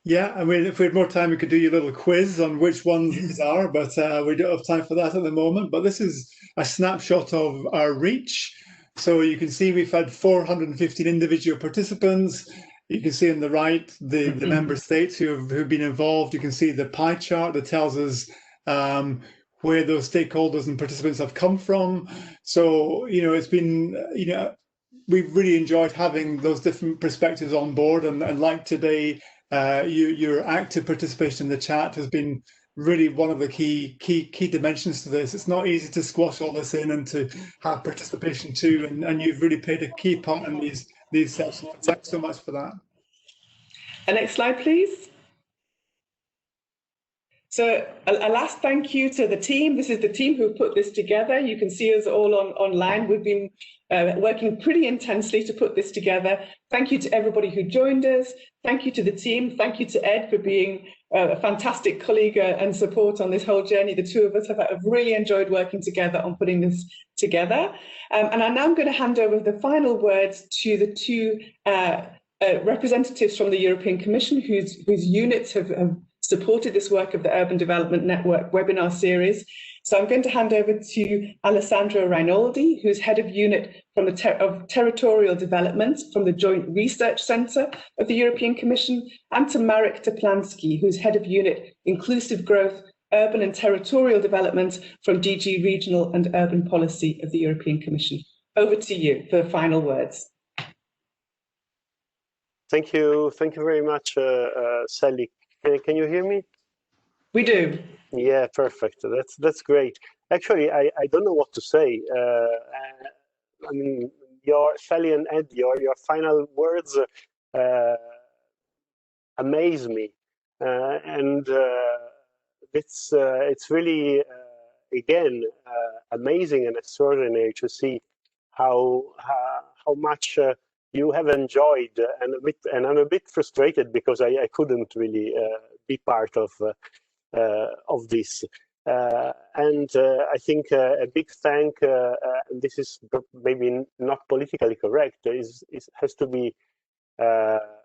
Yeah, I mean, if we had more time, we could do your little quiz on which ones these are, but we don't have time for that at the moment. But this is a snapshot of our reach. So you can see we've had 415 individual participants. You can see on the right the member states who've been involved. You can see the pie chart that tells us where those stakeholders and participants have come from. So, it's been, we've really enjoyed having those different perspectives on board. And like today, your active participation in the chat has been really one of the key dimensions to this. It's not easy to squash all this in and to have participation too. And you've really played a key part in these sessions. Thanks so much for that. And next slide, please. So a last thank you to the team. This is the team who put this together. You can see us all online. We've been working pretty intensely to put this together. Thank you to everybody who joined us. Thank you to the team. Thank you to Ed for being a fantastic colleague and support on this whole journey. The two of us have really enjoyed working together on putting this together. And I'm now going to hand over the final words to the two representatives from the European Commission whose units have supported this work of the Urban Development Network webinar series. So I'm going to hand over to Alessandro Rinaldi, who's head of unit of territorial development from the Joint Research Centre of the European Commission, and to Marek Toplansky, who's head of unit inclusive growth Urban and Territorial Development from DG Regional and Urban Policy of the European Commission. Over to you for final words. Thank you very much, Sally. Can you hear me? We do. Yeah, perfect. That's great. Actually, I don't know what to say. I mean, Sally and Ed, your final words amaze me, and it's really again amazing and extraordinary to see how much you have enjoyed, and I'm a bit frustrated because I couldn't really be part of this. And I think a big thank, and this is maybe not politically correct, has to be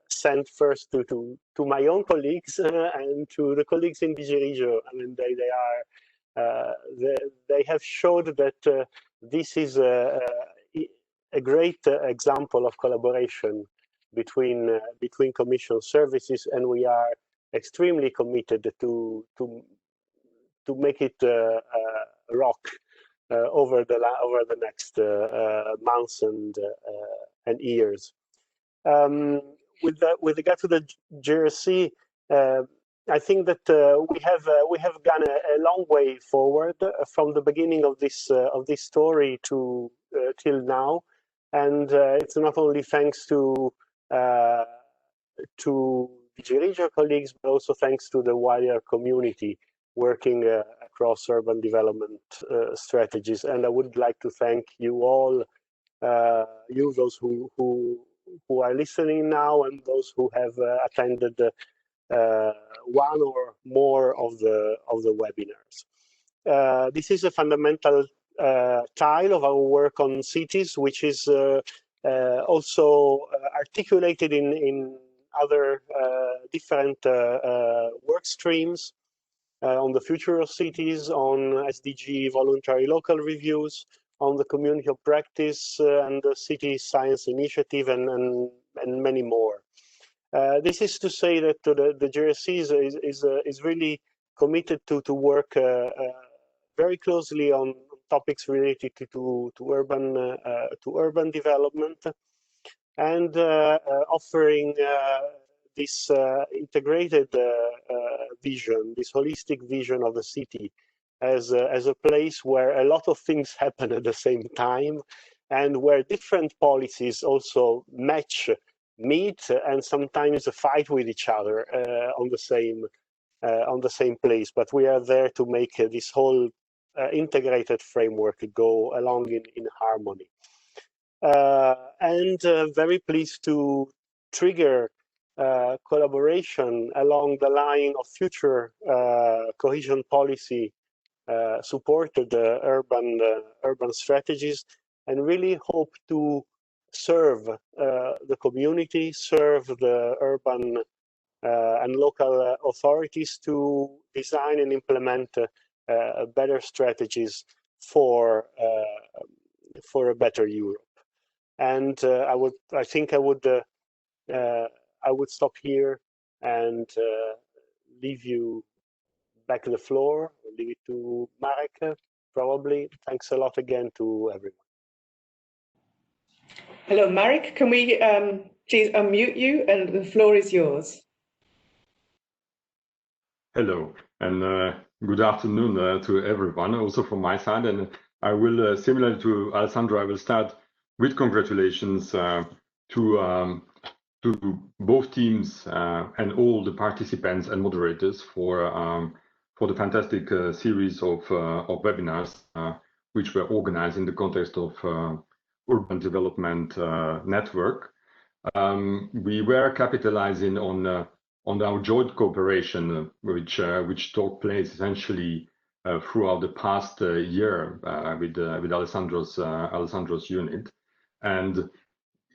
sent first to my own colleagues and to the colleagues in DG Regio. I mean, they have showed that this is a great example of collaboration between Commission services, and we are extremely committed to make it rock over the next months and years. With regard to the GRC, I think that we have gone a long way forward from the beginning of this story to till now, and it's not only thanks to DG Regio colleagues, but also thanks to the wider community working across urban development strategies. And I would like to thank you all, those who are listening now, and those who have attended one or more of the webinars. This is a fundamental tile of our work on cities, which is also articulated in other different work streams on the future of cities, on SDG voluntary local reviews, on the community of practice and the city science initiative, and many more. This is to say that the GRC is really committed to work very closely on topics related to urban development, and offering this integrated vision, this holistic vision of the city as a place where a lot of things happen at the same time, and where different policies also meet, and sometimes fight with each other on the same place. But we are there to make this whole integrated framework go along in harmony. And very pleased to trigger collaboration along the line of future cohesion policy supported urban strategies, and really hope to serve the community, serve the urban and local authorities to design and implement better strategies for a better Europe. And I think I would stop here and leave you back the floor, leave it to Marek, probably. Thanks a lot again to everyone. Hello, Marek. Can we please unmute you, and the floor is yours. Hello, and good afternoon to everyone, also from my side. And I will, similar to Alessandro, I will start with congratulations to both teams and all the participants and moderators for the fantastic series of webinars which were organized in the context of Urban Development Network. We were capitalizing on our joint cooperation, which took place essentially throughout the past year with Alessandro's unit, and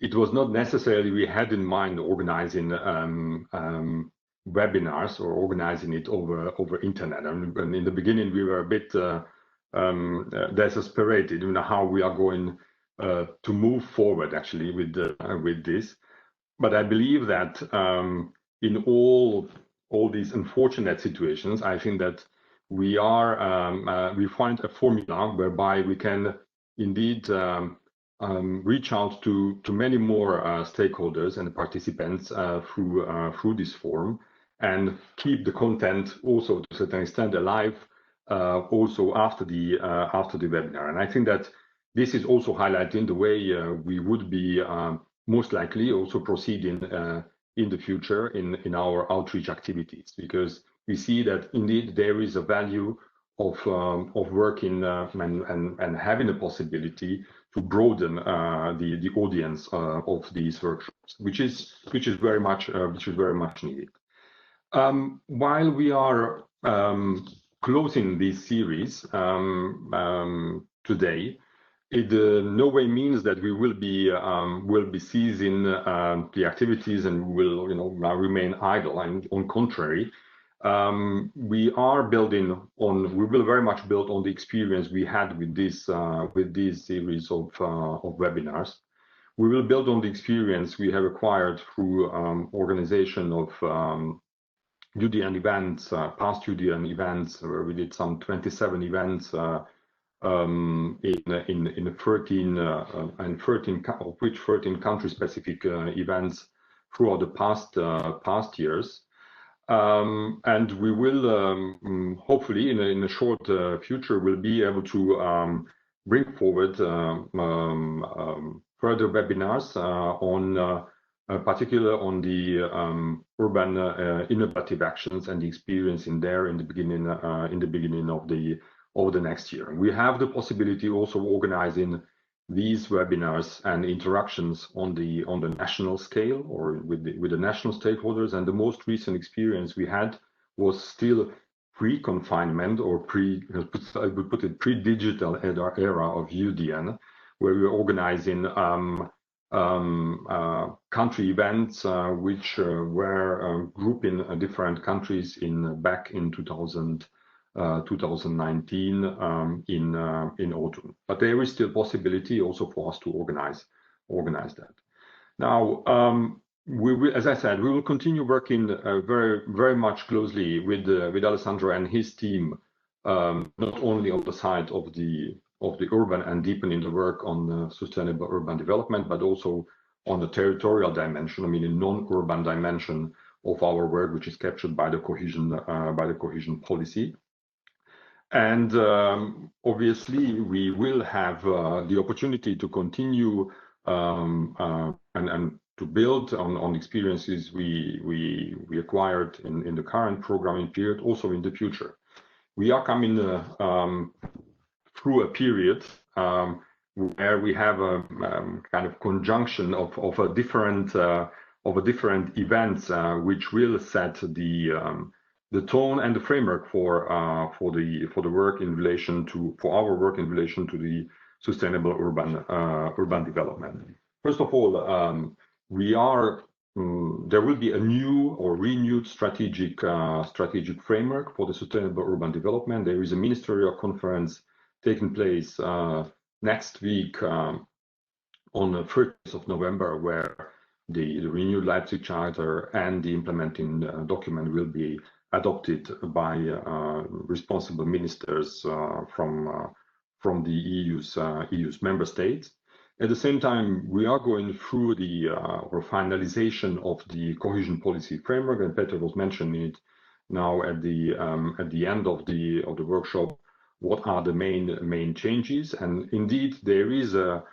it was not necessarily we had in mind organizing webinars or organizing it over internet. And in the beginning, we were a bit desesperated, how we are going to move forward actually with this. But I believe that in all these unfortunate situations, I think that we find a formula whereby we can indeed reach out to many more stakeholders and participants through this forum, and keep the content also to a certain extent alive also after the webinar. And I think that this is also highlighting the way we would be most likely also proceeding in the future in our outreach activities, because we see that indeed there is a value of working and having a possibility to broaden the audience of these workshops, which is very much needed. While we are closing this series today, it no way means that we will be ceasing the activities and will remain idle. And on contrary, we will very much build on the experience we had with this series of webinars. We will build on the experience we have acquired through organization of UDN events, past UDN events, where we did some 27 events in 13 of which 13 country-specific events throughout the past years. And we will hopefully in a short future will be able to bring forward further webinars on particular on the urban innovative actions and the experience in there in the beginning of the next year. We have the possibility also of organizing these webinars and interactions on the national scale or with the national stakeholders. And the most recent experience we had was still pre-confinement or I would put it pre-digital era of UDN, where we were organizing country events which were grouping different countries back in 2019 in autumn. But there is still possibility also for us to organize that. Now, we will, as I said, we will continue working very much closely with Alessandro and his team, not only on the side of the urban and deepening the work on sustainable urban development, but also on the territorial dimension. I mean, a non-urban dimension of our work, which is captured by the cohesion policy. And obviously, we will have the opportunity to continue and to build on experiences we acquired in the current programming period, also in the future. We are coming through a period where we have a kind of conjunction of a different events which will set the tone and the framework for our work in relation to the sustainable urban development. First of all, there will be a new or renewed strategic framework for the sustainable urban development. There is a ministerial conference taking place next week on the 30th of November, where the renewed Leipzig Charter and the implementing document will be adopted by responsible ministers from the EU's member states. At the same time, we are going through the finalization of the cohesion policy framework, and Peter was mentioning it now at the end of the workshop. What are the main changes? And indeed, there is a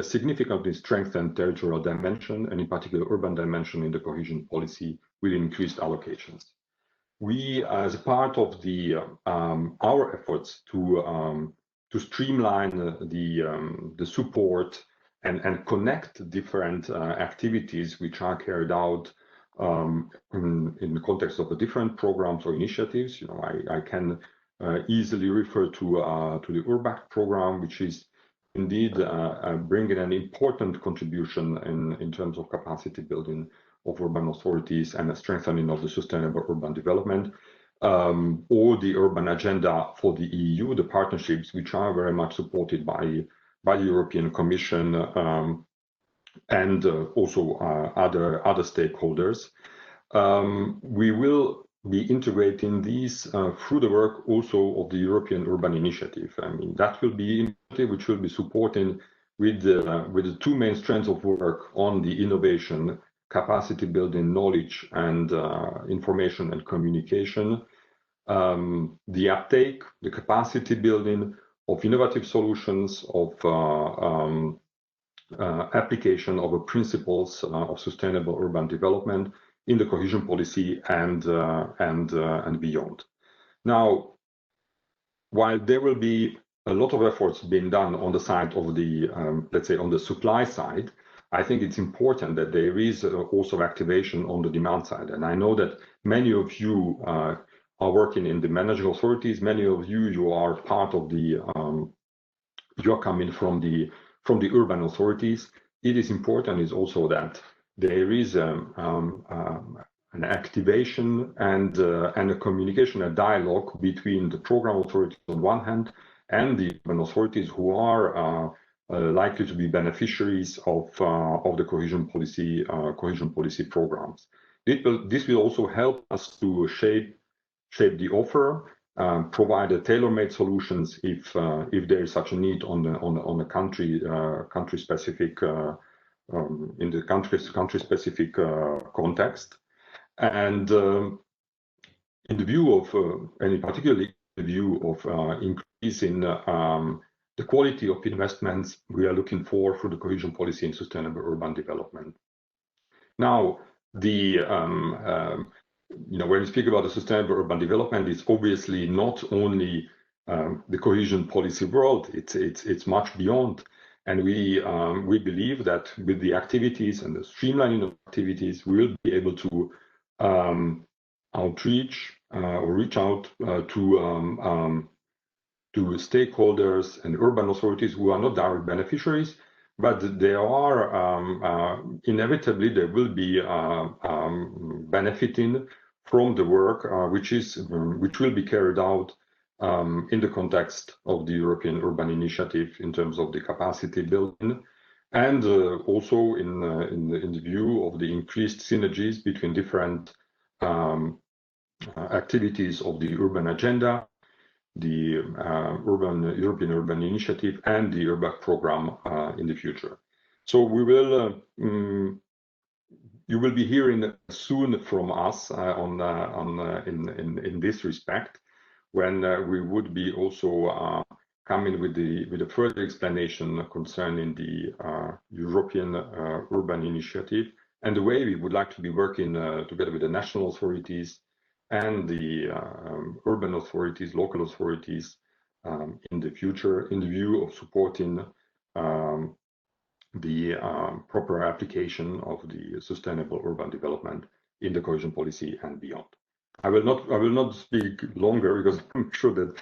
significantly strengthened territorial dimension, and in particular urban dimension in the cohesion policy with increased allocations. We, as a part of our efforts to streamline the support and connect different activities which are carried out in the context of the different programs or initiatives, I can easily refer to the URBAC program, which is indeed bringing an important contribution in terms of capacity building of urban authorities and a strengthening of the sustainable urban development, or the urban agenda for the EU, the partnerships which are very much supported by the European Commission and also other stakeholders. We will be integrating these through the work also of the European Urban Initiative. I mean, that will be initiative which will be supporting with the two main strands of work on the innovation, capacity building, knowledge, and information and communication, the uptake, the capacity building of innovative solutions, of application of the principles of sustainable urban development in the cohesion policy and beyond. Now, while there will be a lot of efforts being done on the side of the, let's say, on the supply side, I think it's important that there is also activation on the demand side. And I know that many of you are working in the managing authorities. Many of you are part of the, you're coming from the urban authorities. It is important is also that there is an activation and a communication, a dialogue between the program authorities on one hand and the urban authorities who are likely to be beneficiaries of the cohesion policy programs. This will also help us to shape the offer, provide tailor-made solutions if there is such a need on the country specific in the country specific context, and in the view of and in particularly the view of increasing the quality of investments we are looking for the cohesion policy and sustainable urban development. Now, the when we speak about the sustainable urban development, it's obviously not only the cohesion policy world; it's much beyond. And we believe that with the activities and the streamlining of activities, we will be able to outreach or reach out to stakeholders and urban authorities who are not direct beneficiaries, but they are inevitably they will be benefiting from the work which will be carried out in the context of the European Urban Initiative in terms of the capacity building, and also in the view of the increased synergies between different activities of the urban agenda, the European Urban Initiative, and the URBAC program in the future. So we will, you will be hearing soon from us in this respect, when we would be also coming with a further explanation concerning the European Urban Initiative and the way we would like to be working together with the national authorities and the urban authorities, local authorities in the future, in the view of supporting the proper application of the sustainable urban development in the cohesion policy and beyond. I will not speak longer because I'm sure that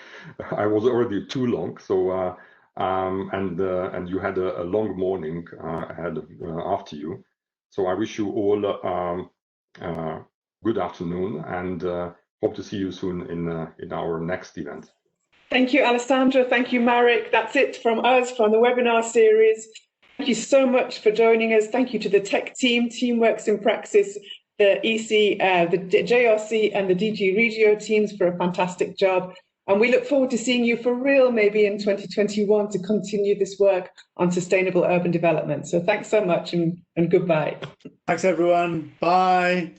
I was already too long. So and you had a long morning ahead after you. So I wish you all good afternoon, and hope to see you soon in our next event. Thank you, Alessandra. Thank you, Marek. That's it from us, from the webinar series. Thank you so much for joining us. Thank you to the tech team, Teamworks in Praxis, the EC, the JRC and the DG Regio teams for a fantastic job. And we look forward to seeing you for real maybe in 2021 to continue this work on sustainable urban development. So thanks so much and goodbye. Thanks, everyone. Bye.